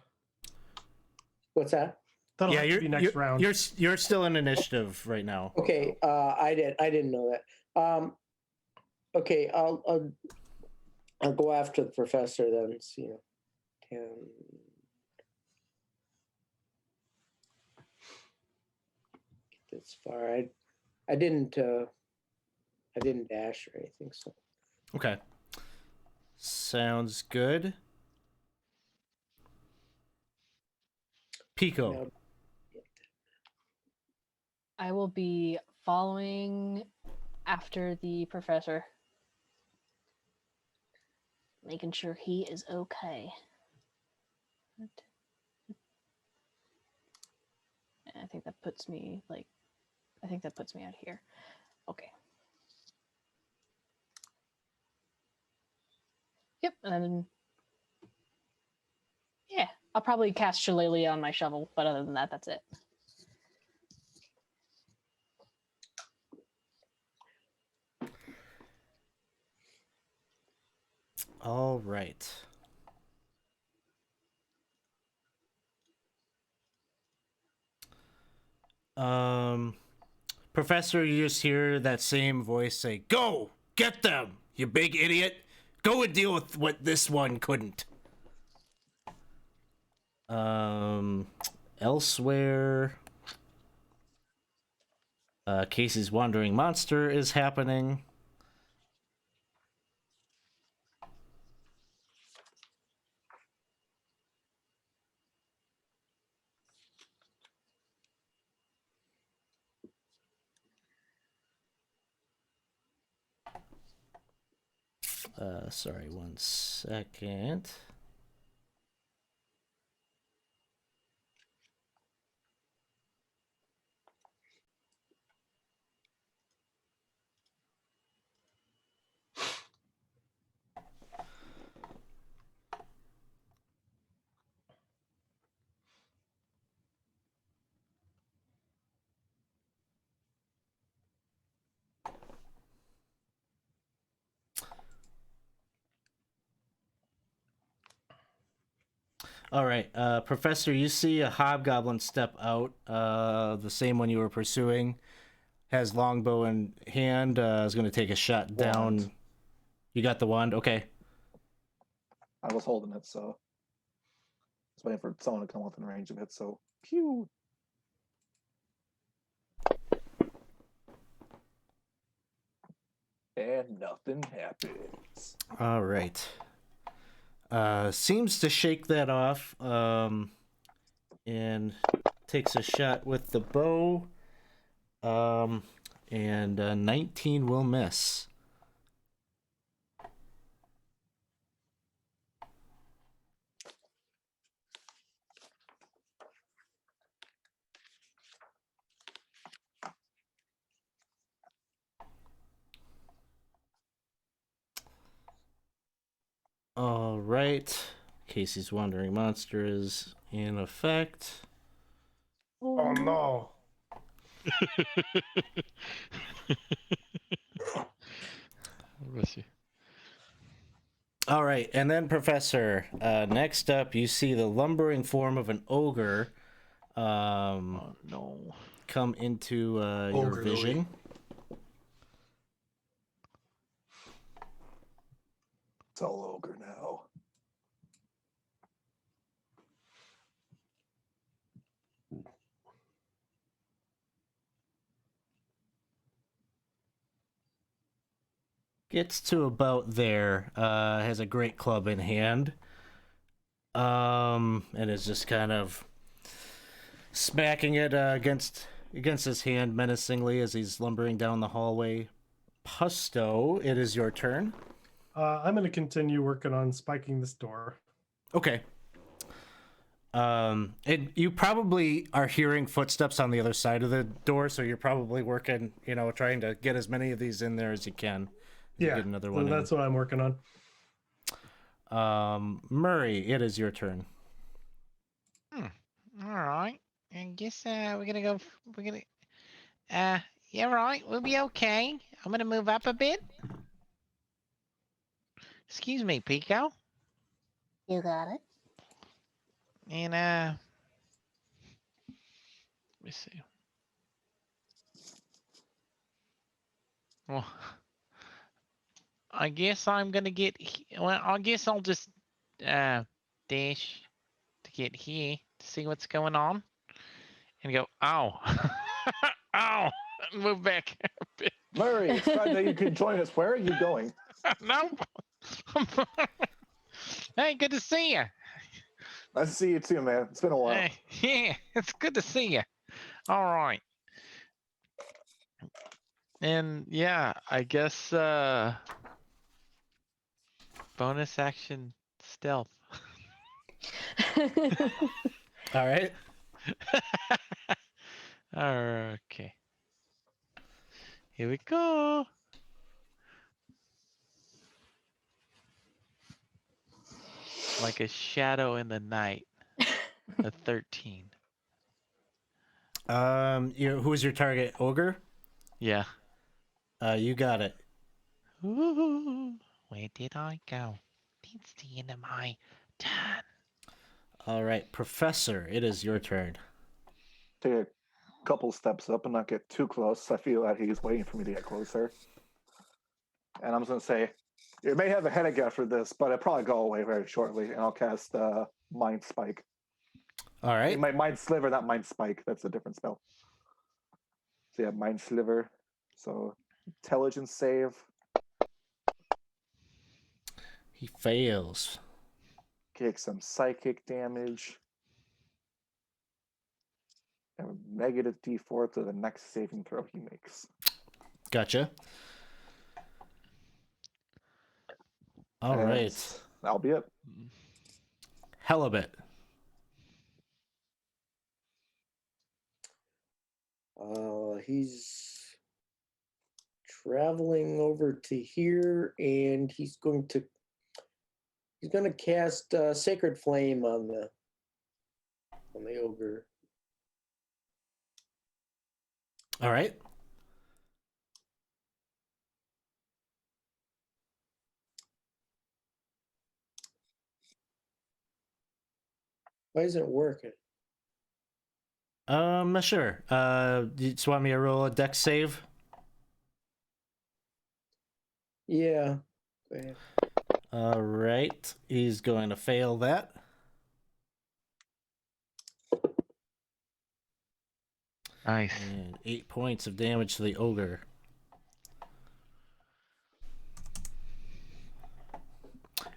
What's that? That'll have to be next round. You're still in initiative right now. Okay, I didn't know that. Okay, I'll go after the professor then. See, 10. Get this far. I didn't dash or anything. So. Okay. Sounds good. Pico. No. I will be following after the professor, making sure he is okay. I think that puts me out here. Okay. Yep, and then yeah, I'll probably cast Shillelagh on my shovel, but other than that, that's it. All right. Professor, you just hear that same voice say, "Go! Get them, you big idiot! Go and deal with what this one couldn't." Elsewhere, Casey's Wandering Monster is happening. Sorry, 1 second. All right, Professor, you see a hobgoblin step out, the same one you were pursuing, has longbow in hand, is going to take a shot down. Wand. You got the wand? Okay. I was holding it, so I was waiting for someone to come within range of it, so pew. And nothing happens. All right. Seems to shake that off, and takes a shot with the bow, and 19 will miss. All right. Casey's Wandering Monster is in effect. Oh no. Bless you. All right, and then Professor, next up you see the lumbering form of an ogre Oh no. come into your Ogre vision. It's all ogre now. Gets to about there. Has a great club in hand. And is just kind of smacking it against his hand menacingly as he's lumbering down the hallway. Pusto, it is your turn. I'm going to continue working on spiking this door. Okay. And you probably are hearing footsteps on the other side of the door, so you're probably working, trying to get as many of these in there as you can. Yeah, get another so one that's what I'm working on. Murray, it is your turn. All right. I guess we're gonna go. We're gonna. Yeah, right. We'll be okay. I'm gonna move up a bit. Excuse me, Pico. You got it. And Let me see. well, I guess I'm gonna get. Well, I guess I'll just dash to get here to see what's going on, and go. Ow, ow, and move back a bit. Murray, it's glad that you can join us. Where are you going? No. Hey, good to see you. Nice to see you too, man. It's been a while. Yeah, it's good to see you. All right. And yeah, I guess bonus action stealth. All right. Okay. Here we go. Like a shadow in the night. A 13. Who's your target? Ogre? Yeah. You got it. Ooh, where did I go? It's the end of my turn. All right, Professor, it is your turn. Take a couple steps up and not get too close. I feel like he's waiting for me to get closer. And I'm just going to say, you may have a headache after this, but it'll probably go away very shortly. And I'll cast Mind Spike. All right. My Mind Sliver, not Mind Spike. That's a different spell. So yeah, Mind Sliver. So intelligence save. He fails. Take some psychic damage. And a negative D4 to the next saving throw he makes. Gotcha. All And right. that'll be it. Halibut. He's traveling over to here, and he's going to cast Sacred Flame on the ogre. All right. Why isn't it working? Sure. You just want me to roll a dex save? Yeah. Go ahead. All right. He's going to fail that. Nice. And 8 points of damage to the ogre.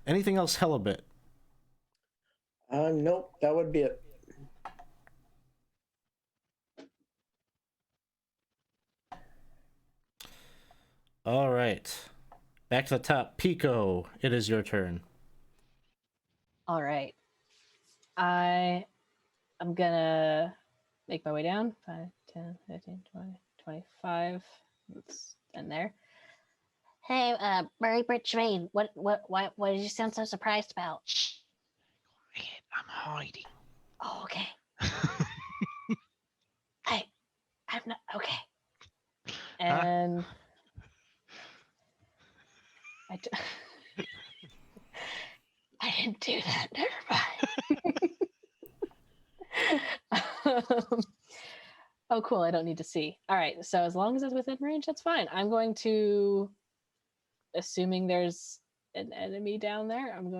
Anything else, Halibut? Nope, that would be it. All right. Back to the top. Pico, it is your turn. All right. I'm gonna make my way down. 5, 10, 15, 20, 25. It's in there. Hey, Murray Britt Jermaine, what did you sound so surprised about? Shh. Quiet. I'm hiding. Oh, okay. I'm not okay. And I didn't do that. Never mind. Oh, cool. I don't need to see. All right. So as long as it's within range, that's fine. I'm going to, assuming there's an enemy down there, I'm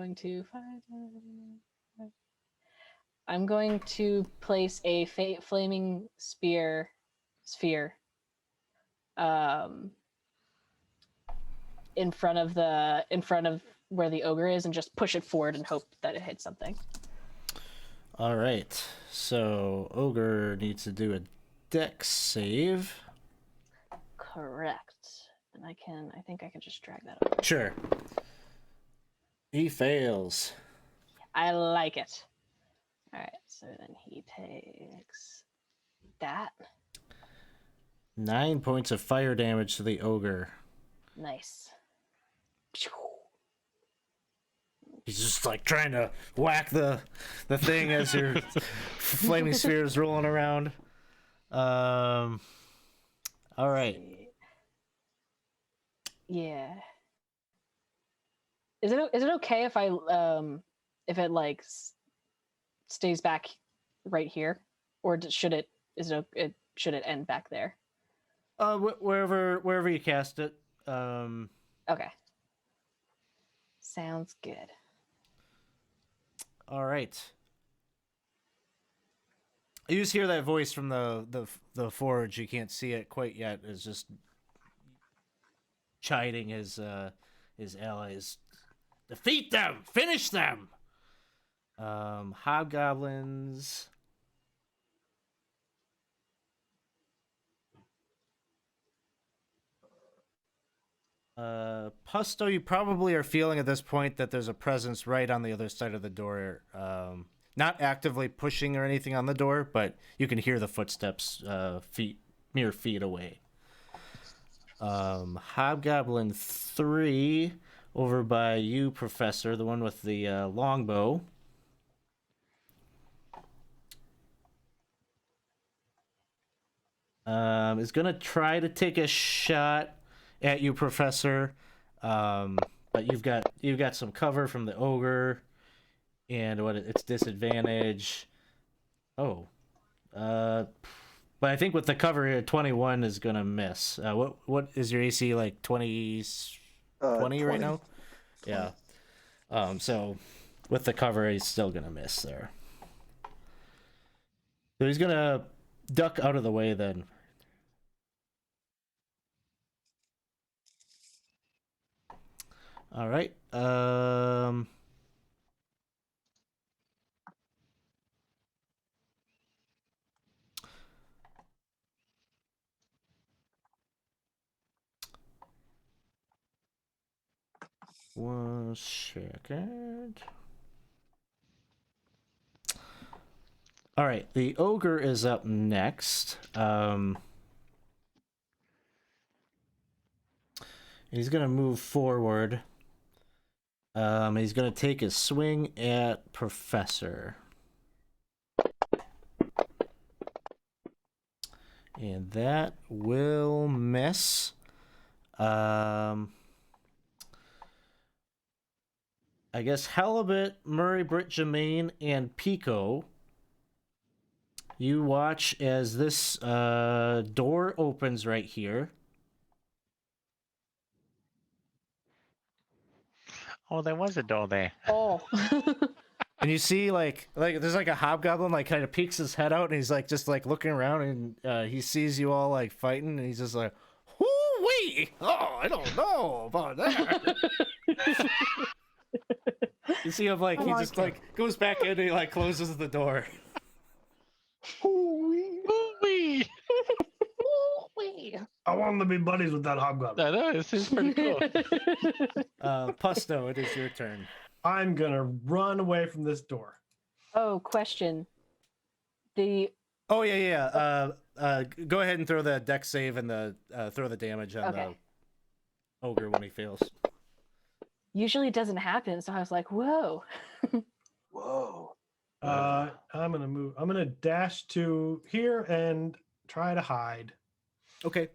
going to place a flaming sphere in front of where the ogre is and just push it forward and hope that it hits something. All right. So ogre needs to do a dex save. Correct. And I think I can just drag that up. Sure. He fails. I like it. All right, so then he takes that. 9 points of fire damage to the ogre. Nice. He's just like trying to whack the thing as your flaming sphere is rolling around. All right. Yeah. Is it okay if I if it like stays back right here, or should it should it end back there? Wherever you cast it. Okay. Sounds good. All right. You just hear that voice from the forge. You can't see it quite yet. It's just chiding his allies. Defeat them! Finish them! Hobgoblins. Pusto, you probably are feeling at this point that there's a presence right on the other side of the door. Not actively pushing or anything on the door, but you can hear the footsteps mere feet away. Hobgoblin 3 over by you, Professor, the one with the longbow. Is gonna try to take a shot at you, Professor, but you've got some cover from the ogre, and it's disadvantage. Oh, but I think with the cover here, 21 is gonna miss. What is your AC, like 20 right now? 20. Yeah. So with the cover, he's still gonna miss there. So he's gonna duck out of the way then. All right. One second. All right, the ogre is up next. He's gonna move forward. He's gonna take a swing at Professor. And that will miss. I guess Halibut, Murray, Britt, Jermaine, and Pico. You watch as this door opens right here. Oh, there was a door there. Oh. And you see like there's like a hobgoblin like kind of peeks his head out and he's like just like looking around and he sees you all like fighting and he's just like, "Hoo-wee! Oh, I don't know about that." You see him like he just like goes back in and he like closes the door. Ooh-wee. Ooh-wee. Ooh-wee. I want him to be buddies with that hobgoblin. I know, this is pretty cool. Pusto, it is your turn. I'm gonna run away from this door. Oh, question. Oh yeah. Go ahead and throw the dex save and throw the damage on the ogre when he fails. Usually it doesn't happen, so I was like, whoa. Whoa. I'm gonna move. I'm gonna dash to here and try to hide. Okay.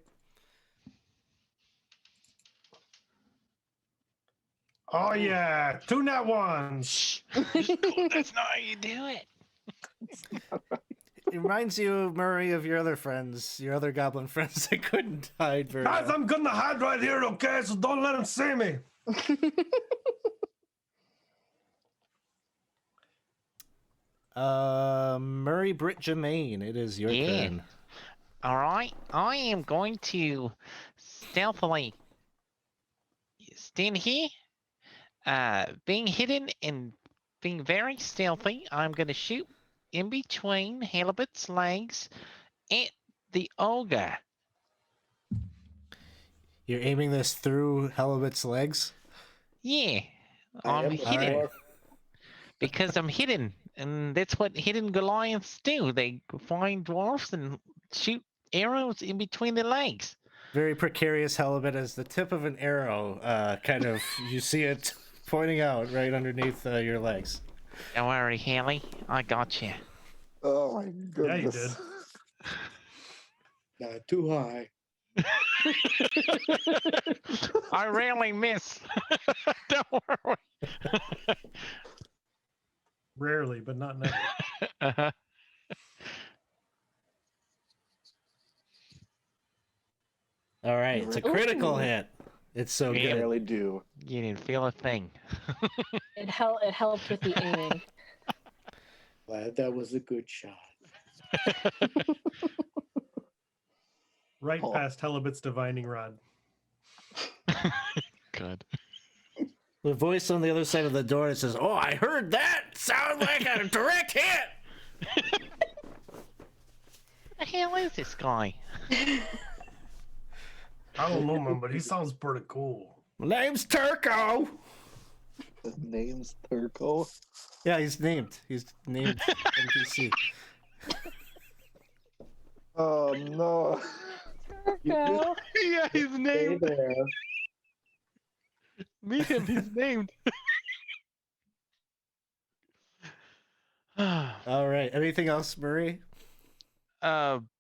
Oh yeah, 2 nat ones. That's not how you do it. It reminds you, Murray, of your other friends, your other goblin friends that couldn't hide very Guys, well. I'm gonna hide right here, okay? So don't let them see me. Murray Britt Jermaine, it is your Yeah. turn. All right. I am going to stealthily stand here, being hidden and being very stealthy. I'm going to shoot in between Halibut's legs at the ogre. You're aiming this through Halibut's legs? Yeah, I I'm am a hidden dwarf. because I'm hidden, and that's what hidden Goliaths do. They find dwarfs and shoot arrows in between their legs. Very precarious Halibut as the tip of an arrow, kind of, you see it pointing out right underneath your legs. Don't worry, Haley. I got you. Oh my Yeah, you goodness. Not too high. I rarely miss. Don't worry. Rarely, but not never. Uh-huh. All right, it's a critical Ooh. hit. It's so I Yeah. good. really do. You didn't feel a thing. It helped with the aiming. Glad that was a good shot. Right Oh. past Helibut's divining rod. Good. The voice on the other side of the door that says, "Oh, I heard that! Sounds like a direct hit!" The hell is this guy? I don't know, man, but he sounds pretty cool. My name's Turco! His name's Turco. Yeah, he's named. He's named NPC. Oh no. Go. Yeah, he's Stay named. there. Meet him. He's named. All right, anything else, Murray?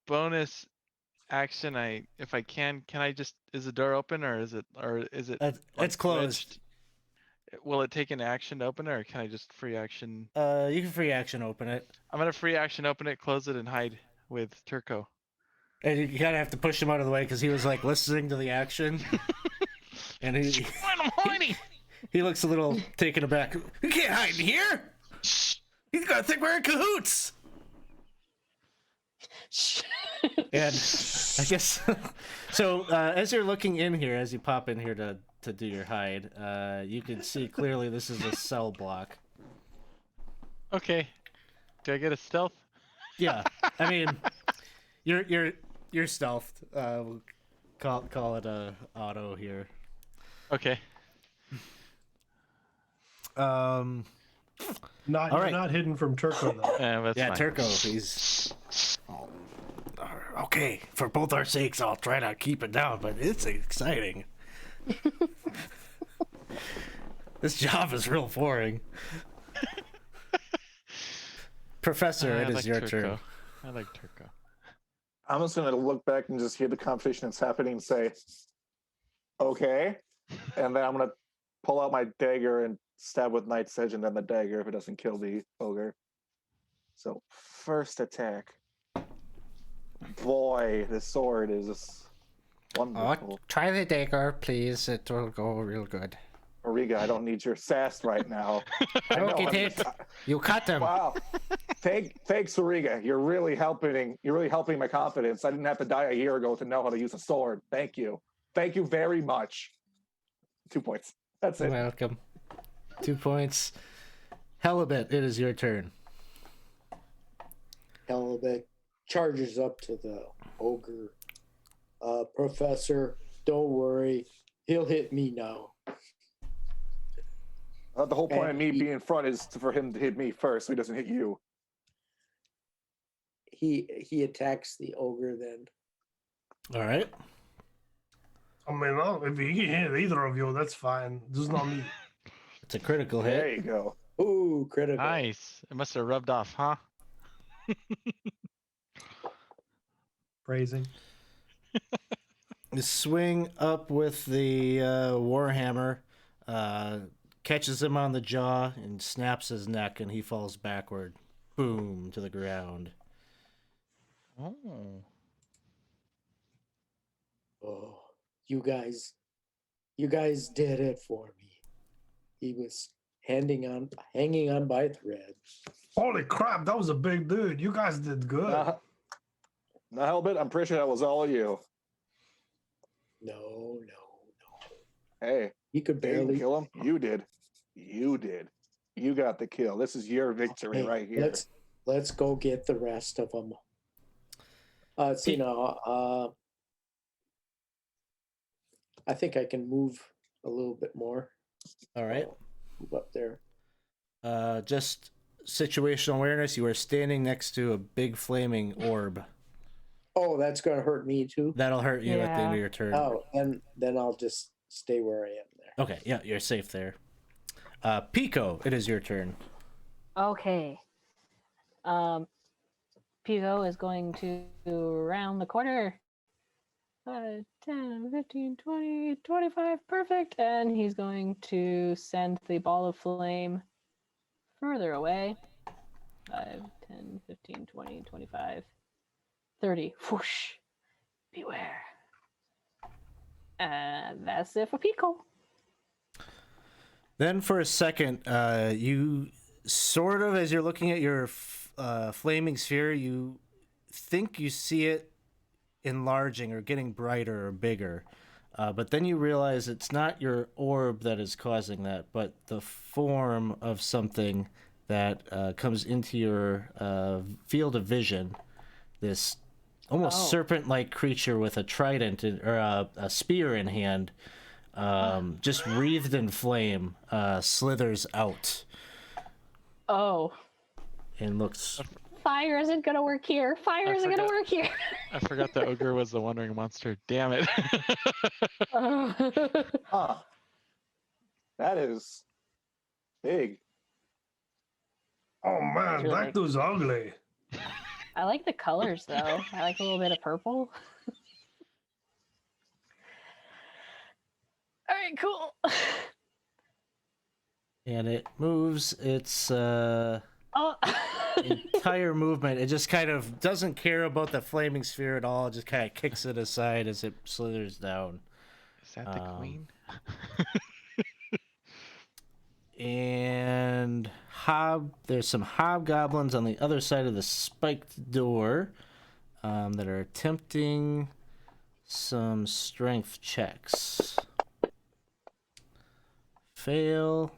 Bonus action. If I can I just, is the door open or is it It's closed. wedged? Will it take an action to open it, or can I just free action? You can free action open it. I'm gonna free action open it, close it, and hide with Turco. And you kind of have to push him out of the way because he was like listening to the action. And I'm hiding. he looks a little taken aback. You can't hide in here! He's gonna think we're in cahoots! And I guess so. As you're looking in here, as you pop in here to do your hide, you can see clearly this is a cell block. Okay. Do I get a stealth? Yeah, I mean, you're stealthed. We'll call it a auto here. Okay. Um, Not All you're right. not hidden from Turco though. That's yeah, fine. Turco. He's okay. For both our sakes, I'll try to keep it down, but it's exciting. This job is real boring. Professor, I it is like your Turco. turn. I like Turco. I'm just gonna look back and just hear the conversation that's happening and say, okay. And then I'm gonna pull out my dagger and stab with Knight's Edge and then the dagger if it doesn't kill the ogre. So first attack. Boy, this sword is just wonderful. Try the dagger, please. It will go real good. Mariga, I don't need your sass right now. I know, Okay, I'm Tate. just- You cut him. Wow. Thanks, Suriga. You're really helping my confidence. I didn't have to die a year ago to know how to use a sword. Thank you. Thank you very much. 2 points. That's You're it. welcome. 2 points. Halibut, it is your turn. Halibut charges up to the ogre. Professor, don't worry. He'll hit me now. The whole point of And me he- being in front is for him to hit me first so he doesn't hit you. He attacks the ogre then. All right. I mean, well, if he can hit either of you, that's fine. Just not me. It's a critical There hit. you go. Ooh, critical. Nice. It must have rubbed off, huh? Phrasing. You swing up with the warhammer, catches him on the jaw, and snaps his neck, and he falls backward. Boom, to the ground. Oh. Oh, you guys did it for me. He was hanging on by a thread. Holy crap, that was a big dude. You guys did good. Now, Helbit, I'm pretty sure that was all you. No. Hey, He could they didn't barely kill him. You did. You got the kill. This is your victory Hey, right here. Let's go get the rest of them. See now. I think I can move a little bit more. All right. Move up there. Just situational awareness. You are standing next to a big flaming orb. Oh, that's gonna hurt me too. That'll hurt you at the end of Yeah. your turn. Oh, and then I'll just stay where I am there. Okay, yeah, you're safe there. Pico, it is your turn. Okay. Pico is going to round the corner. 5, 10, 15, 20, 25, perfect. And he's going to send the ball of flame further away. 5, 10, 15, 20, 25, 30. Whoosh. Beware. And that's it for Pico. Then for a second, you sort of, as you're looking at your flaming sphere, you think you see it enlarging or getting brighter or bigger. But then you realize it's not your orb that is causing that, but the form of something that comes into your field of vision. This almost serpent-like creature with a trident or a spear in hand, just wreathed in flame, slithers out. Oh. And looks... Fire isn't gonna work here. Fire isn't gonna work here. I forgot the ogre was the wandering monster. Damn it. Huh. That is big. Oh man, that dude's ugly. I like the colors though. I like a little bit of purple. All right, cool. And it moves its Oh. entire movement. It just kind of doesn't care about the flaming sphere at all. It just kind of kicks it aside as it slithers down. Is that the queen? And there's some hobgoblins on the other side of the spiked door that are attempting some strength checks. Fail.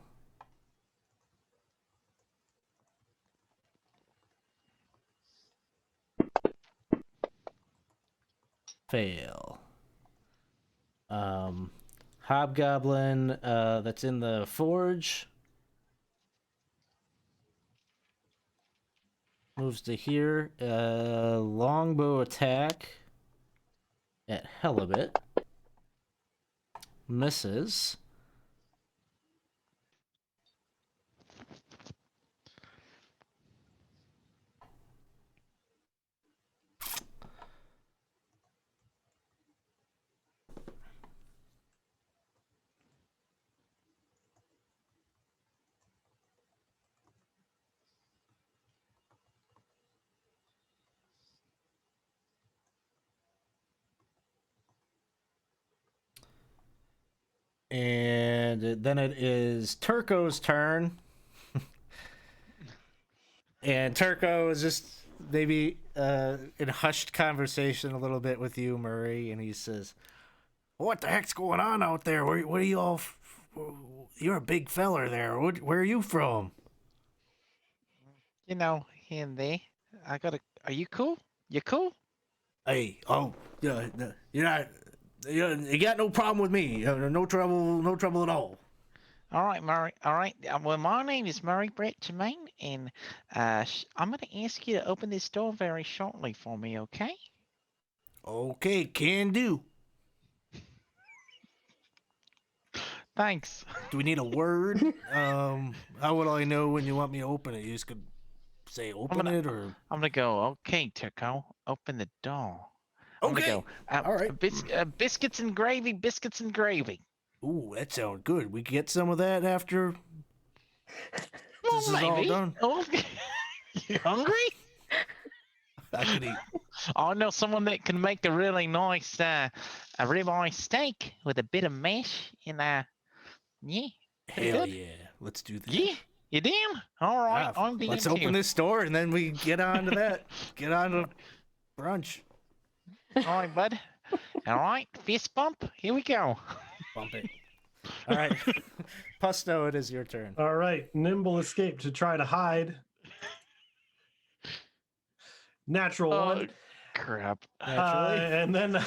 Fail. Hobgoblin that's in the forge moves to here. Longbow attack at Helibit. Misses. And then it is Turco's turn. And Turco is just maybe in hushed conversation a little bit with you, Murray, and he says, "What the heck's going on out there? What are you all? You're a big feller there. Where are you from?" You know, here and there. Are you cool? You cool? Hey, you're not. You got no problem with me. No trouble at all. All right, Murray. All right. Well, my name is Murray Brett Jermaine, and I'm going to ask you to open this door very shortly for me, okay? Okay, can do. Thanks. Do we need a word? How would I know when you want me to open it? You just could say open it, or I'm gonna go. Okay, Turco, open the door. I'm okay. gonna go. All right. Biscuits and gravy. Biscuits and gravy. Ooh, that sounds good. We get some of that after this is all maybe. done. Oh, you hungry? I could eat. I know someone that can make a really nice a ribeye steak with a bit of mash and yeah. Hell yeah. Let's do that. Yeah, you damn. All right, Yeah, I'm let's down open too. this door and then we get on to that. Get on to brunch. All right, bud. All right, fist bump. Here we go. Bump it. All right. Pusto, it is your turn. All right, nimble escape to try to hide. Natural Oh, one. crap. Naturally. And then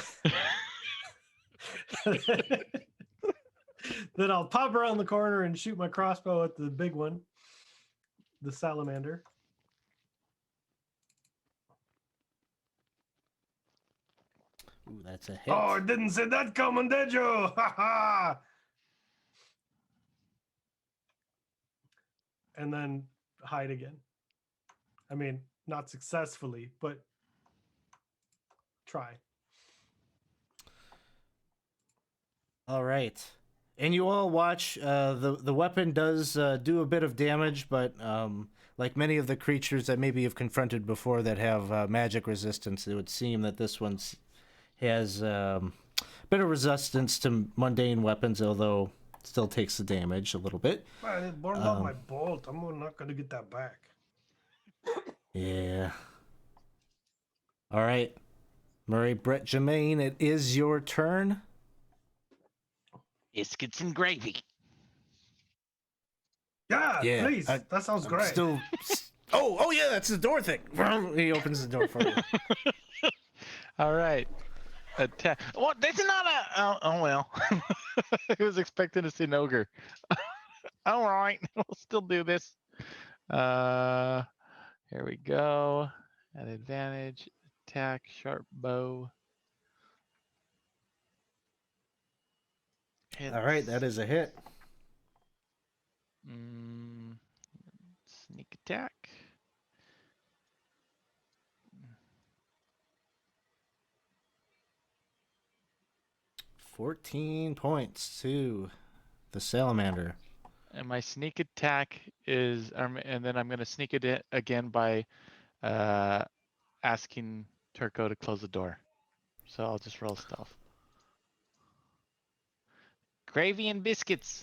then I'll pop around the corner and shoot my crossbow at the big one, the salamander. Ooh, that's a hit. Oh, I didn't see that coming, did you? Ha ha! And then hide again. I mean, not successfully, but try. All right. And you all watch. The weapon does do a bit of damage, but like many of the creatures that maybe you've confronted before that have magic resistance, it would seem that this one has a bit of resistance to mundane weapons, although it still takes the damage a little bit. Man, it burned up my bolt. I'm not gonna get that back. Yeah. All right. Murray, Brett, Jermaine, it is your turn. Biscuits and gravy. Yeah, Yeah, please. That sounds I'm great. Still. Oh yeah, that's the door thing. He opens the door for you. All right. Attack. What? That's not a. Oh well. I was expecting to see an ogre. All right. We'll still do this. Here we go. At advantage. Attack. Sharp bow. All right, that is a hit. Sneak attack. $14 points to the salamander. And my sneak attack is, and then I'm going to sneak it again by asking Turco to close the door. So I'll just roll stealth. Gravy and biscuits.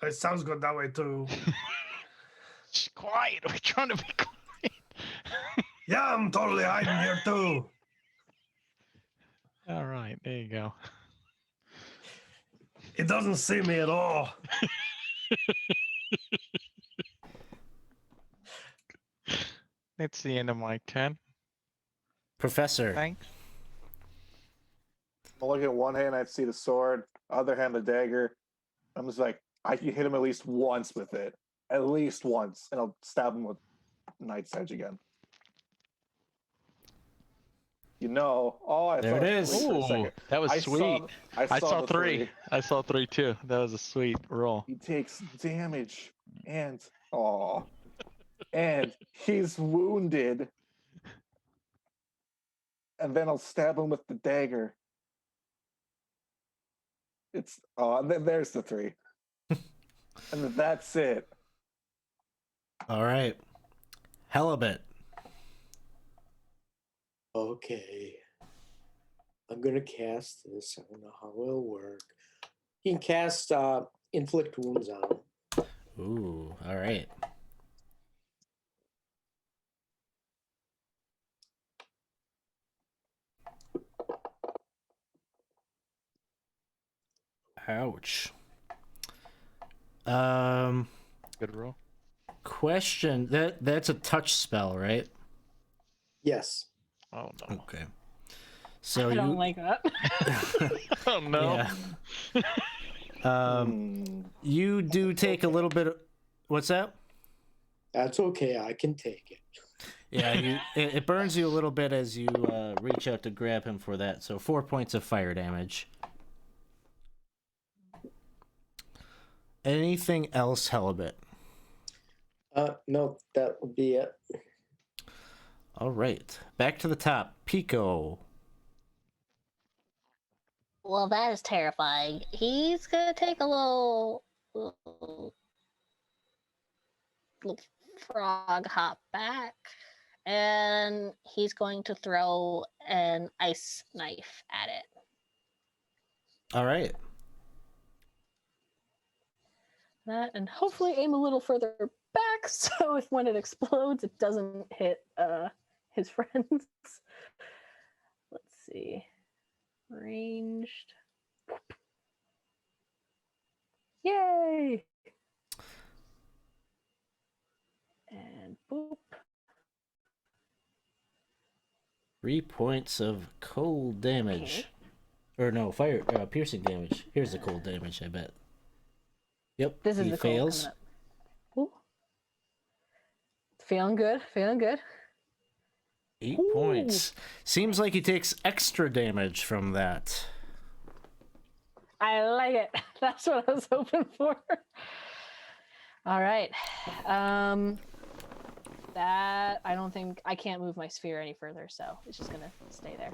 It sounds good that way too. Shh, quiet. We're trying to be quiet. Yeah, I'm totally hiding here too. All right, there you go. It doesn't see me at all. That's the end of my turn. Professor. Thanks. I look at one hand, I see the sword, other hand, the dagger. I'm just like, I can hit him at least once with it. At least once. And I'll stab him with Knight's Edge again. You know, I There thought it is. three for a second. Ooh, that was sweet. I saw the three. I saw three too. That was a sweet roll. He takes damage and and he's wounded. And then I'll stab him with the dagger. It's and then there's the three. And that's it. All right. Halibut. Okay. I'm gonna cast this. I don't know how it'll work. You can cast inflict wounds on him. Ooh, all right. Ouch. Good roll. Question. That's a touch spell, right? Yes. Oh no. Okay. So I don't like that. Oh no. Yeah. You do take a little bit of. What's that? That's okay. I can take it. Yeah, it burns you a little bit as you reach out to grab him for that. So 4 points of fire damage. Anything else, Halibut? No, that would be it. All right, back to the top. Pico. Well, that is terrifying. He's gonna take a little frog hop back, and he's going to throw an ice knife at it. All right. that, and hopefully aim a little further back, so if when it explodes, it doesn't hit his friends. Let's see. Ranged. Yay! And boop. 3 points of cold damage. Or no, fire piercing damage. Here's the cold damage, I bet. Yep, This is he the cold fails. coming up. Ooh. Feeling good, feeling good. 8 points. Seems like he takes extra damage from that. I like it. That's what I was hoping for. All right. That I don't think I can't move my sphere any further, so it's just gonna stay there.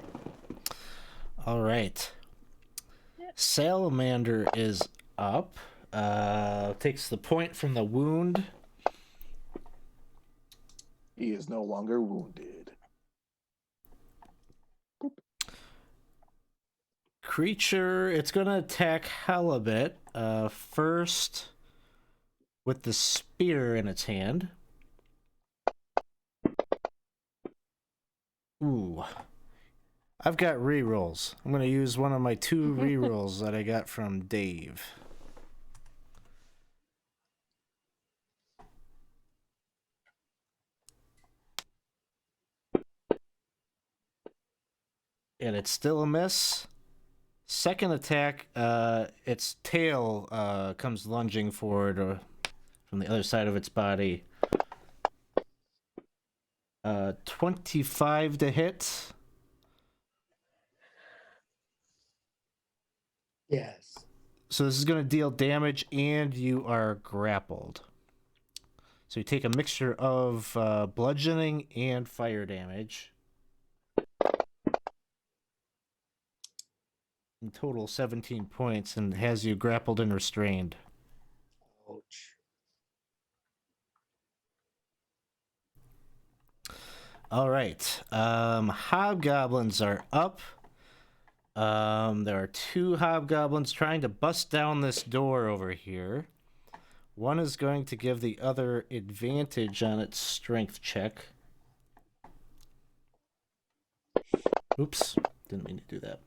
All right. Salamander is up. Takes the point from the wound. He is no longer wounded. Boop. Creature, it's gonna attack Halibut. First with the spear in its hand. Ooh. I've got rerolls. I'm gonna use one of my 2 rerolls that I got from Dave. And it's still a miss. Second attack, its tail comes lunging forward from the other side of its body. 25 to hit. Yes. So this is going to deal damage, and you are grappled. So you take a mixture of bludgeoning and fire damage. In total, 17 points, and has you grappled and restrained. Ouch. All right. Hobgoblins are up. There are 2 hobgoblins trying to bust down this door over here. One is going to give the other advantage on its strength check. Oops, didn't mean to do that.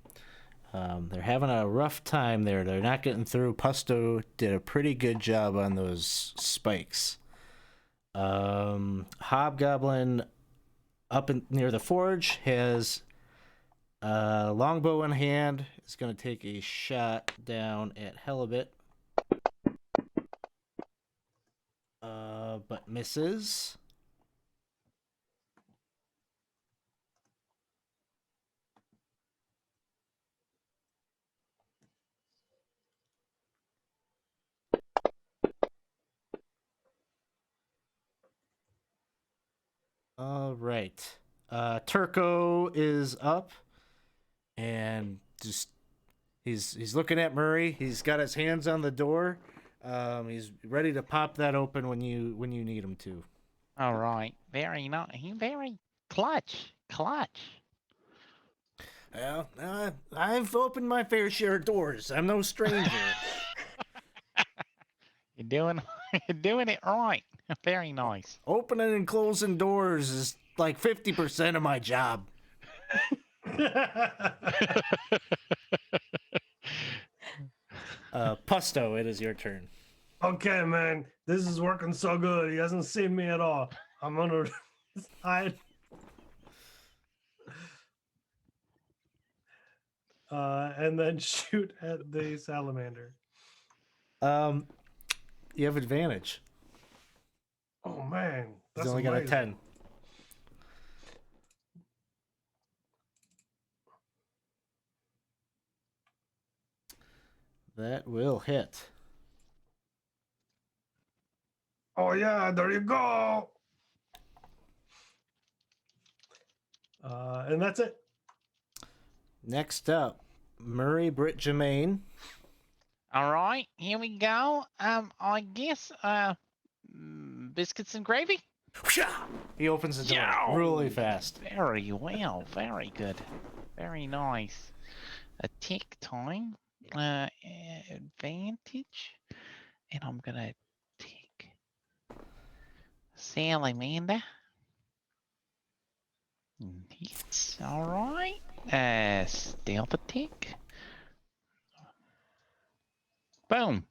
They're having a rough time there. They're not getting through. Pusto did a pretty good job on those spikes. Hobgoblin up near the forge has a longbow in hand. Is going to take a shot down at Halibut. But misses. All right. Turco is up, and just he's looking at Murray. He's got his hands on the door. He's ready to pop that open when you need him to. All right. Very nice. Very clutch. Clutch. Well, I've opened my fair share of doors. I'm no stranger. You're doing it right. Very nice. Opening and closing doors is like 50% of my job. Pusto, it is your turn. Okay, man, this is working so good. He hasn't seen me at all. I'm gonna hide. And then shoot at the salamander. You have advantage. Oh man, He's that's only got a amazing. 10. That will hit. Oh yeah, there you go. And that's it. Next up, Murray Britt Jermaine. All right, here we go. I guess biscuits and gravy. He opens the door really fast. Very well, very good, very nice. Attack time, advantage, And I'm gonna take Salamander. Hits. All right. Stealth attack. Boom.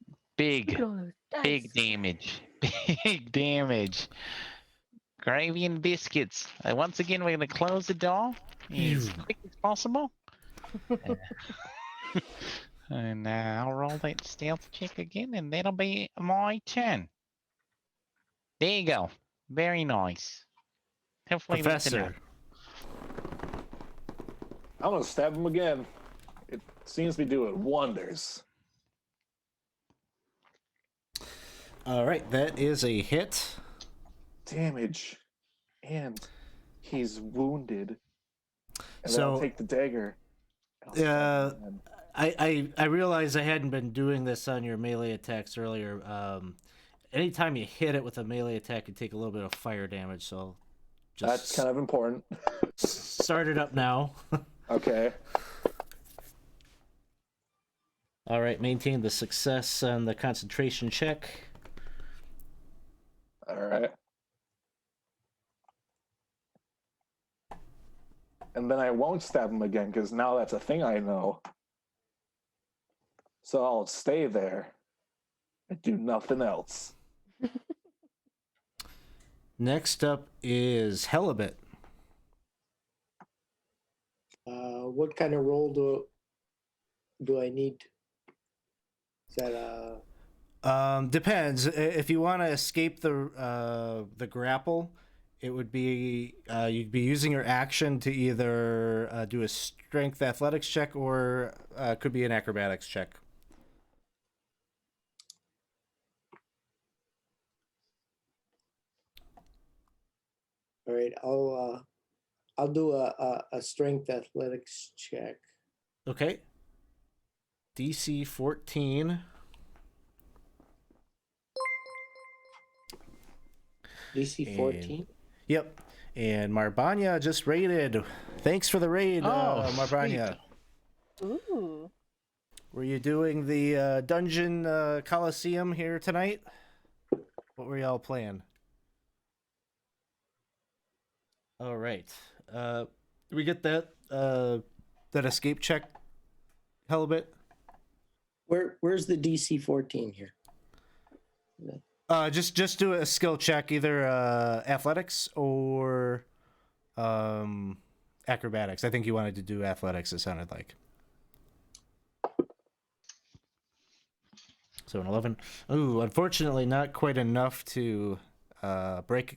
Look Big, at all those big dice. damage. Big damage. Gravy and biscuits. Once again, we're gonna close the door as quick as possible. And I'll roll that stealth check again, and that'll be my turn. There you go. Very nice. Hopefully that's enough. Professor. I'm gonna stab him again. It seems to be doing wonders. All right, that is a hit. Damage. And he's wounded. And then So- I'll take the dagger. and I'll stab him again. I realized I hadn't been doing this on your melee attacks earlier. Anytime you hit it with a melee attack, you take a little bit of fire damage. So I'll just That's kind of important. start it up now. Okay. All right, maintain the success on the concentration check. All right. And then I won't stab him again because now that's a thing I know. So I'll stay there and do nothing else. Next up is Helibet. What kind of roll do I need? Is that Depends. If you want to escape the grapple, it would be you'd be using your action to either do a strength athletics check or could be an acrobatics check. all right? I'll do a strength athletics check. Okay. DC 14. DC 14. Yep. And Marbanya just raided. Thanks for the raid, Marbanya. Ooh. Were you doing the dungeon Coliseum here tonight? What were y'all playing? All right. We get that that escape check, Helibet? Where's the DC 14 here? Just do a skill check, either athletics or acrobatics. I think you wanted to do athletics, it sounded like. So an 11. Ooh, unfortunately not quite enough to break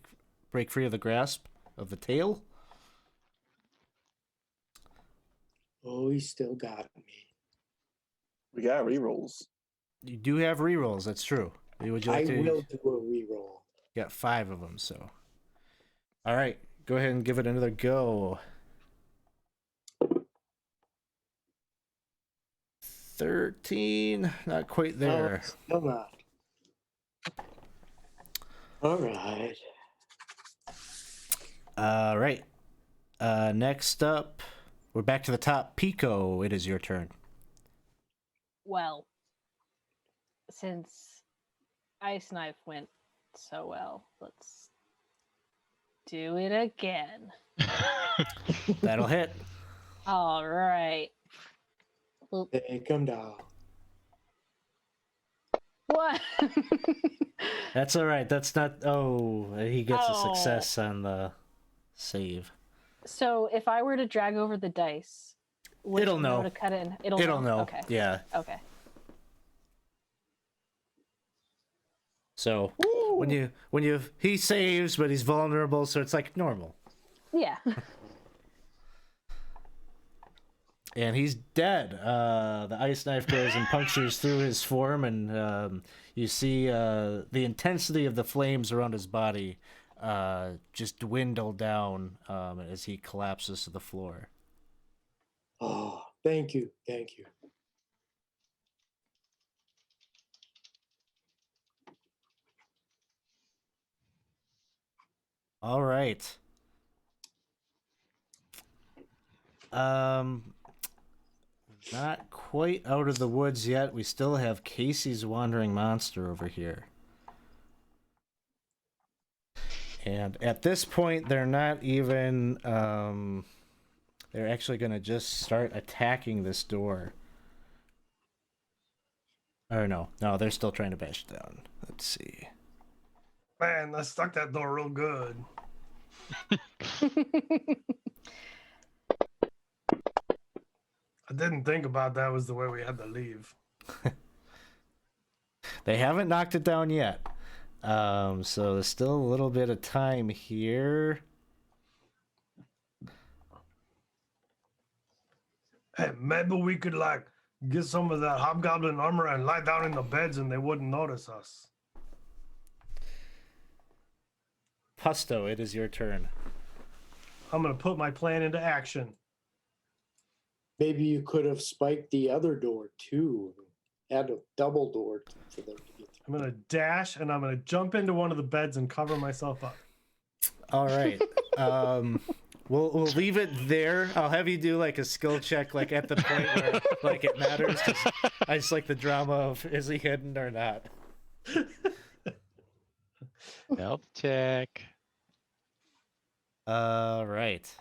free of the grasp of the tail. Oh, he still got me. We got rerolls. You do have rerolls, that's true. Would you I like to? will do a reroll. Got 5 of them, so. All right, go ahead and give it another go. 13, not quite there. Oh, still not. All right. All right. Next up, we're back to the top. Pico, it is your turn. Well, since Ice Knife went so well, let's do it again. That'll hit. All right. Take him down. What? That's all right. That's not. Oh, he gets a Oh. success on the save. So if I were to drag over the dice, would It'll you be able know. to cut it in? It'll know. Okay. Yeah. Okay. So when you he saves, but he's vulnerable, so it's like normal. Yeah. And he's dead. The ice knife goes and punctures through his form, and you see the intensity of the flames around his body just dwindle down as he collapses to the floor. Oh, thank you. Thank you. All right. Not quite out of the woods yet. We still have Casey's wandering monster over here. And at this point, they're not even... they're actually going to just start attacking this door. Or no, they're still trying to bash it down. Let's see. Man, I stuck that door real good. I didn't think about that was the way we had to leave. They haven't knocked it down yet. So there's still a little bit of time here. Hey, maybe we could like get some of that hobgoblin armor and lie down in the beds and they wouldn't notice us. Pusto, it is your turn. I'm gonna put my plan into action. Maybe you could have spiked the other door too. Add a double door for them to get through. I'm gonna dash and I'm gonna jump into one of the beds and cover myself up. All right. We'll leave it there. I'll have you do like a skill check, like at the point where like it matters. I just like the drama of is he hidden or not. Health check. Right.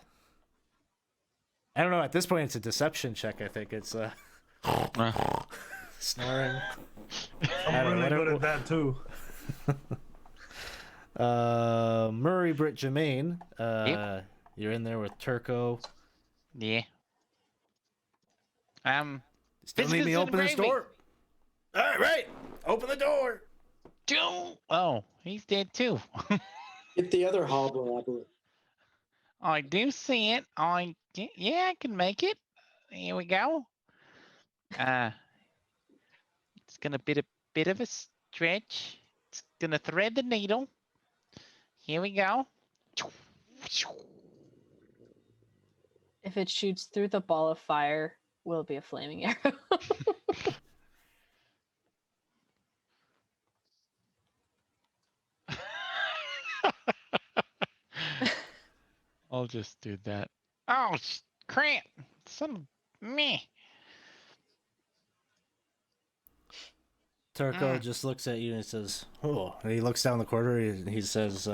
I don't know. At this point, it's a deception check. I think it's snoring. I'm really good at that too. Murray, Britt, Jermaine. Yep. You're in there with Turco. Yeah. Still need me to open this door. All right, open the door. Oh, he's dead too. Get the other hobgoblin. I do see it. Yeah, I can make it. Here we go. It's gonna be a bit of a stretch. It's gonna thread the needle. Here we go. If it shoots through the ball of fire, will it be a flaming arrow? I'll just do that. Oh, crap. Son of me. Turco just looks at you and says, "Oh." And he looks down the corridor. He says,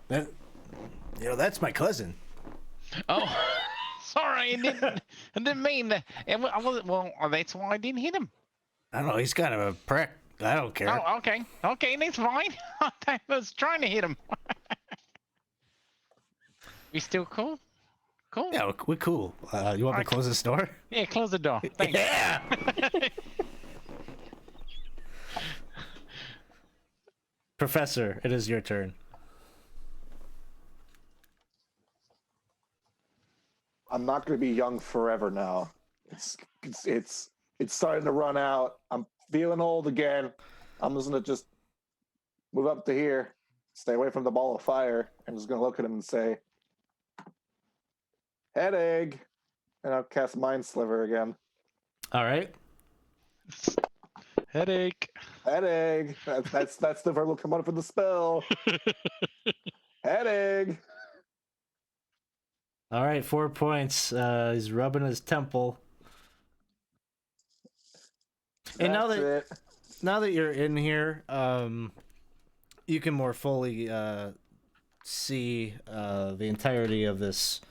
that's my cousin." Oh, sorry. I didn't mean that. I wasn't. Well, that's why I didn't hit him. I don't know. He's kind of a prick. I don't care. Oh, okay. Okay, that's fine. I was trying to hit him. We still cool? Cool. Yeah, we're cool. You want me to close this door? Yeah, close the door. Thanks. Yeah. Professor, it is your turn. I'm not going to be young forever now. It's starting to run out. I'm feeling old again. I'm just going to move up to here, stay away from the ball of fire. I'm just going to look at him and say, "Head egg," and I'll cast Mind Sliver again. All right. Headache. Headache. That's the verbal command for the spell. Headache. All right, 4 points. He's rubbing his temple. And now that you're in here, you can more fully see the entirety of this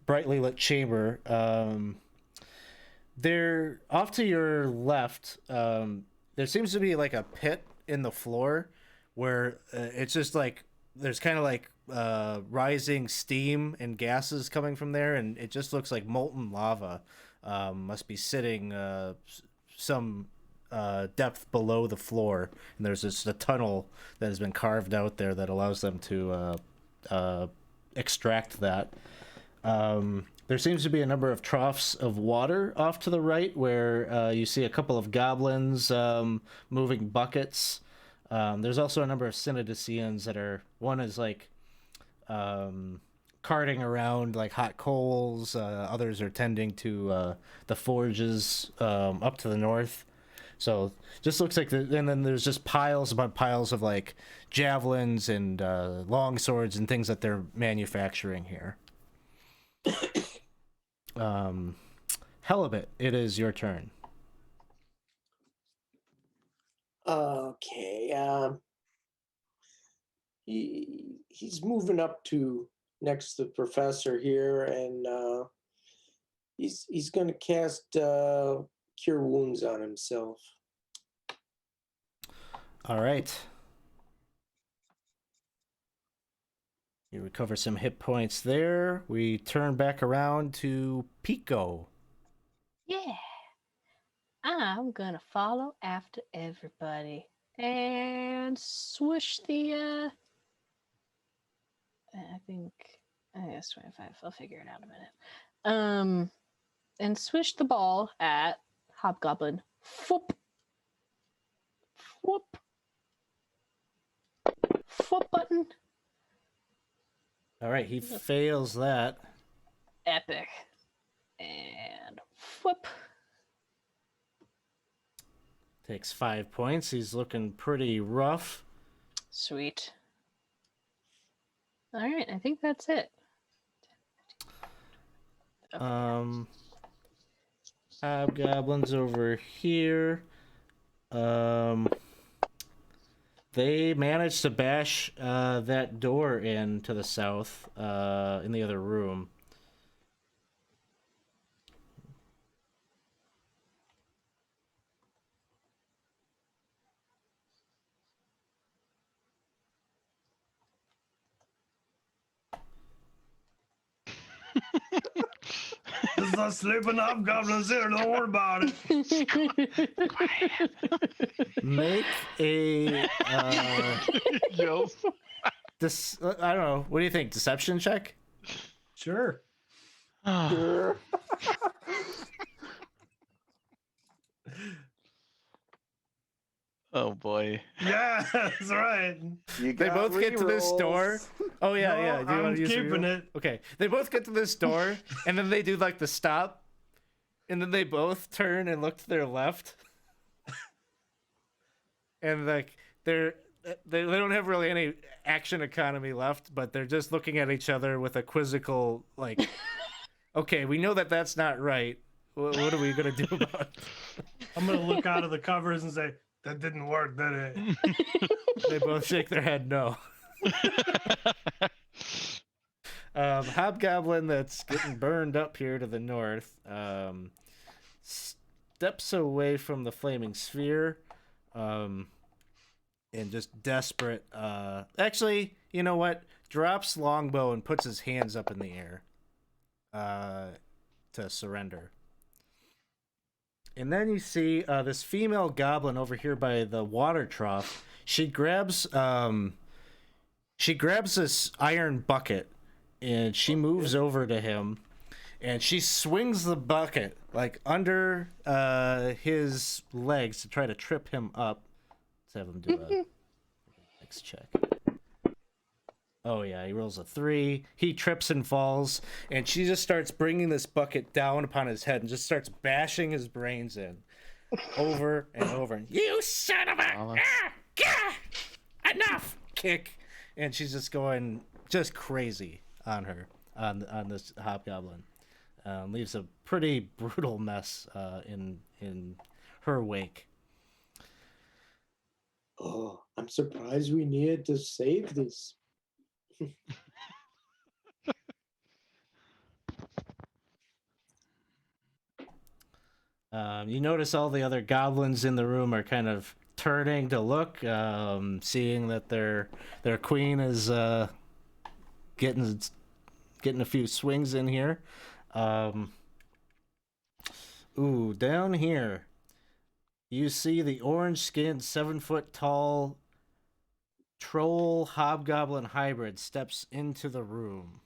brightly lit chamber. There, off to your left, there seems to be like a pit in the floor where it's just like there's kind of like rising steam and gases coming from there, and it just looks like molten lava. Must be sitting some depth below the floor, and there's just a tunnel that has been carved out there that allows them to extract that. There seems to be a number of troughs of water off to the right where you see a couple of goblins moving buckets. There's also a number of Synodicians that are, one is like carting around like hot coals, others are tending to the forges up to the north. So just looks like, and then there's just piles upon piles of like javelins and long swords and things that they're manufacturing here. Halibut, it is your turn. Okay. He's moving up to next to the professor here, and he's going to cast Cure Wounds on himself. All right. You recover some hit points there. We turn back around to Pico. Yeah. I'm gonna follow after everybody and swoosh the I think guess 25. I'll figure it out in a minute. And swish the ball at Hobgoblin. Whoop. Whoop. Whoop button. All right, he fails that. Epic. And whoop. Takes 5 points. He's looking pretty rough. Sweet. All right, I think that's it. Hobgoblins over here. They managed to bash that door in to the south, in the other room. There's no sleeping hobgoblins here. Don't worry about it. Make a Yells. I don't know. What do you think? Deception check? Sure. Sure. Oh boy. Yeah, that's right. They both get to this door. Oh yeah, No, yeah. Do you I'm want to use keeping reroll? it. Okay. They both get to this door, and then they do like the stop, and then they both turn and look to their left, and like they don't have really any action economy left, but they're just looking at each other with a quizzical like, okay, we know that that's not right. What are we gonna do about it? I'm gonna look out of the covers and say, that didn't work, did it? They both shake their head no. Hobgoblin that's getting burned up here to the north steps away from the flaming sphere and just desperate. Actually, you know what? Drops longbow and puts his hands up in the air to surrender. And then you see this female goblin over here by the water trough. She grabs this iron bucket and she moves over to him and she swings the bucket like under his legs to try to trip him up. Let's have him do a next check. Oh yeah, he rolls a 3. He trips and falls, and she just starts bringing this bucket down upon his head and just starts bashing his brains in, over and over. And, you son of a! Enough! Kick, and she's just going just crazy on her, on this hobgoblin. Leaves a pretty brutal mess in her wake. Oh, I'm surprised we needed to save this. You notice all the other goblins in the room are kind of turning to look, seeing that their queen is getting a few swings in here. Ooh, down here, you see the orange-skinned, 7-foot-tall troll hobgoblin hybrid steps into the room.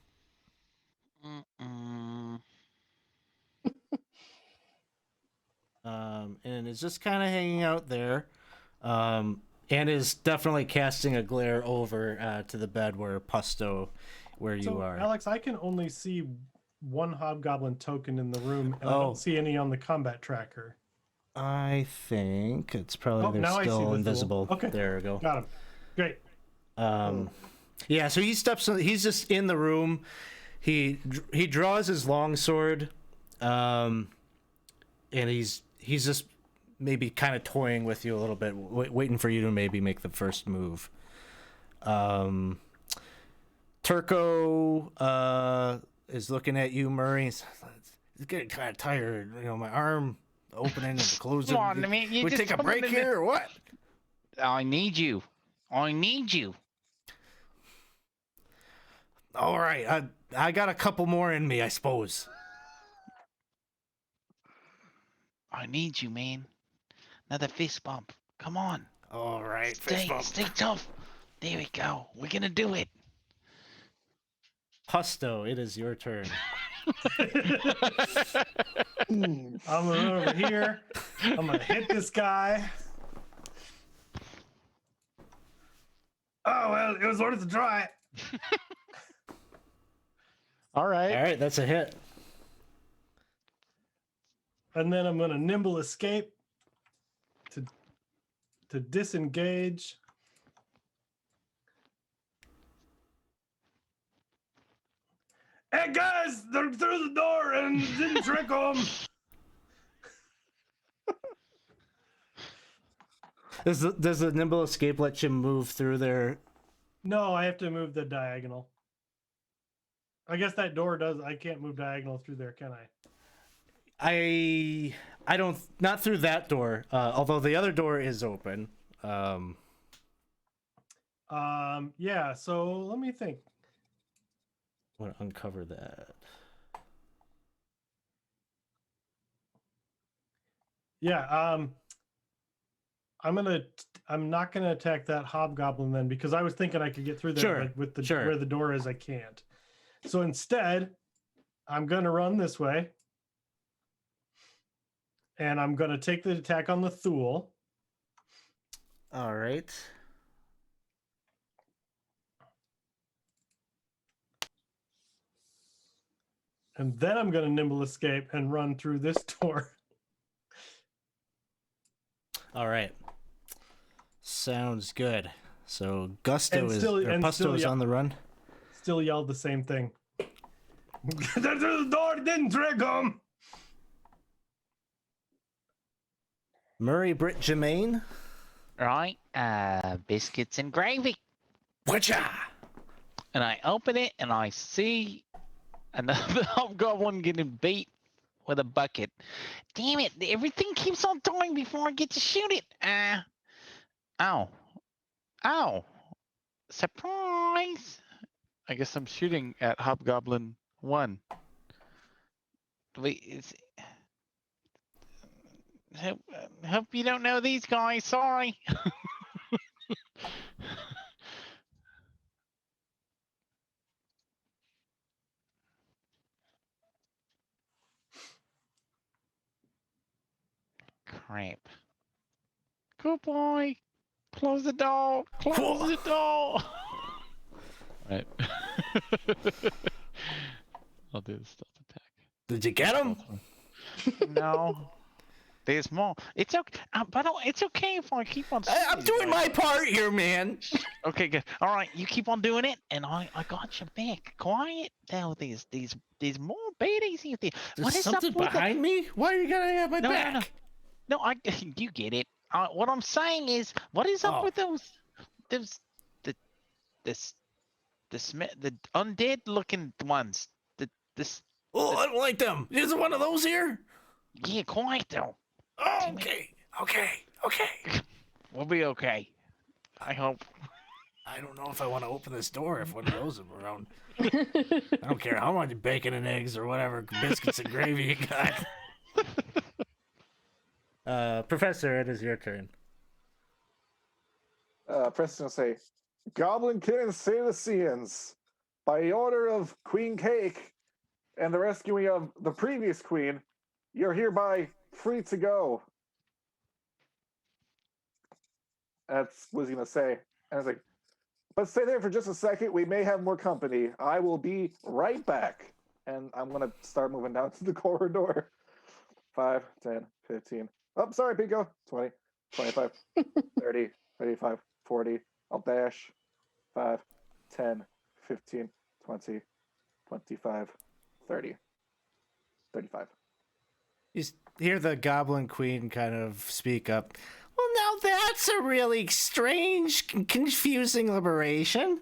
And is just kind of hanging out there, and is definitely casting a glare over to the bed where you are. Alex, I can only see one hobgoblin token in the room, and I Oh. don't see any on the combat tracker. I think it's probably now they're I see still the invisible. tool. Okay. There we go. Got him. Great. Yeah, so he's just in the room. He draws his longsword, and he's just maybe kind of toying with you a little bit, waiting for you to maybe make the first move. Turco is looking at you, Murray. He's getting kind of tired. You know, my arm opening and closing. Come on, I mean, you we just take a told me break to- here or what? I need you. I need you. All right, I got a couple more in me, I suppose. I need you, man. Another fist bump. Come on. All right, fist Stay, bump. stay tough. There we go. We're gonna do it. Husto, it is your turn. I'm gonna run over here. I'm gonna hit this guy. Oh well, it was worth a try. All right. All right, that's a hit. And then I'm gonna nimble escape to disengage. Hey guys, they're through the door and didn't trick them. Does the nimble escape let you move through there? No, I have to move the diagonal. I guess that door does. I can't move diagonal through there, can I? I don't, not through that door. Although the other door is open. Yeah. So let me think. I want to uncover that. Yeah. I'm not gonna attack that hobgoblin then, because I was thinking I could get through there, Sure, but with the sure. where the door is, I can't. So instead, I'm gonna run this way, and I'm gonna take the attack on the Thule. All right. And then I'm gonna nimble escape and run through this door. All right. Sounds good. So Gusto And is still- or and Pusto still, is yeah. on the run. Still yelled the same thing. They're through the door, didn't trick them. Murray Britt Jermaine. Right? Biscuits and gravy. Whatcha? And I open it and I see another hobgoblin getting beat with a bucket. Damn it! Everything keeps on dying before I get to shoot it. Ow! Ow! Surprise! I guess I'm shooting at Hobgoblin 1. Wait, hope you don't know these guys. Sorry. Crap. Goodbye. Close the door. Close the door. Right. I'll do the stealth attack. Did you get him? No. There's more. It's okay. But it's okay if I keep on. I'm doing my part here, man. Okay, good. All right, you keep on doing it, and I got your back. Quiet now. There's more baddies here. There's What is up something with behind me? Why are you gonna have my No, no, back? No, you get it. What I'm saying is, what is up Oh. with those the undead looking ones? Oh, I don't like them. Is it one of those here? Yeah, quiet though. Oh, okay. We'll be okay. I hope. I don't know if I want to open this door if one of those are around. I don't care how much bacon and eggs or whatever biscuits and gravy you got. Professor, it is your turn. Preston will say, Goblin King and Salicians, by order of Queen Cake and the rescuing of the previous queen, you're hereby free to go. That's what he's going to say. And I was like, but stay there for just a second. We may have more company. I will be right back. And I'm going to start moving down to the corridor. 5, 10, 15. Oh, sorry, Pico. 20, 25, 30, 35, 40. I'll dash. 5, 10, 15, 20, 25, 30, 35. You hear the Goblin Queen kind of speak up. Well, now that's a really strange, confusing liberation.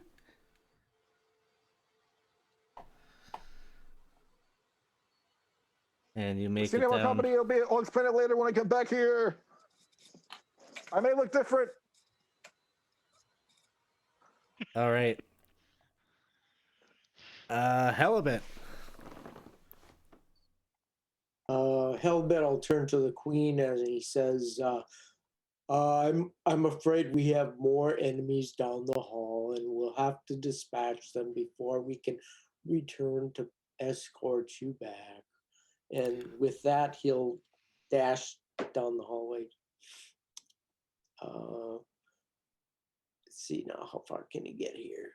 And you make it Senior down. company, I'll explain it later when I get back here. I may look different. All right. Halibut. Hellbent, I'll turn to the queen as he says, I'm afraid we have more enemies down the hall, and we'll have to dispatch them before we can return to escort you back. And with that, he'll dash down the hallway. Let's see now, how far can he get here?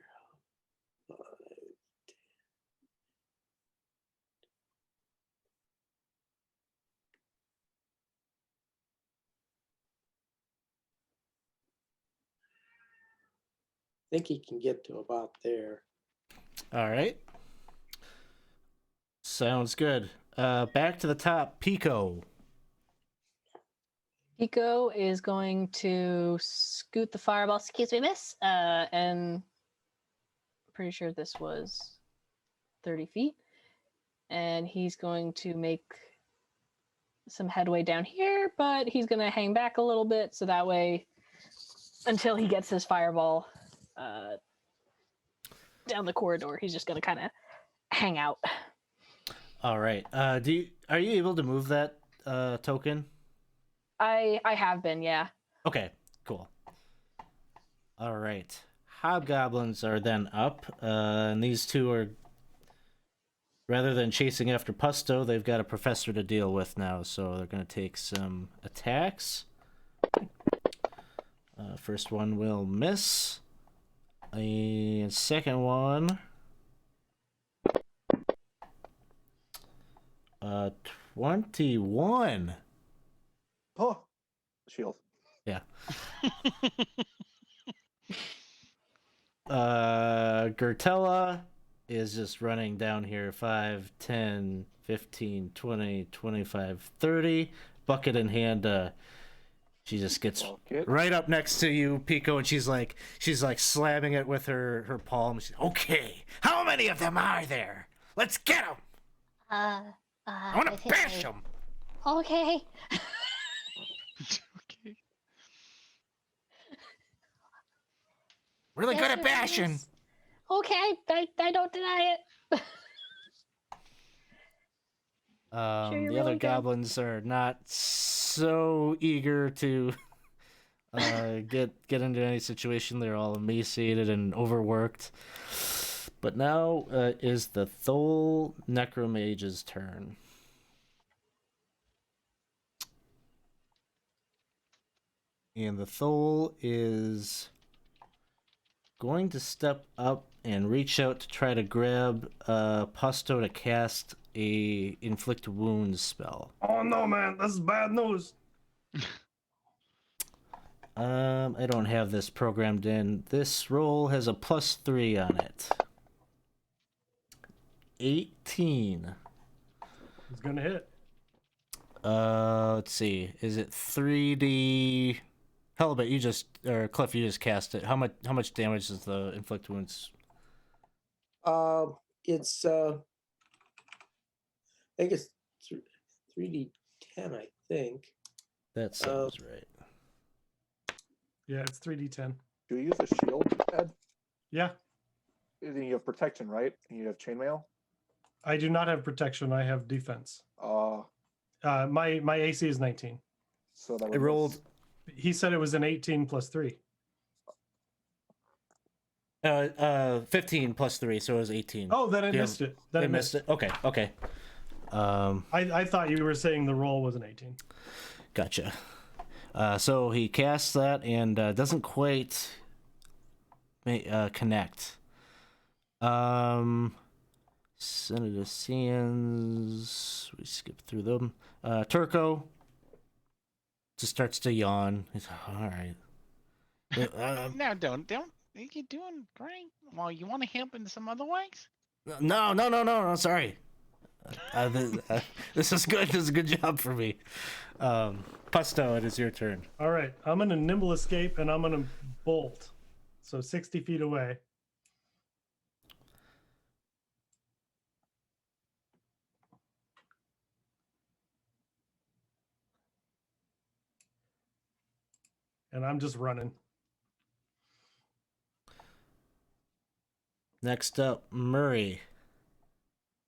I think he can get to about there. All right. Sounds good. Back to the top. Pico. Pico is going to scoot the fireball. Excuse me, miss. And pretty sure this was 30 feet. And he's going to make some headway down here, but he's going to hang back a little bit so that way until he gets his fireball down the corridor, he's just going to kind of hang out. All right. Are you able to move that token? I have been, yeah. Okay, cool. All right. Hobgoblins are then up, and these two are, rather than chasing after Pusto, they've got a professor to deal with now, so they're going to take some attacks. First one will miss. And second one... 21. Oh, shield. Yeah. Gertella is just running down here 5, 10, 15, 20, 25, 30. Bucket in hand. She just gets right up next to you, Pico, and she's like slamming it with her palm. She's, okay, how many of them are there? Let's get them. I want to bash them. Okay. Okay. Really Yes, good at Your bashing. Highness. Okay, I don't deny it. you're The other really good. goblins are not so eager to get into any situation. They're all emaciated and overworked. But now is the Thole Necromage's turn. And the Thole is going to step up and reach out to try to grab Pusto to cast a Inflict Wounds spell. Oh no, man, this is bad news. I don't have this programmed in. This roll has a +3 on it. 18. It's gonna hit. Let's see. Is it 3D? Halibut, Cliff, you just cast it. How much damage does the inflict wounds? It's I think it's 3d10. I think That sounds right. Yeah, it's 3d10. Do you use a shield, Ed? Yeah, Then you have protection, right? And you have chainmail. I do not have protection. I have defense. My AC is 19. So that I rolled. He said it was an 18 plus 3. 15 plus 3, so it was 18. Oh, then I missed it. Then I I missed it. Okay. I thought you were saying the roll was an 18. Gotcha. So he casts that and doesn't quite connect. Senator Sands. We skip through them. Turco just starts to yawn. He's all right. No, don't. You're doing great. Well, you want to help in some other ways? No. Sorry. This is good. This is a good job for me. Pusto, it is your turn. All right, I'm gonna nimble escape and I'm gonna bolt, so 60 feet away. And I'm just running. Next up, Murray.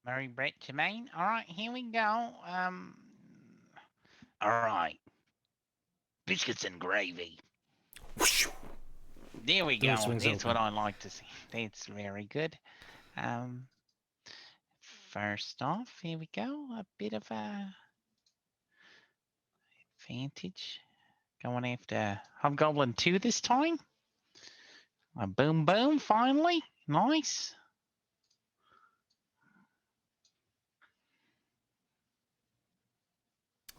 Mary Brett Jermaine. All right, here we go. All right. Biscuits and gravy. There we Door go. swings That's what open. I like to see. That's very good. First off, here we go. A bit of a advantage. Going after Hobgoblin 2 this time. A boom boom, finally. Nice.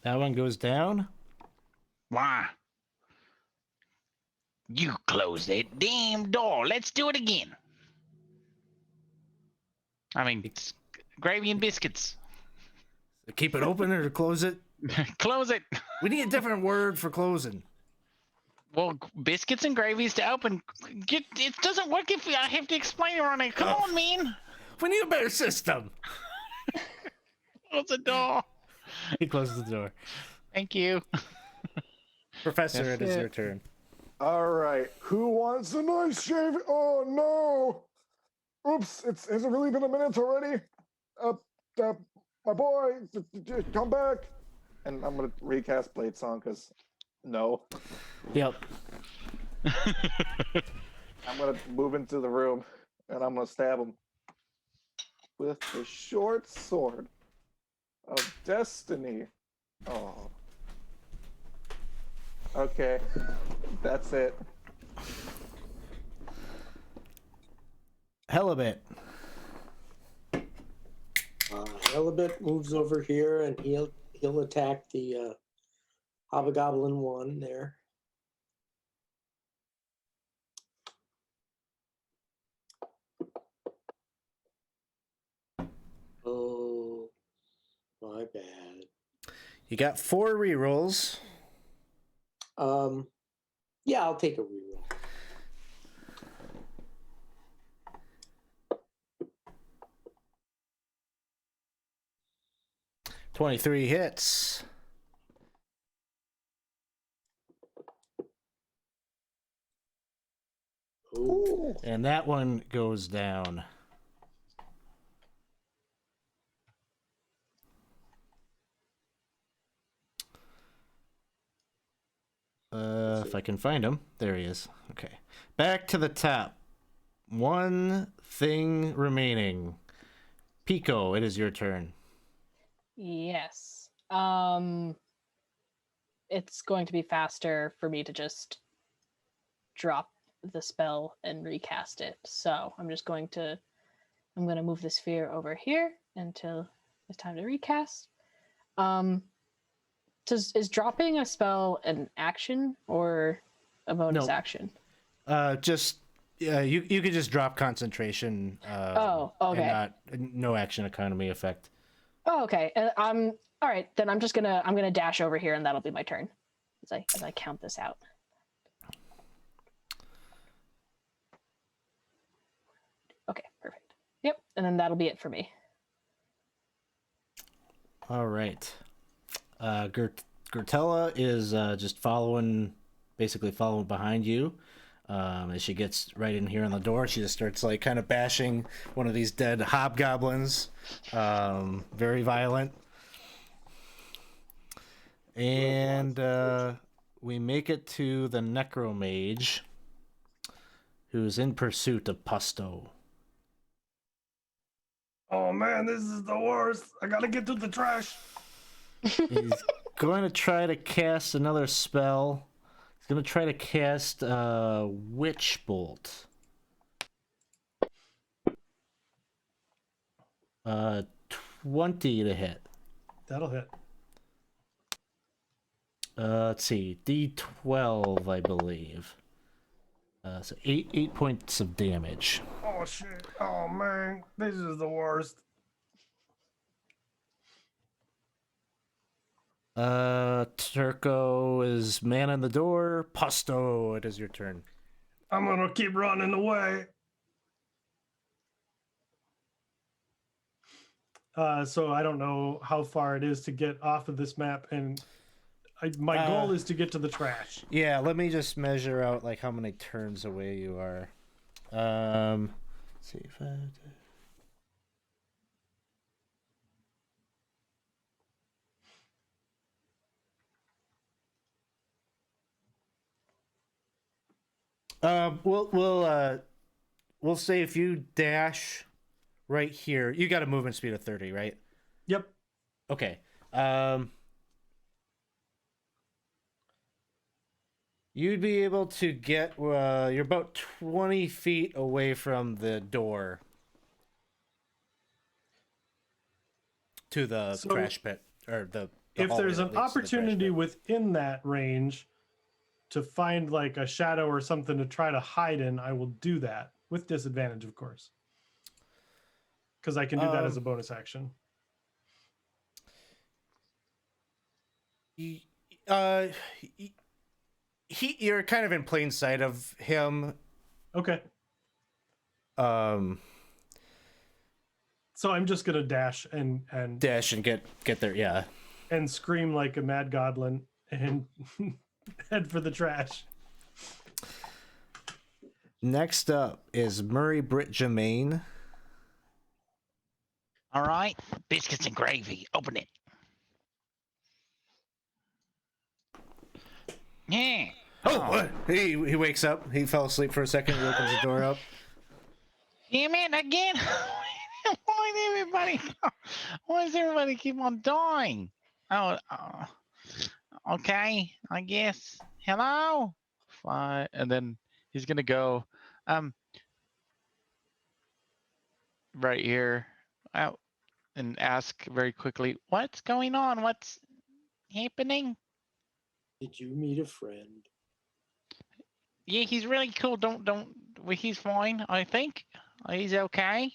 That one goes down. Why? You close that damn door. Let's do it again. I mean, it's gravy and biscuits. Keep it open or close it? Close it. We need a different word for closing. Well, biscuits and gravies to open. It doesn't work if I have to explain it on it. Come on, man. We need a better system. Close the door. He closes the door. Thank you. Professor, it is your turn. All right. Who wants a nice shave? Oh no! Oops! It's has it really been a minute already? My boy, come back. And I'm gonna recast Blade Song because no. Yep. I'm gonna move into the room and I'm gonna stab him with the short sword of destiny. Oh. Okay. That's it. Helibit. Elibet moves over here and he'll attack the Hobgoblin 1 there. Oh, my bad. You got 4 rerolls. Yeah, I'll take a reroll. $23 hits. Ooh. And that one goes down. If I can find him. There he is. Okay. Back to the top. One thing remaining. Pico, it is your turn. Yes. It's going to be faster for me to just drop the spell and recast it. So I'm going to move the sphere over here until it's time to recast. Is dropping a spell an action or a bonus action? You could just drop concentration. Oh, okay. And no action economy effect. Oh, okay. All right. Then I'm gonna dash over here, and that'll be my turn as I count this out. Okay, perfect. Yep, and then that'll be it for me. All right. Gertella is just basically following behind you. As she gets right in here on the door, she just starts like kind of bashing one of these dead hobgoblins. Very violent. And we make it to the necromage, who's in pursuit of Pusto. Oh man, this is the worst. I gotta get to the trash. He's going to try to cast another spell. He's going to try to cast Witch Bolt. 20 to hit. That'll hit. Let's see, D12, I believe. So 8 points of damage. Oh shit. Oh man, this is the worst. Turco is man on the door. Posto, it is your turn. I'm gonna keep running away. So I don't know how far it is to get off of this map, and my goal is to get to the trash. Yeah, let me just measure out like how many turns away you are. Let's see if I. We'll say if you dash right here, you got a movement speed of 30, right? Yep. Okay. You'd be able to get. You're about 20 feet away from the door to the So trash pit or the if hallway there's that an leads to the trash opportunity pit. within that range to find like a shadow or something to try to hide in, I will do that with disadvantage, of course, because I can do that as a bonus action. You're kind of in plain sight of him. Okay. So I'm just gonna dash and dash and get there, yeah. And scream like a mad goblin and head for the trash. Next up is Murray Britt Jermaine. All right, biscuits and gravy. Open it. Yeah. Oh, what? He wakes up. He fell asleep for a second. He opens the door up. Damn it again! Why does everybody keep on dying? Oh, okay. I guess. Hello. Fine. And then he's gonna go right here out and ask very quickly, what's going on? What's happening? Did you meet a friend? Yeah, he's really cool. Well, he's fine, I think. He's okay.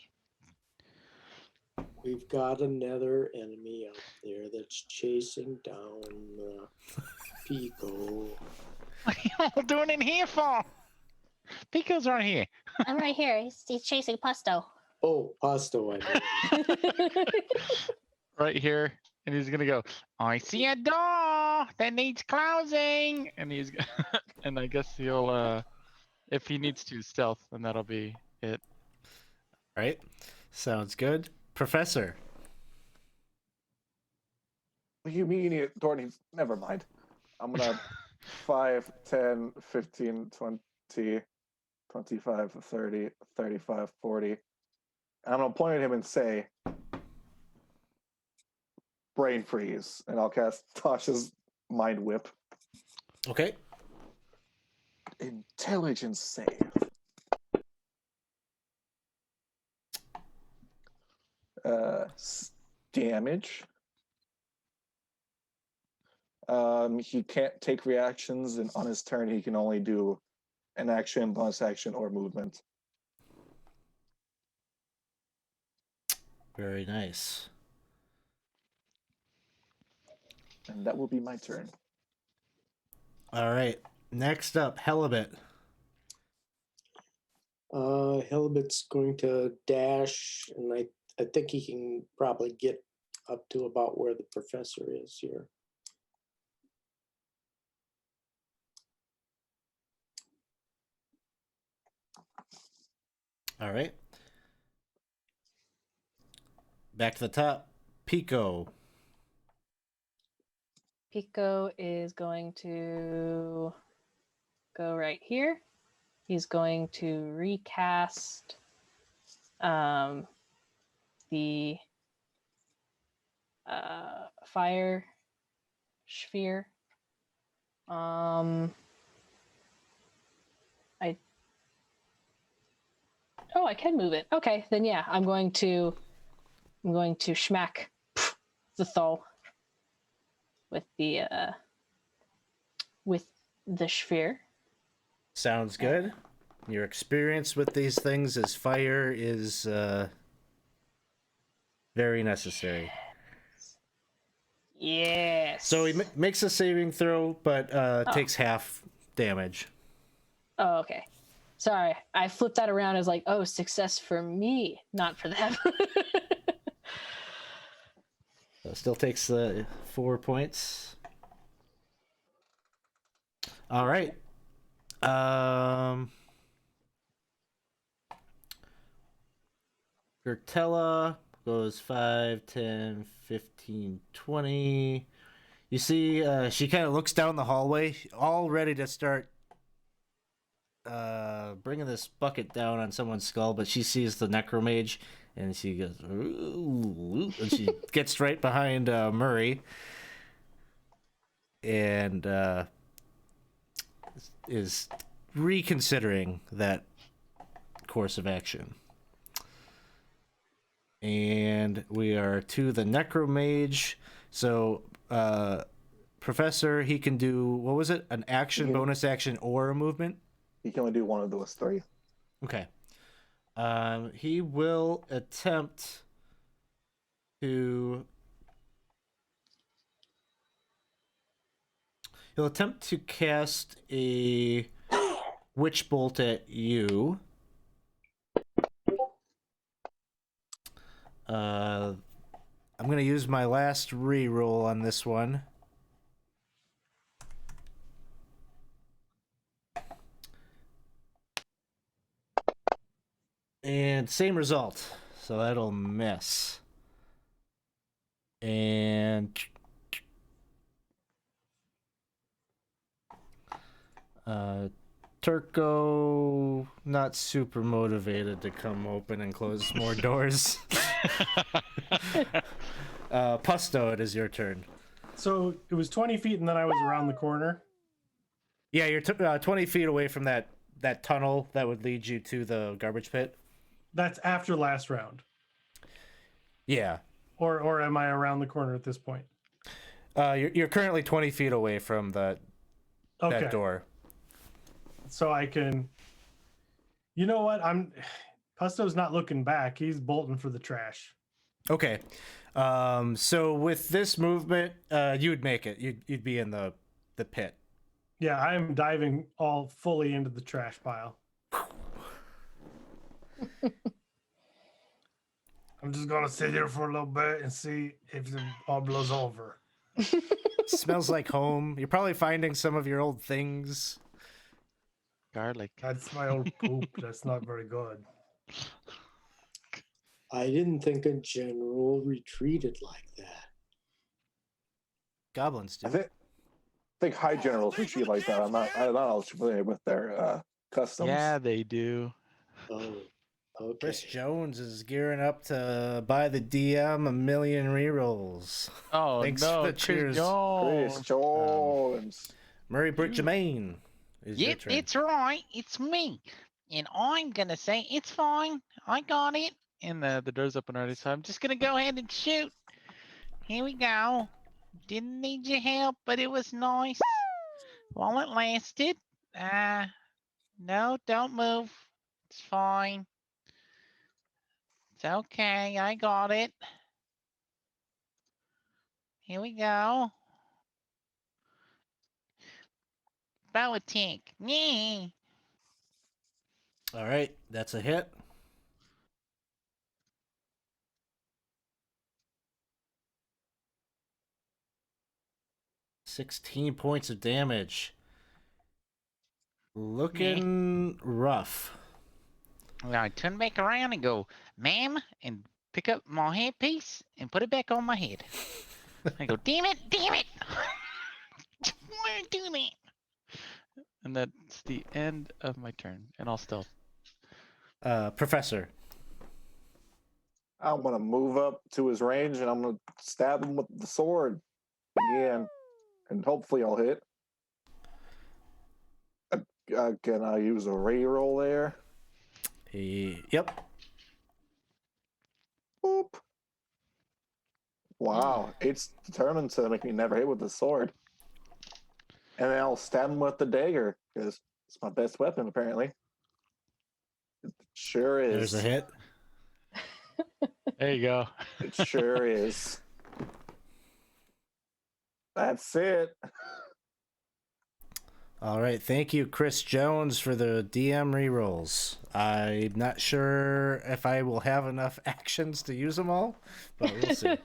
We've got another enemy out there that's chasing down Pico. What are you all doing in here for? Pico's right here. I'm right here. He's chasing Pusto. Oh, Pasto, I mean. Right here. And he's gonna go, I see a door that needs closing. And he's and I guess he'll if he needs to stealth, then that'll be it. Right? Sounds good. Professor. You mean it, Dorney? Never mind. I'm gonna 5, 10, 15, 20, 25, 30, 35, 40. And I'm gonna point at him and say, brain freeze. And I'll cast Tasha's mind whip. Okay. Intelligence save. Damage. He can't take reactions, and on his turn, he can only do an action, bonus action, or movement. Very nice. And that will be my turn. All right. Next up, Helibet. Helibet's going to dash, and I think he can probably get up to about where the professor is here. All right. Back to the top. Pico. Pico is going to go right here. He's going to recast the fire sphere. I can move it. Okay, then yeah, I'm going to schmack the Thol with the sphere. Sounds good. Your experience with these things as fire is very necessary. Yes. So he makes a saving throw, but takes half damage. Oh, okay. Sorry, I flipped that around as like, oh, success for me, not for them. So still takes 4 points. All right. Gertella goes 5, 10, 15, 20. You see, she kind of looks down the hallway, all ready to start bringing this bucket down on someone's skull, but she sees the necromage, and she goes, ooh, and she gets right behind Murray, and is reconsidering that course of action. And we are to the necromage. So, Professor, he can do, what was it? An action, bonus action, or a movement? He can only do one of those three. Okay. He will attempt to... He'll attempt to cast a witch bolt at you. I'm going to use my last reroll on this one. And same result. So that'll miss. And Turco, not super motivated to come open and close more doors. Pusto, it is your turn. So it was 20 feet, and then I was around the corner. Yeah, you're 20 feet away from that tunnel that would lead you to the garbage pit. That's after last round. Yeah. Or am I around the corner at this point? You're currently 20 feet away from that door. So I can. You know what? Pusto's not looking back. He's bolting for the trash. Okay. So with this movement, you would make it. You'd be in the pit. Yeah, I am diving all fully into the trash pile. I'm just gonna sit here for a little bit and see if it all blows over. Smells like home. You're probably finding some of your old things. Garlic. That's my old poop. That's not very good. I didn't think a general retreated like that. Goblins do. I think high generals retreat like that. I'm not all familiar with their customs. Yeah, they do. Oh, okay. Chris Jones is gearing up to buy the DM a million rerolls. Oh, Thanks no, for the Chris cheers. Jones. Chris Jones. Murray Britt Jermaine is your Yep, turn. it's right. It's me. And I'm going to say, it's fine. I got it. And the door's open already, so I'm just Just going to go ahead and shoot. Here we go. Didn't need your help, but it was nice while it lasted. No, don't move. It's fine. It's okay. I got it. Here we go. Bow attack. Yeah. All right, that's a hit. $16 points of damage. Looking rough. I turn back around and go, ma'am, and pick up my headpiece and put it back on my head. I go, damn it. Why are you doing that? And that's the end of my turn. And I'll stealth. Professor. I'm gonna move up to his range and I'm gonna stab him with the sword again, and hopefully I'll hit. Can I use a reroll there? Yep. Boop. Wow, it's determined to make me never hit with the sword. And then I'll stab him with the dagger, because it's my best weapon, apparently. It sure is. There's a hit. There you go. It sure is. That's it. All right, thank you, Chris Jones, for the DM rerolls. I'm not sure if I will have enough actions to use them all, but we'll see.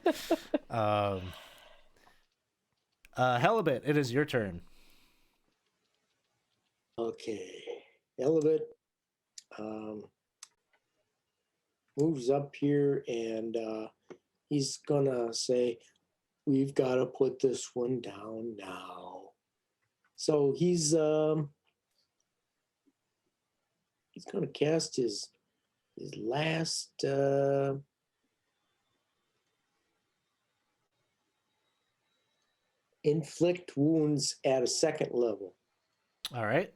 Halibut, it is your turn. Okay. Elevate moves up here and he's gonna say, we've got to put this one down now. So he's gonna cast his last inflict wounds at a second level. All right.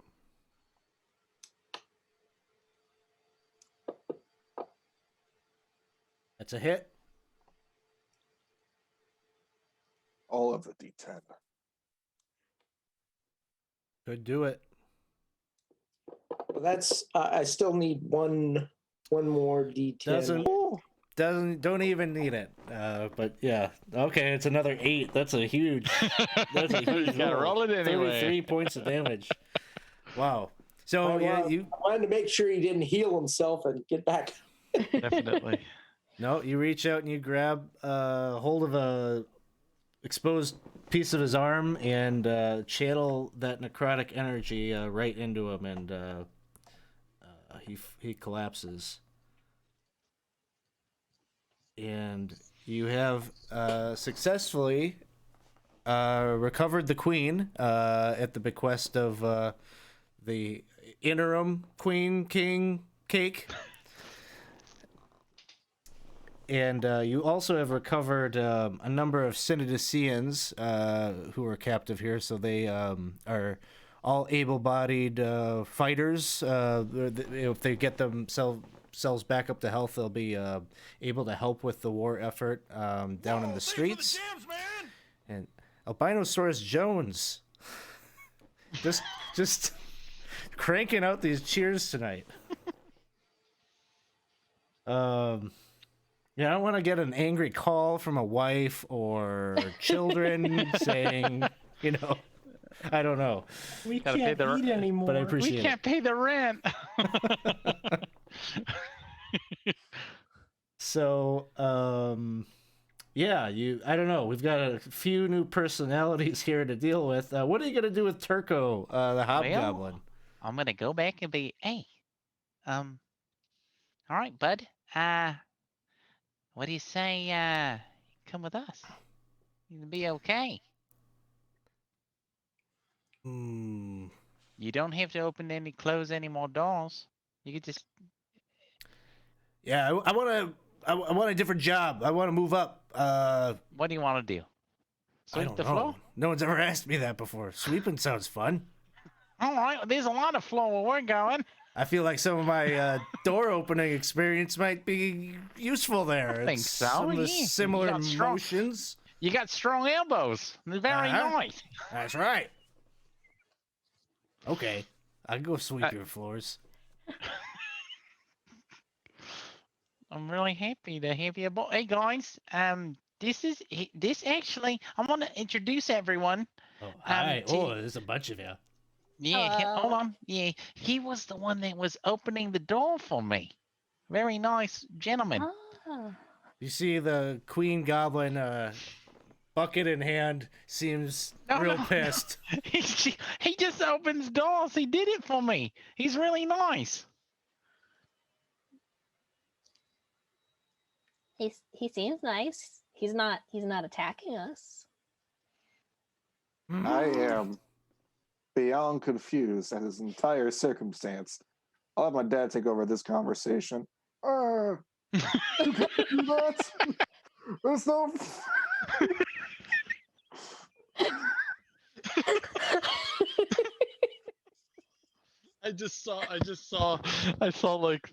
That's a hit. All of the D10. Could do it. Well, that's I still need one more D10. Don't even need it. But yeah, okay, it's another 8. That's a huge. That's a huge. You gotta roll it anyway. 33 points of damage. Wow. So you I wanted to make sure he didn't heal himself and get back. Definitely. No, you reach out and you grab hold of a exposed piece of his arm and channel that necrotic energy right into him, and he collapses. And you have successfully recovered the queen at the bequest of the interim queen king cake. And you also have recovered a number of Synodicians who are captive here, so they are all able-bodied fighters. If they get themselves back up to health, they'll be able to help with the war effort down in the streets. And Albinosaurus Jones, just cranking out these cheers tonight. Yeah, I don't want to get an angry call from a wife or children saying, I don't know. We Gotta pay can't eat anymore. But I appreciate We can't pay the rent. So, yeah, I don't know. We've got a few new personalities here to deal with. What are you gonna do with Turco, the hobgoblin? Well, I'm gonna go back and be, hey, all right, bud. What do you say? Come with us. You'll be okay. You don't have to open any, close any more doors. You could just. Yeah, I want a different job. I want to move up. What do you want to do? I Sweep don't the know. floor? No one's ever asked me that before. Sweeping sounds fun. All right, there's a lot of floor where we're going. I feel like some of my door opening experience might be useful there. I think It's so. Some of the Yeah. similar You got strong- motions. You got strong elbows. They're very Uh-huh. nice. That's right. Okay, I'll go sweep your floors. I'm really happy to have you aboard. Hey guys, this actually. I want to introduce everyone. Oh, hi. to- There's a bunch of you. Yeah, hold on. Yeah, he was the one that was opening the door for me. Very nice gentleman. Ah. You see the queen goblin, bucket in hand, seems real pissed. He just opens doors. He did it for me. He's really nice. He seems nice. He's not attacking us. I am beyond confused at his entire circumstance. I'll have my dad take over this conversation. You can't do that. There's no. I saw like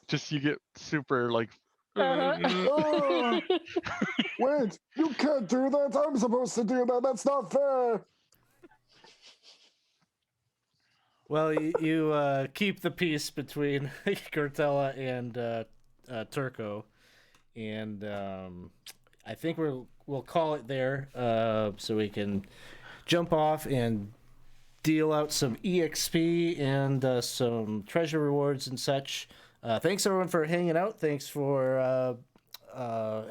just you get super like. Wait, you can't do that. I'm supposed to do that. That's not fair. Well, you keep the peace between Cortella and Turco, and I think we're we'll call it there, so we can jump off and deal out some EXP and some treasure rewards and such. Thanks everyone for hanging out. Thanks for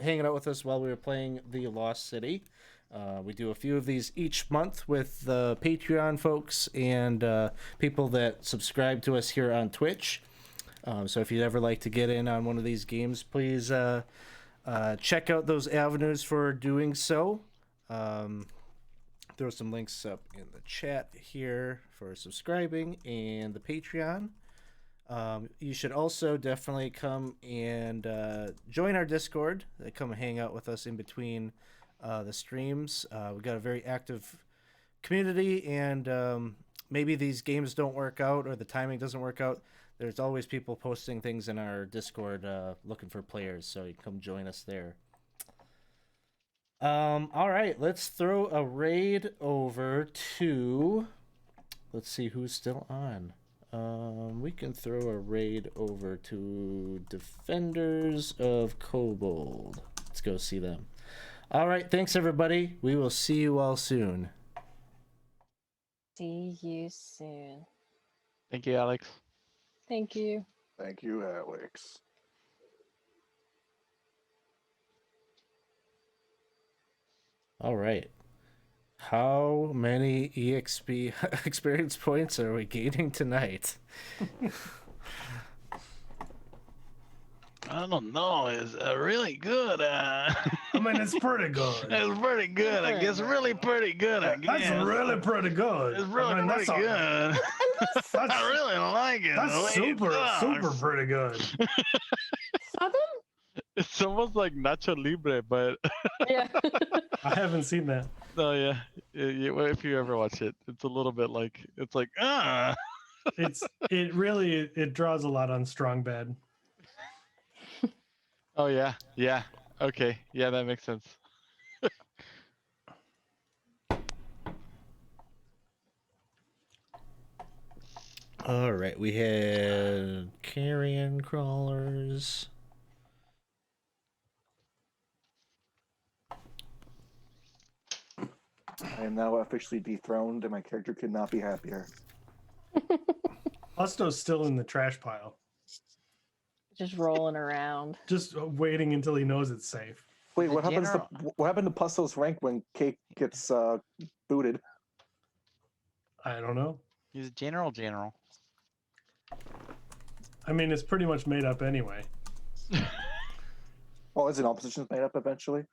hanging out with us while we were playing the Lost City. We do a few of these each month with the Patreon folks and people that subscribe to us here on Twitch. So if you'd ever like to get in on one of these games, please check out those avenues for doing so. Throw some links up in the chat here for subscribing and the Patreon. You should also definitely come and join our Discord. Come hang out with us in between the streams. We've got a very active community, and maybe these games don't work out or the timing doesn't work out. There's always people posting things in our Discord looking for players, so you come join us there. All right, let's throw a raid over to... Let's see who's still on. We can throw a raid over to Defenders of Kobold. Let's go see them. All right, thanks everybody. We will see you all soon. See you soon. Thank you, Alex. Thank you. Thank you, Alex. All right. How many EXP experience points are we gaining tonight? I don't know. It's really good. I mean, it's pretty good. It's pretty good. I guess really pretty good. I guess. That's really pretty good. It's really I mean, pretty that's good. I really like it. the That's way it super talks. pretty good. Southern? It's almost like Nacho Libre, but Yeah. I haven't seen that. no, yeah. If you ever watch it, it's a little bit like It draws a lot on Strong Bad. Oh yeah, yeah. Okay, yeah, that makes sense. All right, we had carrion crawlers. I am now officially dethroned, and my character could not be happier. Busto's still in the trash pile, Just rolling around. just waiting until he knows it's safe. Wait, The what happens to general- what happened to Pusto's rank when Cake gets booted? I don't know. He's a general. I mean, it's pretty much made up anyway. Well, isn't oppositions made up eventually?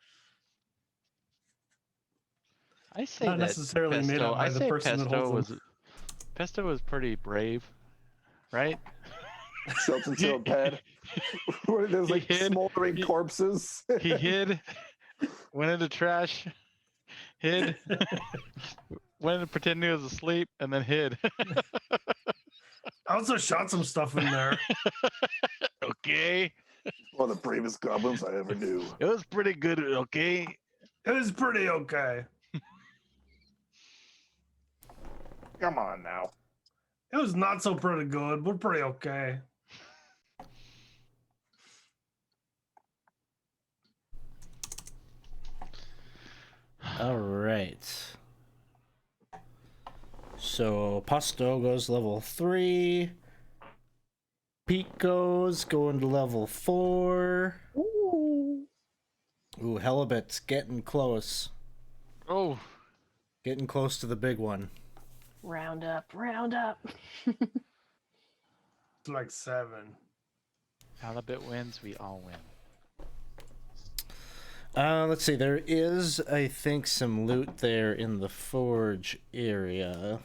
I say Not that necessarily made Pesto, up by I the say person that Pesto holds was Pesto was pretty brave, right? Shows into a bed where there's He like hid- smoldering he- corpses. He hid, went into trash, hid, went and pretended he was asleep, and then hid. I also shot some stuff in there. Okay, One of the bravest goblins I ever knew. it was pretty good. Okay, It was pretty okay. Come on now. It was not so pretty good, but pretty okay. All right. So Pasto goes level 3. Pico's going to level 4. Ooh. Ooh, Halibut's getting close. oh, Getting close to the big one. Round up, round up. It's like 7. Halibut wins, we all win. Let's see. There is, I think, some loot there in the forge area.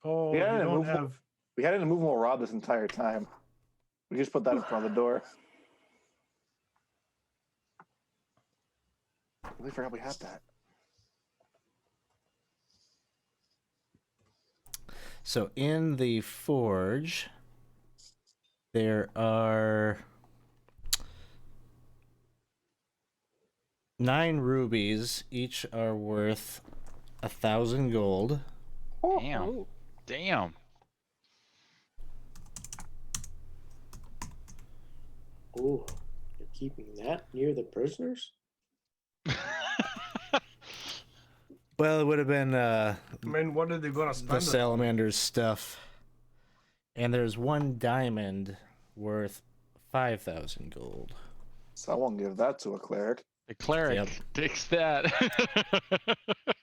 Oh, Yeah, you don't move- have. We had an immovable rod this entire time. We just put that in front of the door. I really forgot we had that. So in the forge, there are 9 rubies. Each are worth 1,000 gold. Damn. Ooh. Damn. Oh, you're keeping that near the prisoners? Well, it would have been I mean, what are they gonna the spend it on? salamander's stuff. And there's 1 diamond worth 5,000 gold. So I won't give that to a cleric. The cleric Yep. takes that.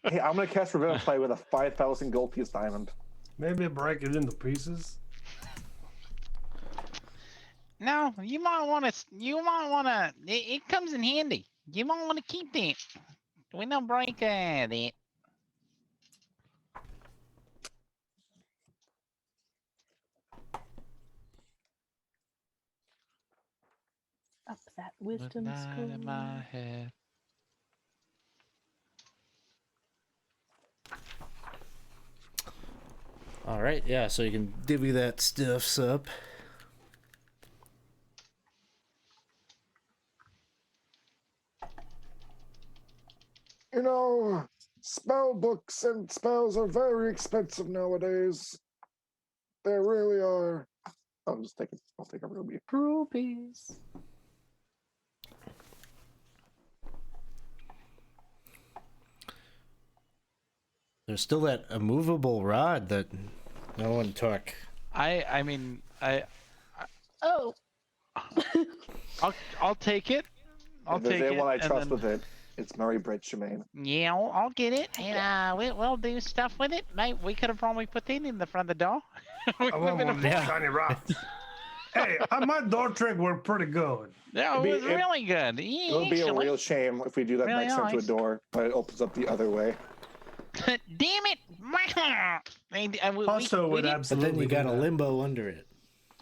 Hey, I'm gonna cast Revivify with a 5,000 gold piece diamond. Maybe break it into pieces. No, you might want to. You might want to. It comes in handy. You might want to keep that. We don't break that. Up that With wisdom nine scroll. in my head. All right, yeah, so you can divvy that stuffs up. You know, spell books and spells are very expensive nowadays. They really are. I'll take a ruby. Rubies. There's still that immovable rod that no one took. I mean, Oh. I'll take it. I'll If there's take it. anyone I and trust then- with it, it's Mary Britt Shemaine. Yeah, I'll get it, and we'll do stuff with it. Mate, we could have probably put that in the front of the door. I want one of these shiny rocks. Hey, my door trick worked pretty good. Yeah, it was really good. It would be a real shame if we do that Really next time to a nice. door, but it opens up the other way. Damn it! Also, would But absolutely. then you do got a that. limbo under it.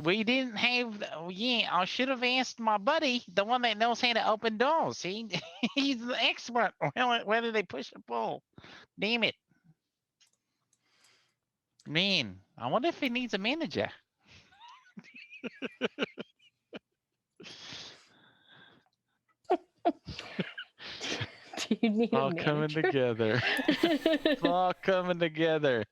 We didn't have. Yeah, I should have asked my buddy, the one that knows how to open doors. He's the expert on whether they push or pull. Damn it, man! I wonder if he needs a manager. Do you need All a coming manager? together. It's all coming together.